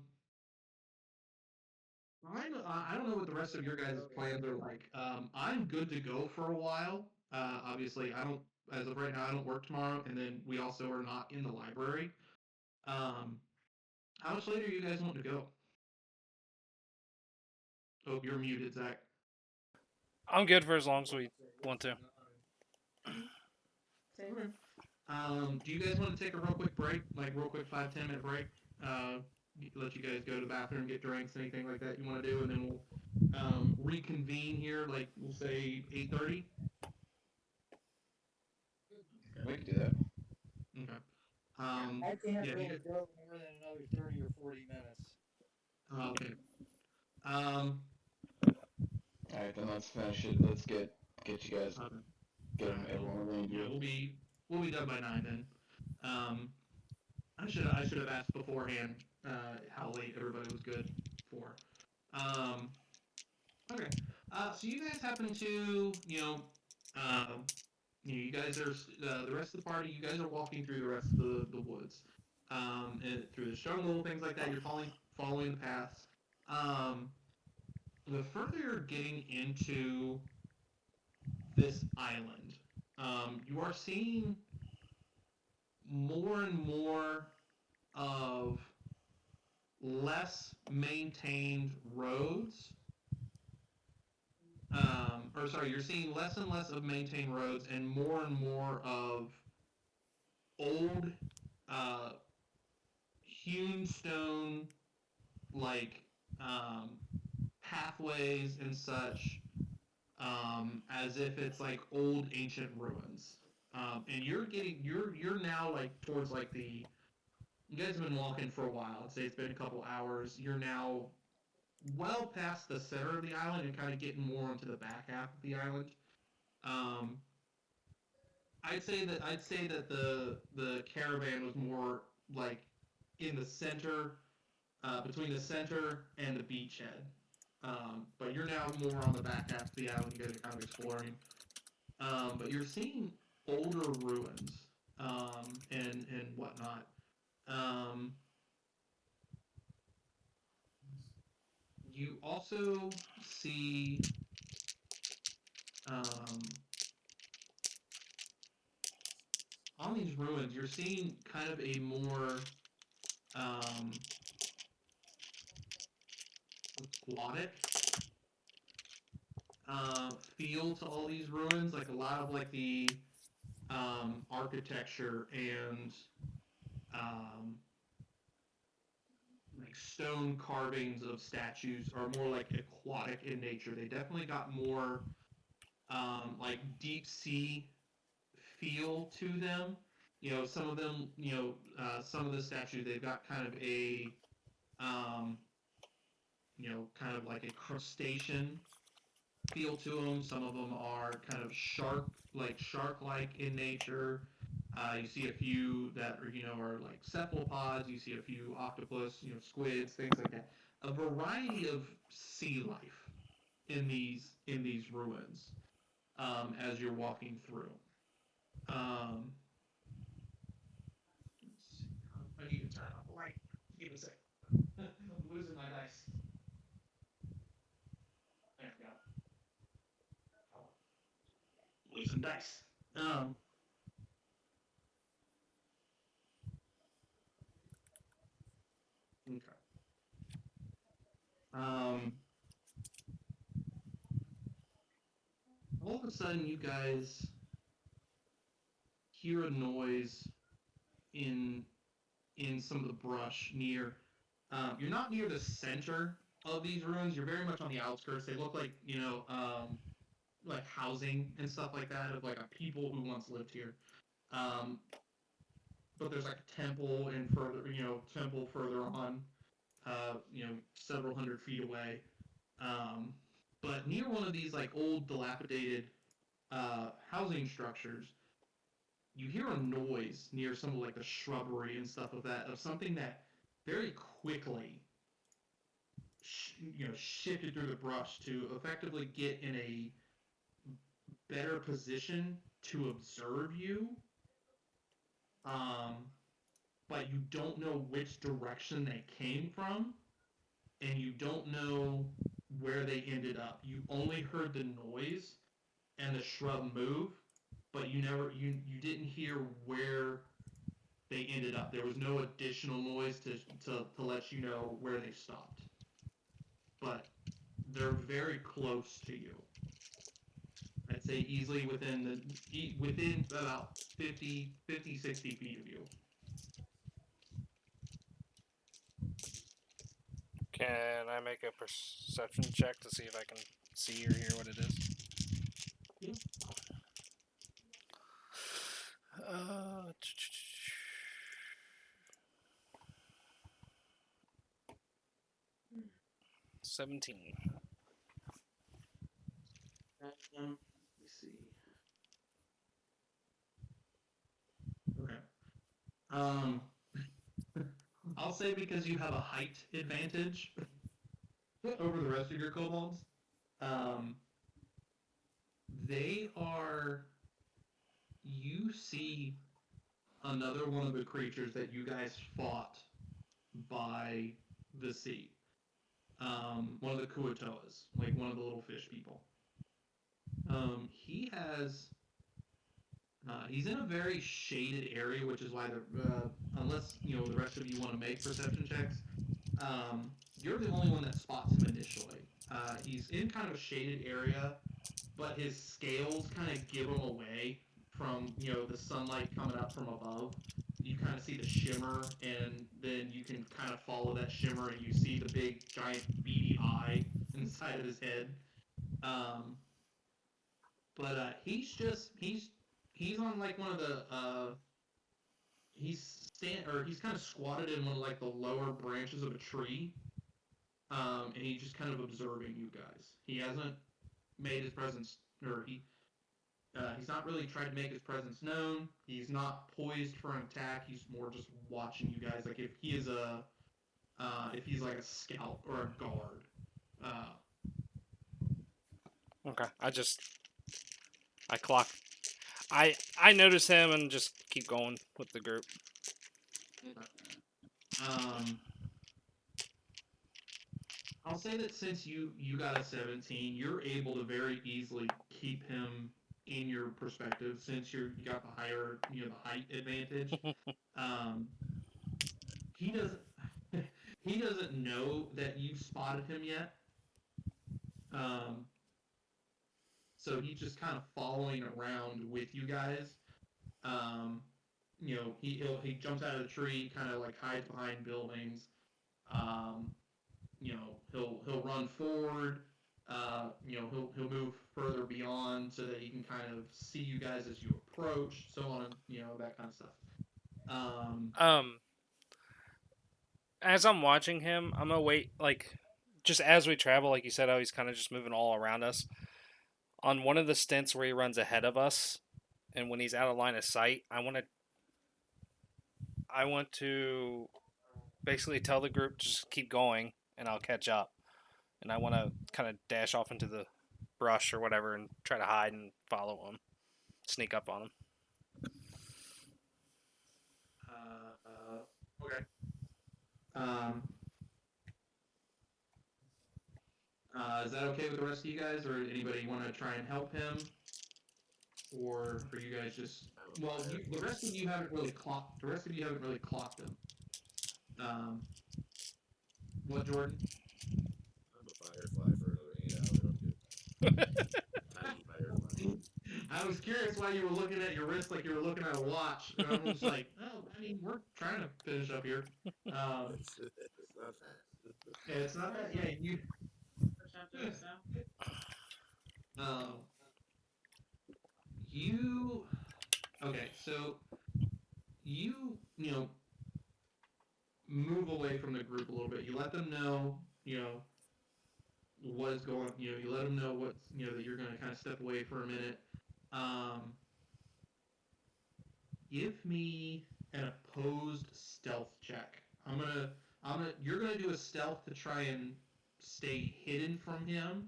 I don't know what the rest of your guys' plans are like. I'm good to go for a while. Obviously, I don't, as of right now, I don't work tomorrow, and then we also are not in the library. Um, how much later you guys want to go? Oh, you're muted, Zach. I'm good for as long as we want to. Okay. Do you guys want to take a real quick break, like real quick 5-10 minute break? Let you guys go to the bathroom, get drinks, anything like that you want to do, and then we'll reconvene here, like we'll say 8:30. We can do that. Okay. I can't Yeah. really go more than another 30 or 40 minutes. Okay. Um. Alright, then let's finish it. Let's get you guys, Okay. get them, everyone where they need Yeah, to. we'll be done by 9 then. I should have asked beforehand how late everybody was good for. Okay. So you guys happen to, you guys are the rest of the party. You guys are walking through the rest of the woods, and through the jungle, things like that. You're following the paths. Um, the further you're getting into this island, you are seeing more and more of less maintained roads. Or sorry, you're seeing less and less of maintained roads and more of old, uh, hewn stone, like pathways and such, as if it's like old ancient ruins. And you're now like towards like the you guys have been walking for a while. I'd say it's been a couple hours. You're now well past the center of the island and kind of getting more onto the back half of the island. Um, I'd say that the caravan was more like in the center, between the center and the beachhead. But you're now more on the back half of the island. You guys are kind of exploring. But you're seeing older ruins, and whatnot. Um, you also see, um, on these ruins, you're seeing kind of a more, um, aquatic, feel to all these ruins. Like a lot of like the, architecture and, um, like stone carvings of statues are more like aquatic in nature. They definitely got more, like deep sea feel to them. Some of them, some of the statues they've got kind of a, um, kind of like a crustacean feel to them. Some of them are kind of shark-like in nature. You see a few that are, are like cephalopods. You see a few octopus, squids, things like that. A variety of sea life in these ruins, as you're walking through. Um, let's see. I need to turn off the light. Give me a second. I'm losing my dice. There we go. Losing dice. Okay. Um, all of a sudden, you guys hear a noise in some of the brush near. You're not near the center of these ruins. You're very much on the outskirts. They look like like housing and stuff like that of like a people who once lived here. Um, but there's like a temple and temple further on, several hundred feet away. Um, but near one of these like old dilapidated, housing structures, you hear a noise near some of like the shrubbery and stuff of that, of something that very quickly shifted through the brush to effectively get in a better position to observe you, um, but you don't know which direction they came from, and you don't know where they ended up. You only heard the noise and the shrub move, but you didn't hear where they ended up. There was no additional noise to let you know where they stopped. But they're very close to you. I'd say easily within about 60 feet of you. Can I make a perception check to see if I can see or hear what it is? Yeah. 17. Let me see. Okay. Um, I'll say because you have a height advantage, over the rest of your kobolds. Um, they are. You see another one of the creatures that you guys fought by the sea. One of the Kuatoas, like one of the little fish people. He has. He's in a very shaded area, which is why unless the rest of you want to make perception checks, you're the only one that spots him initially. He's in kind of a shaded area, but his scales kind of give him away from the sunlight coming up from above. You kind of see the shimmer, and then you can kind of follow that shimmer, and you see the big giant beady eye inside of his head. Um, but he's on like one of the he's kind of squatted in one of like the lower branches of a tree, and he's just kind of observing you guys. He hasn't made his presence, or he's not really tried to make his presence known. He's not poised for an attack. He's more just watching you guys. Like if he's like a scout or a guard. Uh, Okay. I clock. I notice him and just keep going with the group. um, I'll say that since you got a 17, you're able to very easily keep him in your perspective since you got the higher the height advantage. Um, he doesn't he doesn't know that you've spotted him yet. Um, so he's just kind of following around with you guys. Um, he jumps out of the tree, kind of like hides behind buildings. Um, he'll run forward. He'll move further beyond so that he can kind of see you guys as you approach, so on, that kind of stuff. Um, Um, as I'm watching him, I'm gonna wait. Like, just as we travel, like you said, how he's kind of just moving all around us. On one of the stints where he runs ahead of us, and when he's out of line of sight, I want to basically tell the group to just keep going, and I'll catch up. And I want to kind of dash off into the brush or whatever and try to hide and follow him, sneak up on him. okay. Um, is that okay with the rest of you guys, or anybody want to try and help him, or are you guys just the rest of you haven't really clocked. The rest of you haven't really clocked him. What, Jordan? I'm a firefly for another 8 hours. I'm good. Tiny firefly. I was curious why you were looking at your wrist like you were looking at a watch, and I was like, "Oh, I mean, we're trying to finish up here." Um, It's not fast. it's not that. Yeah, you. Perceptive, so. Um, you. Okay, so you move away from the group a little bit. You let them know what is going. You let them know what's that you're going to kind of step away for a minute. Um, Give me an opposed stealth check. You're gonna do a stealth to try and stay hidden from him.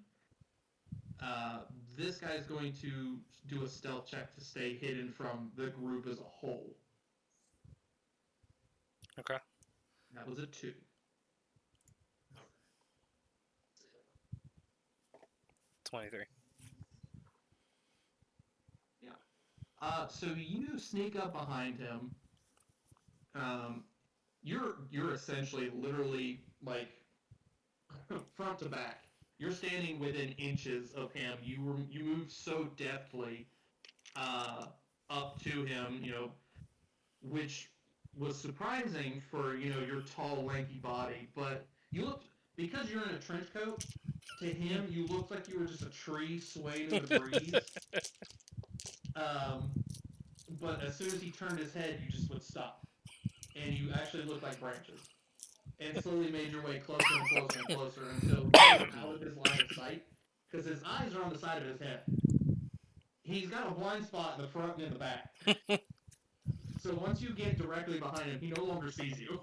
This guy's going to do a stealth check to stay hidden from the group as a whole. Okay. That was a 2. 23. Yeah. So you sneak up behind him. You're essentially literally like front to back. You're standing within inches of him. You move so deftly uh, up to him, which was surprising for your tall, lanky body. But you looked because you're in a trench coat. To him, you looked like you were just a tree swaying in the breeze. Um, but as soon as he turned his head, you just would stop, and you actually looked like branches. And slowly made your way closer and closer and closer until you were out of his line of sight, because his eyes are on the side of his head. He's got a blind spot in the front and in the back. So once you get directly behind him, he no longer sees you.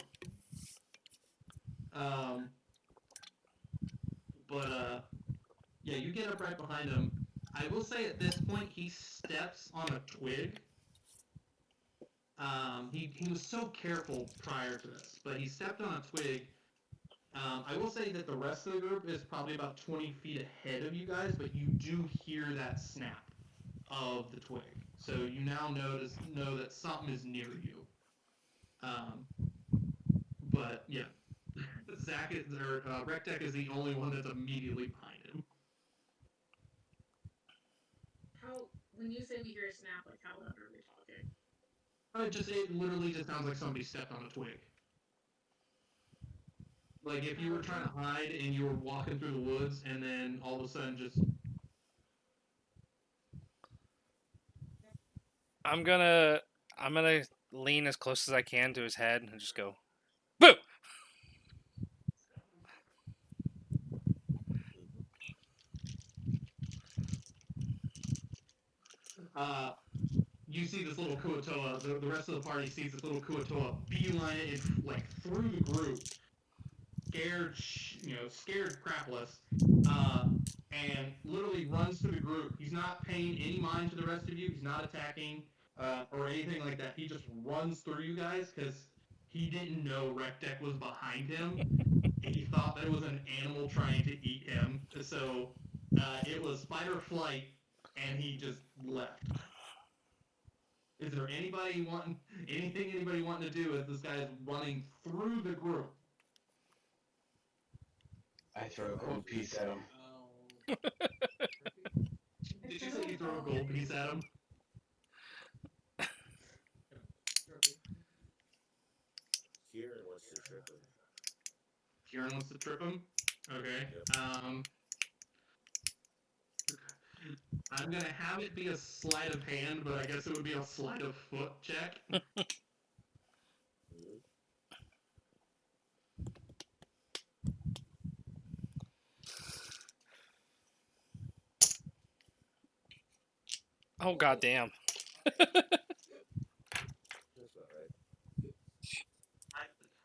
Um, But yeah, you get up right behind him. I will say at this point he steps on a twig. He was so careful prior to this, but he stepped on a twig. I will say that the rest of the group is probably about 20 feet ahead of you guys, but you do hear that snap of the twig. So you now know that something is near you. Um, but yeah, Zach is, or Rectech is the only one that's immediately behind him. How, when you say we hear a snap, like how loud are we talking? It literally just sounds like somebody stepped on a twig. Like if you were trying to hide and you were walking through the woods and then all of a sudden just I'm gonna lean as close as I can to his head and just go, boo! you see this little Kuatoa, the rest of the party sees this little Kuatoa beeline it like through the group, scared crapless, and literally runs through the group. He's not paying any mind to the rest of you. He's not attacking or anything like that. He just runs through you guys because he didn't know Rectech was behind him. He thought that it was an animal trying to eat him. So it was fight or flight, and he just left. Is there anything anybody wanting to do as this guy is running through the group? I throw a gold piece at him. Did you say you throw a gold piece at him? Kieran wants to trip him. Kieran wants to trip him? Okay. Yep. I'm gonna have it be a sleight of hand, but I guess it would be a sleight of foot check. Oh goddamn! That's alright.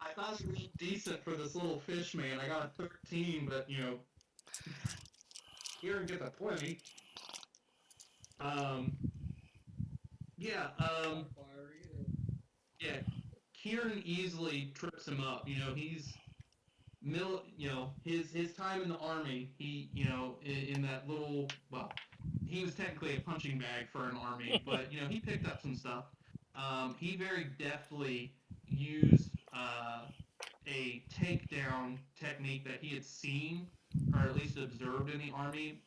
I thought it was decent for this little fish man. I got a 13, but Kieran gets a 20. Yeah, yeah. Kieran easily trips him up. His time in the army, in that little, well, he was technically a punching bag for an army, but he picked up some stuff. He very deftly used a takedown technique that he had seen, or at least observed in the army,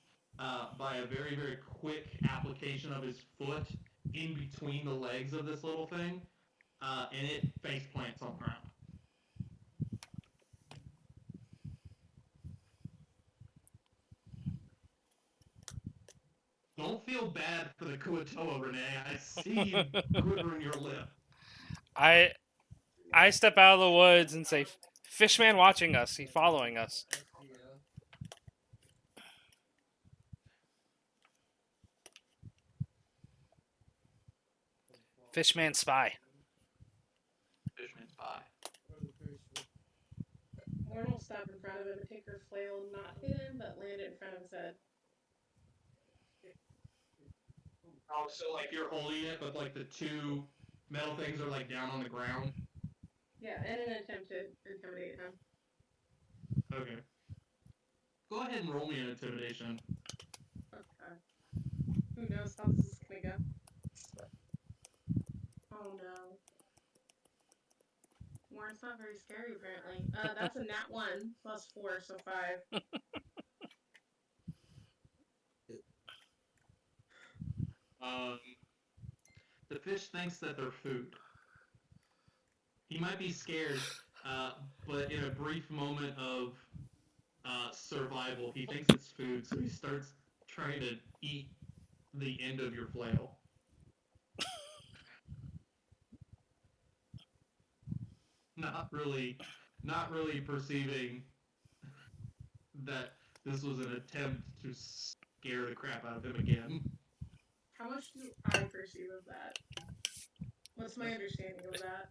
by a very, very quick application of his foot in between the legs of this little thing, and it face plants on the ground. Don't feel bad for the Kuatoa, Renee. I see you quivering your lip. I step out of the woods and say, "Fishman watching us. He's following us." Fishman spy. Fishman's by. Lauren will stop in front of him and take her flail, not hit him, but land it in front of his head. Oh, so like you're holding it, but like the two metal things are like down on the ground? Yeah, in an attempt to intimidate him. Okay. Go ahead and roll me an intimidation. Okay. Who knows how this is gonna go? Oh no. Warren's not very scary, apparently. That's a nat 1 plus 4, so 5. The fish thinks that they're food. He might be scared, but in a brief moment of survival, he thinks it's food, so he starts trying to eat the end of your flail. Not really perceiving that this was an attempt to scare the crap out of him again. How much do I perceive of that? What's my understanding of that?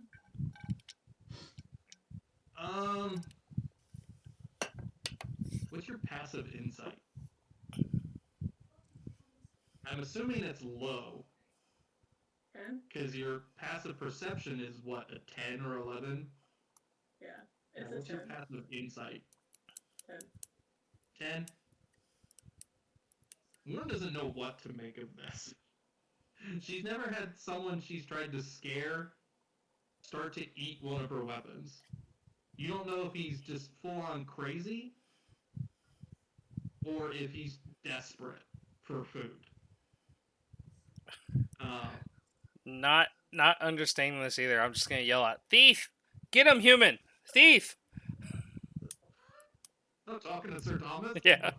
What's your passive insight. I'm assuming it's low. 10? Because your passive perception is what, a 10 or 11? Yeah, it's a What's 10. your passive insight? 10. 10? One doesn't know what to make of this. She's never had someone she's tried to scare start to eat one of her weapons. You don't know if he's just full on crazy or if he's desperate for food. Not understanding this either. I'm just gonna yell out, "Thief! Get him, human! Thief!" I'm talking to Sir Thomas. Yeah.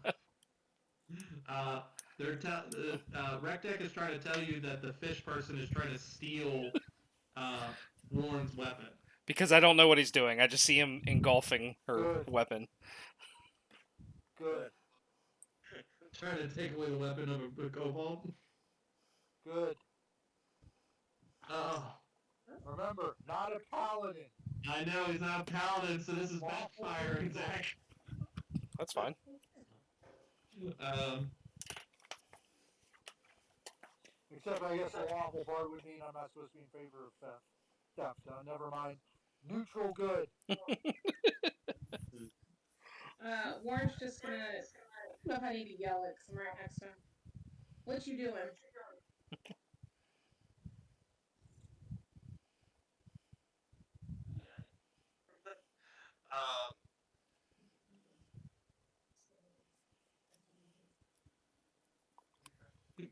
Rectech is trying to tell you that the fish person is trying to steal Warren's weapon. Because I don't know what he's doing. I just see him engulfing her Good. weapon. Good. Trying to take away the weapon of a kobold. Good. Oh, Remember, not a paladin. I know he's not a paladin, so this is backfiring, Zach. That's fine. Except I guess a lawful bard would mean I'm not supposed to be in favor of theft. Never mind. Neutral good. Warren's just gonna, I don't know how to yell it because I'm right next to him. What you doing?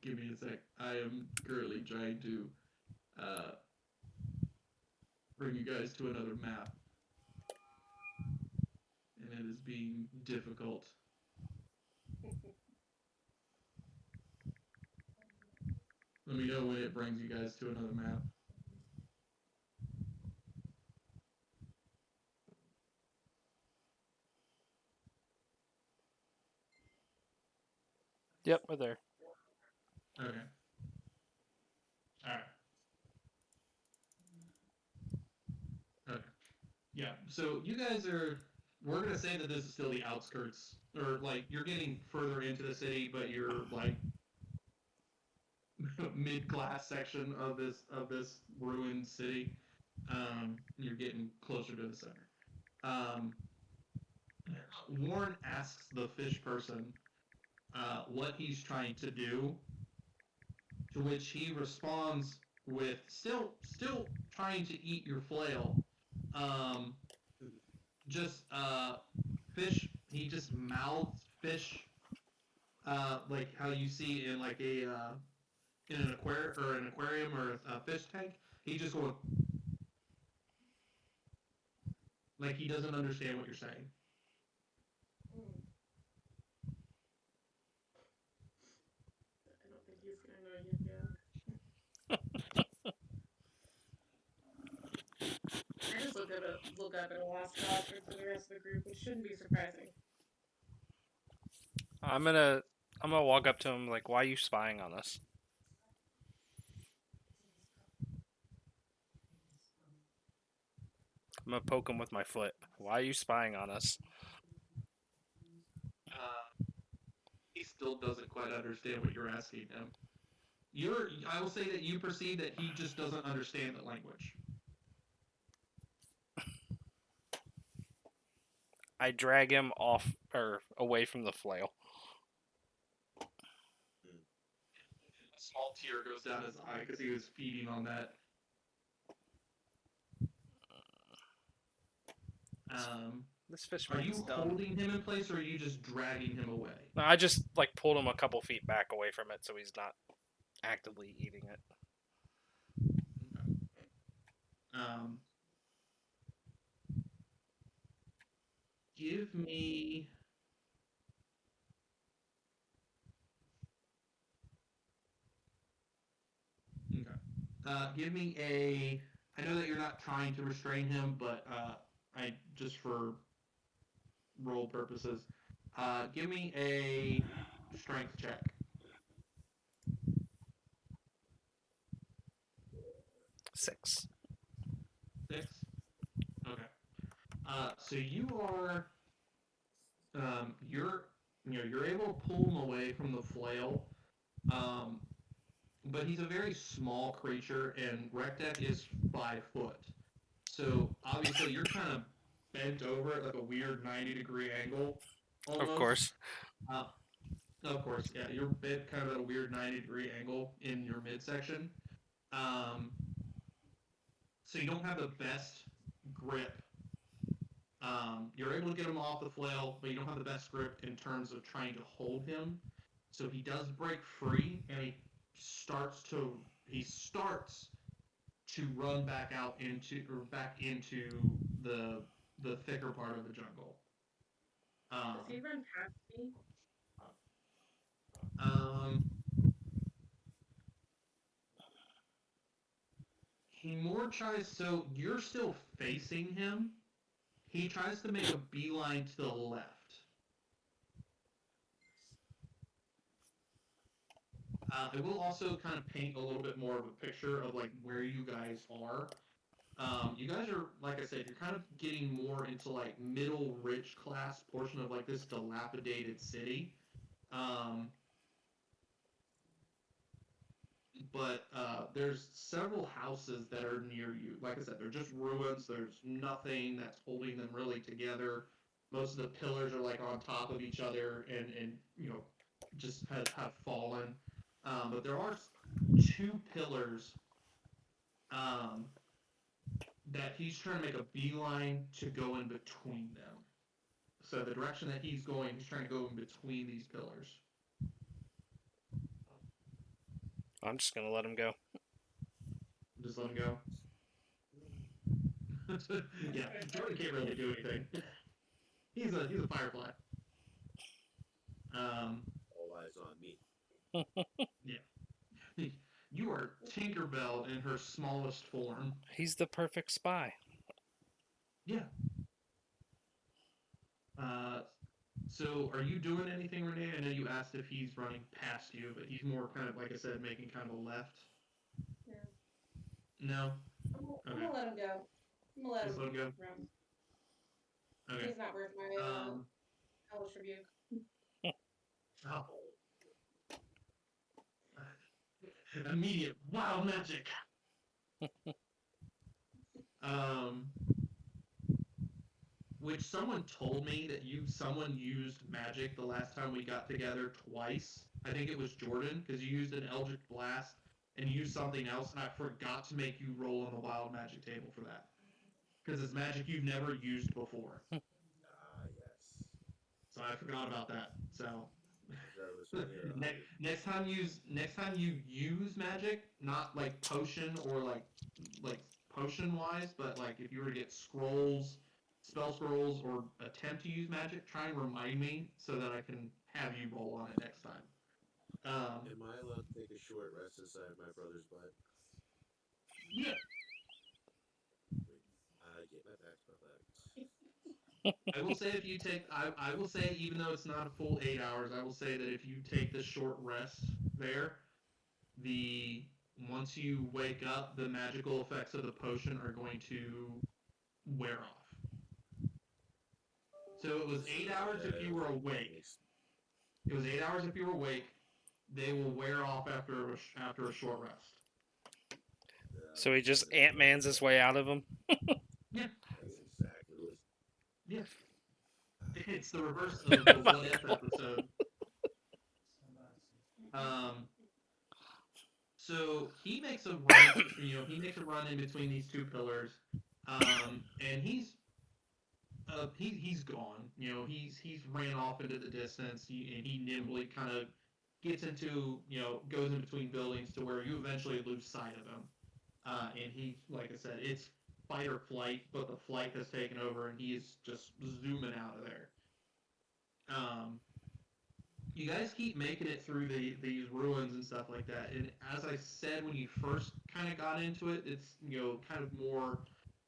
Give me a sec. I am currently trying to bring you guys to another map. And it is being difficult. Let me know when it brings you guys to another map. Yep, we're there. Okay. Alright. Okay. Yeah, so you guys are... We're going to say that this is still the outskirts. Or, like, you're getting further into the city, but you're, like, mid-class section of this ruined city. You're getting closer to the center. Warren asks the fish person what he's trying to do, to which he responds with still trying to eat your flail. Just fish. He just mouths fish, like how you see in like a in an aquarium or a fish tank. He just going like he doesn't understand what you're saying. I don't think he's gonna know you yet. I just look up at a lost cause for the rest of the group, which shouldn't be surprising. I'm gonna walk up to him like, "Why are you spying on us?" I'm gonna poke him with my foot. "Why are you spying on us?" He still doesn't quite understand what you're asking him. I will say that you perceive that he just doesn't understand the language. I drag him off or away from the flail. A small tear goes down his eye because he was feeding on that. This fish Are you man's dumb. holding him in place, or are you just dragging him away? No, I just like pulled him a couple feet back away from it, so he's not actively eating it. Okay. Give me. Okay. Give me a. I know that you're not trying to restrain him, but I just for roll purposes, give me a strength check. 6. 6. Okay. So you are. You're you're able to pull him away from the flail. Um, but he's a very small creature, and Rektek is 5 foot. So obviously, you're kind of bent over at like a weird 90-degree angle, Of almost. course. Uh, of course, yeah, you're bent kind of at a weird 90-degree angle in your midsection. Um, so you don't have the best grip. You're able to get him off the flail, but you don't have the best grip in terms of trying to hold him. So he does break free, and he starts to run back into the thicker part of the jungle. Does he Um, run past me? um, he more tries. So you're still facing him. He tries to make a beeline to the left. I will also kind of paint a little bit more of a picture of like where you guys are. You guys are, like I said, you're kind of getting more into like middle rich class portion of like this dilapidated city. Um, but there's several houses that are near you. Like I said, they're just ruins. There's nothing that's holding them really together. Most of the pillars are like on top of each other and just have fallen. But there are two pillars um, that he's trying to make a beeline to go in between them. So the direction that he's going, he's trying to go in between these pillars. I'm just gonna let him go. Just let him go. Yeah, Jordan can't really do anything. He's a firefly. Um, All eyes on me. yeah. You are Tinkerbell in her smallest form. He's the perfect spy. Yeah. Uh, so are you doing anything, Renee? I know you asked if he's running past you, but he's more kind of, like I said, making kind of a left. Yeah. No? I'm Okay. gonna let him go. I'm gonna let Just him let him go? run. Okay. He's not worth my Um, hellish rebuke. oh. Immediate wild magic. Um, which someone told me that someone used magic the last time we got together twice. I think it was Jordan because you used an Eldritch Blast and you used something else, and I forgot to make you roll on the wild magic table for that because it's magic you've never used before. Yes. So I forgot about that. So Regardless, we're here. next time you use magic, not like potion or like potion wise, but like if you were to get scrolls, spell scrolls, or attempt to use magic, try and remind me so that I can have you roll on it next time. Am I allowed to take a short rest inside my brother's butt? Yeah, I get my back to my legs. I will say if you take, I will say even though it's not a full 8 hours, I will say that if you take the short rest there, the once you wake up, the magical effects of the potion are going to wear off. So it was 8 hours if you were awake. It was 8 hours if you were awake. They will wear off after a short rest. So he just Ant-Man's his way out of him. Yeah, That's exactly what. yeah. It's the reverse of the What If episode. Um, so he makes a run. He makes a run in between these two pillars, and he's gone. He's ran off into the distance, and he nimbly kind of gets into goes in between buildings to where you eventually lose sight of him. And he, like I said, it's fight or flight, but the flight has taken over, and he is just zooming out of there. Um, you guys keep making it through these ruins and stuff like that. And as I said when you first kind of got into it, it's kind of more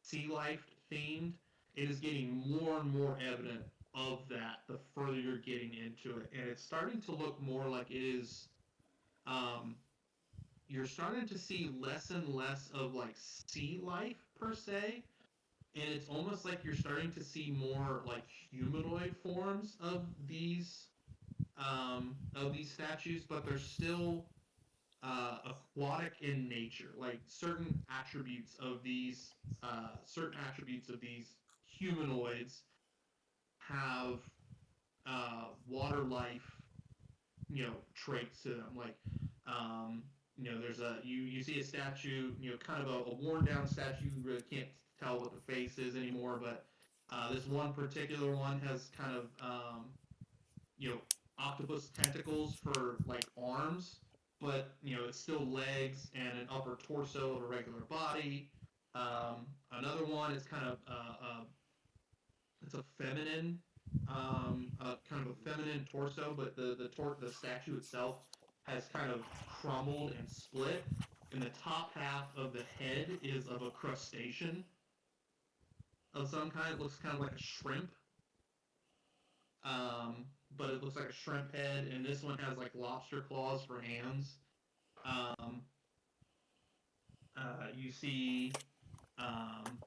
sea life themed. It is getting more and more evident of that the further you're getting into it, and it's starting to look more like it is. Um, you're starting to see less and less of like sea life per se, and it's almost like you're starting to see more like humanoid forms of these of these statues, but they're still aquatic in nature. Like certain attributes of these humanoids have water life, traits to them. Like, there's you see a statue, kind of a worn down statue. You really can't tell what the face is anymore, but this one particular one has kind of you know octopus tentacles for like arms, but it's still legs and an upper torso of a regular body. Another one is kind of it's a feminine, kind of a feminine torso, but the statue itself has kind of crumbled and split, and the top half of the head is of a crustacean of some kind. It looks kind of like a shrimp, um, but it looks like a shrimp head, and this one has like lobster claws for hands. Um, you see, um,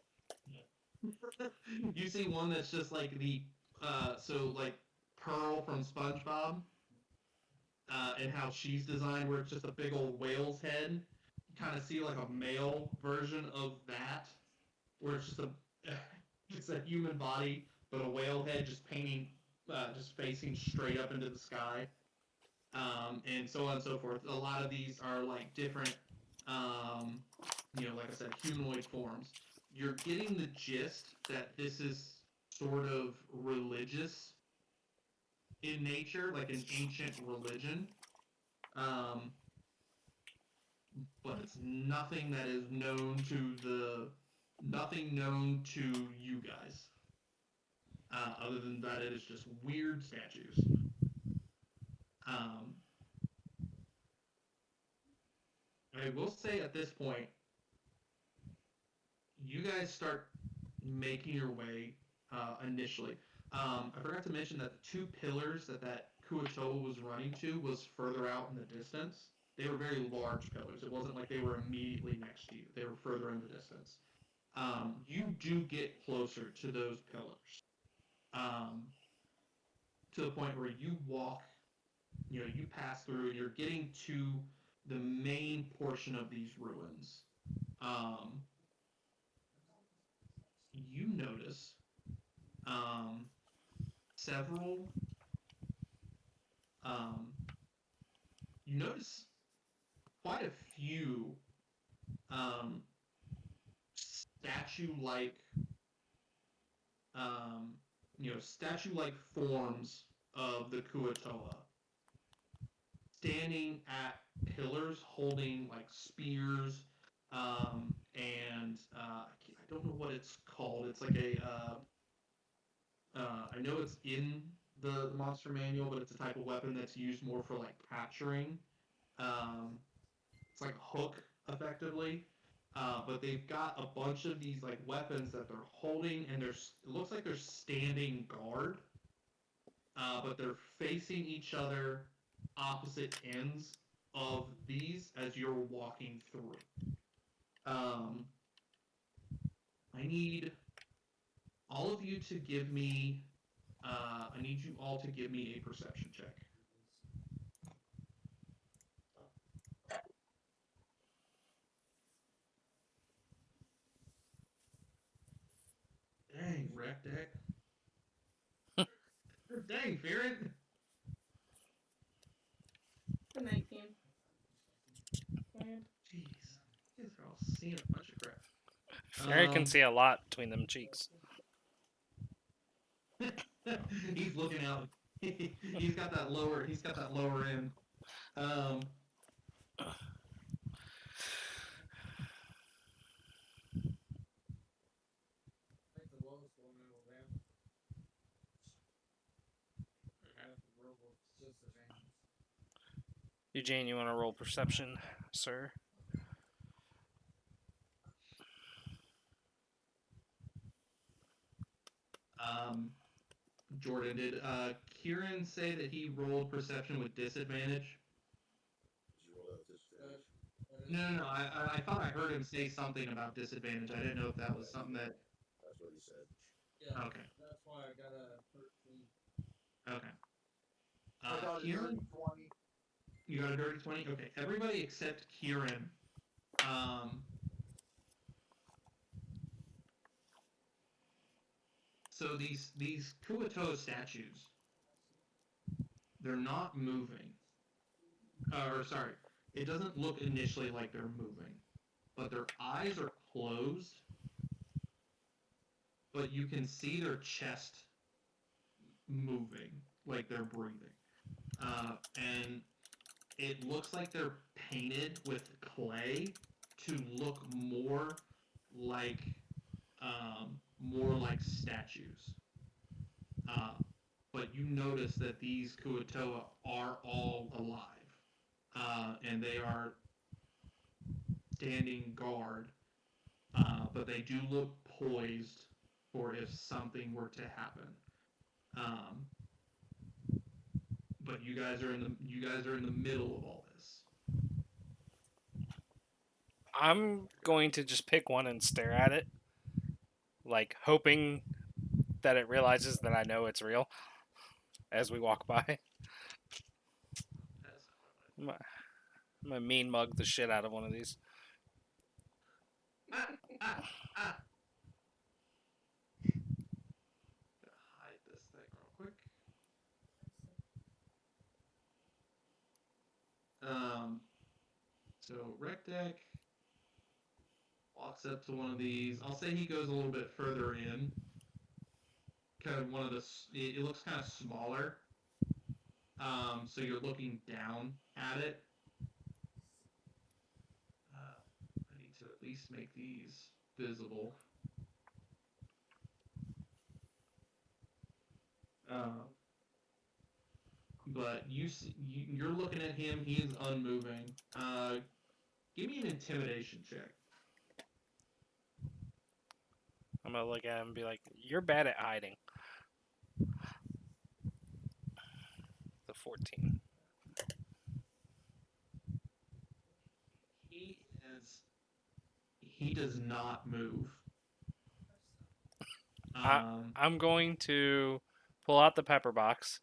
you see one that's just like like Pearl from SpongeBob, and how she's designed, where it's just a big old whale's head. You kind of see like a male version of that, where it's just a just a human body, but a whale head just facing straight up into the sky, and so on and so forth. A lot of these are like different, um, like I said, humanoid forms. You're getting the gist that this is sort of religious in nature, like an ancient religion. Um, but it's nothing that is known to nothing known to you guys. Other than that, it is just weird statues. Um, I will say at this point, you guys start making your way initially. I forgot to mention that the two pillars that Kuatoa was running to was further out in the distance. They were very large pillars. It wasn't like they were immediately next to you. They were further in the distance. You do get closer to those pillars, um, to the point where you walk, you pass through, and you're getting to the main portion of these ruins. Um, you notice um, several. Um, you notice quite a few um, statue-like, statue-like forms of the Kuatoa standing at pillars holding like spears, and I don't know what it's called. It's like I know it's in the monster manual, but it's a type of weapon that's used more for like capturing. Um, it's like a hook, effectively. But they've got a bunch of these like weapons that they're holding, and it looks like they're standing guard, but they're facing each other, opposite ends of these as you're walking through. Um, I need all of you to give me. I need you all to give me a perception check. Dang, wreck deck. Dang, Fearon. The 19. Jeez, you guys are all seeing a bunch of crap. Fairy can see a lot between them cheeks. He's looking out. He's got that lower. He's got that lower end. Um, Eugene, you want to roll perception, sir? Jordan, did Kieran say that he rolled perception with disadvantage? Did you roll that with disadvantage? No. I thought I heard him say something about disadvantage. I didn't know if that was something that. That's what he said. Yeah. Okay. That's why I got a 13. Okay. I got a Kieran, dirty 20. you got a dirty 20? Okay, everybody except Kieran. So these Kuatoa statues, they're not moving. Or sorry, it doesn't look initially like they're moving, but their eyes are closed, but you can see their chest moving, like they're breathing. And it looks like they're painted with clay to look like more like statues. Uh, but you notice that these Kuatoa are all alive, and they are standing guard, but they do look poised for if something were to happen. Um, but you guys are in the middle of all this. I'm going to just pick one and stare at it, like hoping that it realizes that I know it's real as we walk by. That's I'm gonna mean mug the shit out of one of these. ah, ah, ah. Hide this thing real quick. So Recdeck walks up to one of these. I'll say he goes a little bit further in. Kind of one of the. It looks kind of smaller. So you're looking down at it. I need to at least make these visible. But you're looking at him. He is unmoving. Give me an intimidation check. I'm gonna look at him and be like, "You're bad at hiding." The 14. He does not move. I'm going to pull out the pepper box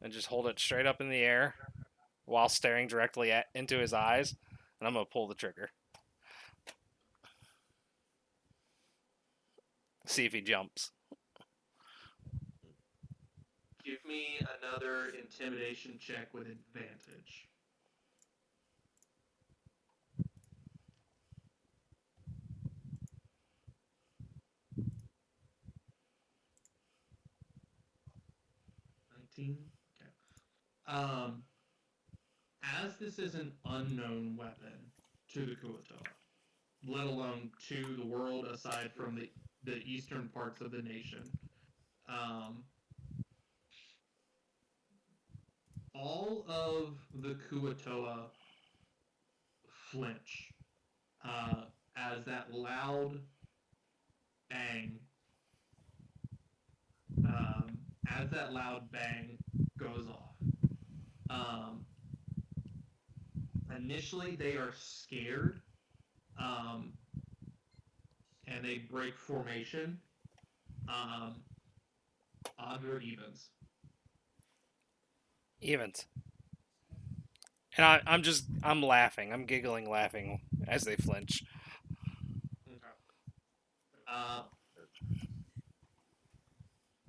and just hold it straight up in the air while staring directly into his eyes, and I'm gonna pull the trigger. See if he jumps. Give me another intimidation check with advantage. Okay. As this is an unknown weapon to the Kuatoa, let alone to the world aside from the eastern parts of the nation, all of the Kuatoa flinch as that loud bang, goes off. Initially, they are scared, and they break formation. Odds or evens? Evens. And I'm laughing. I'm giggling, laughing as they flinch. Okay.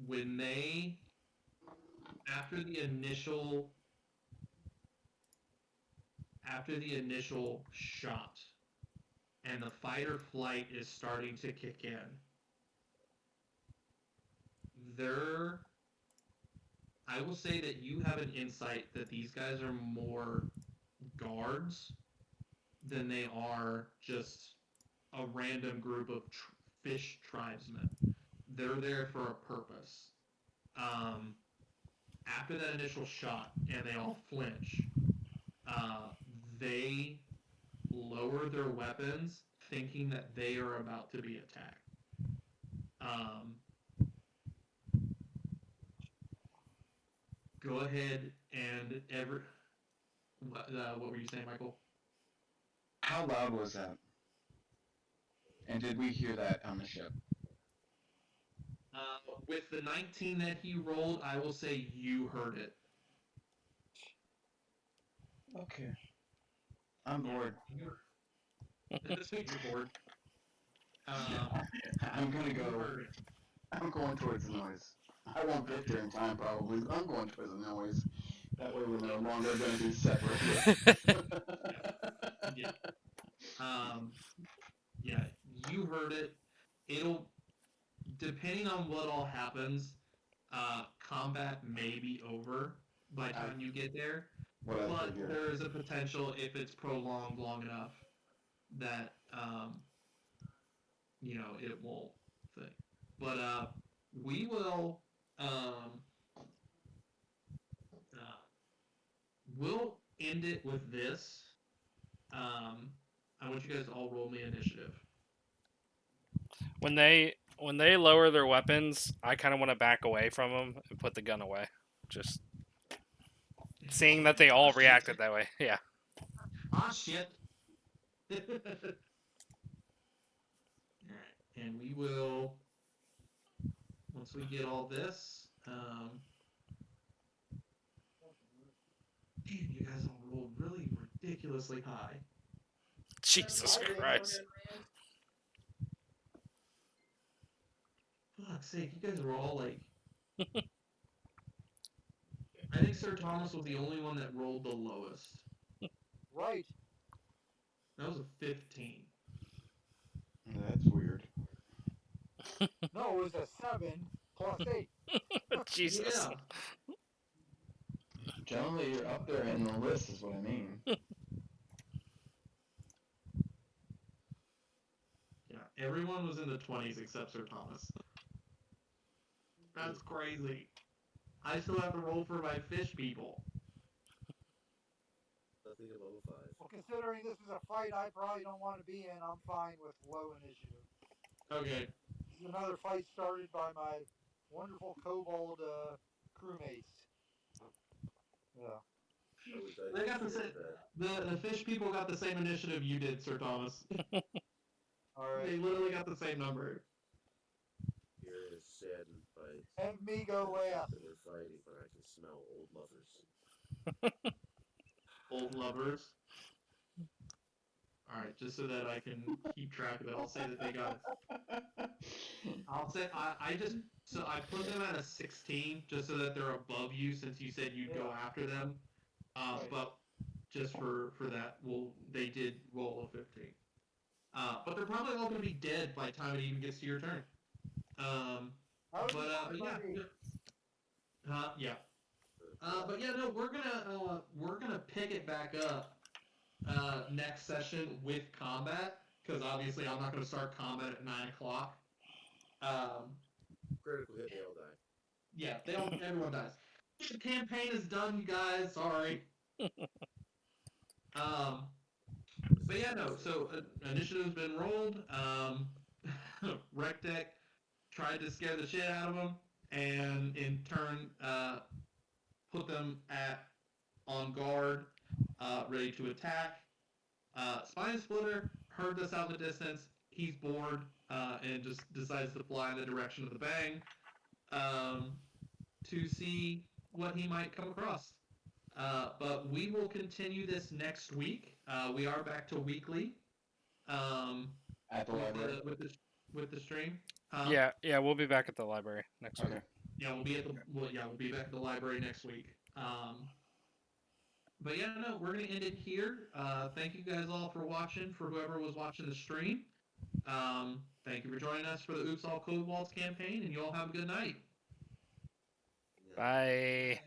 When they, after the initial shot, and the fight or flight is starting to kick in, I will say that you have an insight that these guys are more guards than they are just a random group of fish tribesmen. They're there for a purpose. After that initial shot and they all flinch, they lower their weapons thinking that they are about to be attacked. Go ahead and what were you saying, Michael? How loud was that? And did we hear that on the ship? With the 19 that he rolled, I will say you heard it. Okay. I'm bored. You're bored. I'm gonna You go. heard it. I'm going towards the noise. I won't get there in time, probably, but I'm going towards the noise. That way we're no longer going to be separated. Yeah. Yeah, you heard it. It'll, depending on what all happens, combat may be over by the time you get there. What I But figured. there is a potential, if it's prolonged long enough, that it won't thing. But we will uh, we'll end it with this. I want you guys to all roll me initiative. When they lower their weapons, I kind of want to back away from them and put the gun away. Just seeing that they all reacted that way. Yeah. Ah, shit. All right, and we will, once we get all this, damn, you guys all rolled really ridiculously high. Jesus That's Christ. Fuck's sake, you guys were all like. I think Sir Thomas was the only one that rolled the lowest. Right. That was a 15. That's weird. No, it was a 7 plus 8. Jesus. Yeah. Generally, you're up there in the list, is what I mean. Yeah, everyone was in the 20s except Sir Thomas. That's crazy. I still have to roll for my fish people. Nothing above a 5. Well, considering this is a fight I probably don't want to be in, I'm fine with low initiative. Okay. This is another fight started by my wonderful kobold crewmates. Yeah. I wish I They could got the share same. that. The fish people got the same initiative you did, Sir Thomas. All right. They literally got the same number. Here is saddened by Have me the go fact last. that we're fighting, but I can smell old lovers. Old lovers. All right, just so that I can keep track of it, I'll say that they got. I'll say I just so I put them at a 16 just so that they're above you since you said you'd go after them. Right. But just for that, they did roll a 15. But they're probably all going to be dead by the time it even gets to your turn. That would be fine yeah, by me. yeah. But yeah, no, we're gonna pick it back up next session with combat because obviously I'm not gonna start combat at 9 o'clock. Critical hit, they all die. Yeah, everyone dies. The campaign is done, you guys. Sorry. But yeah, no. So initiative's been rolled. Rec Deck tried to scare the shit out of them, and in turn, put them on guard, ready to attack. Spine Splitter heard this out in the distance. He's bored and just decides to fly in the direction of the bang to see what he might come across. But we will continue this next week. We are back to weekly. At the library? With the stream. Yeah, we'll be back at the library next week. Okay. Yeah, we'll be back at the library next week. But yeah, no, we're gonna end it here. Thank you guys all for watching. For whoever was watching the stream, thank you for joining us for the Oops All Kobolds campaign, and you all have a good night. Bye.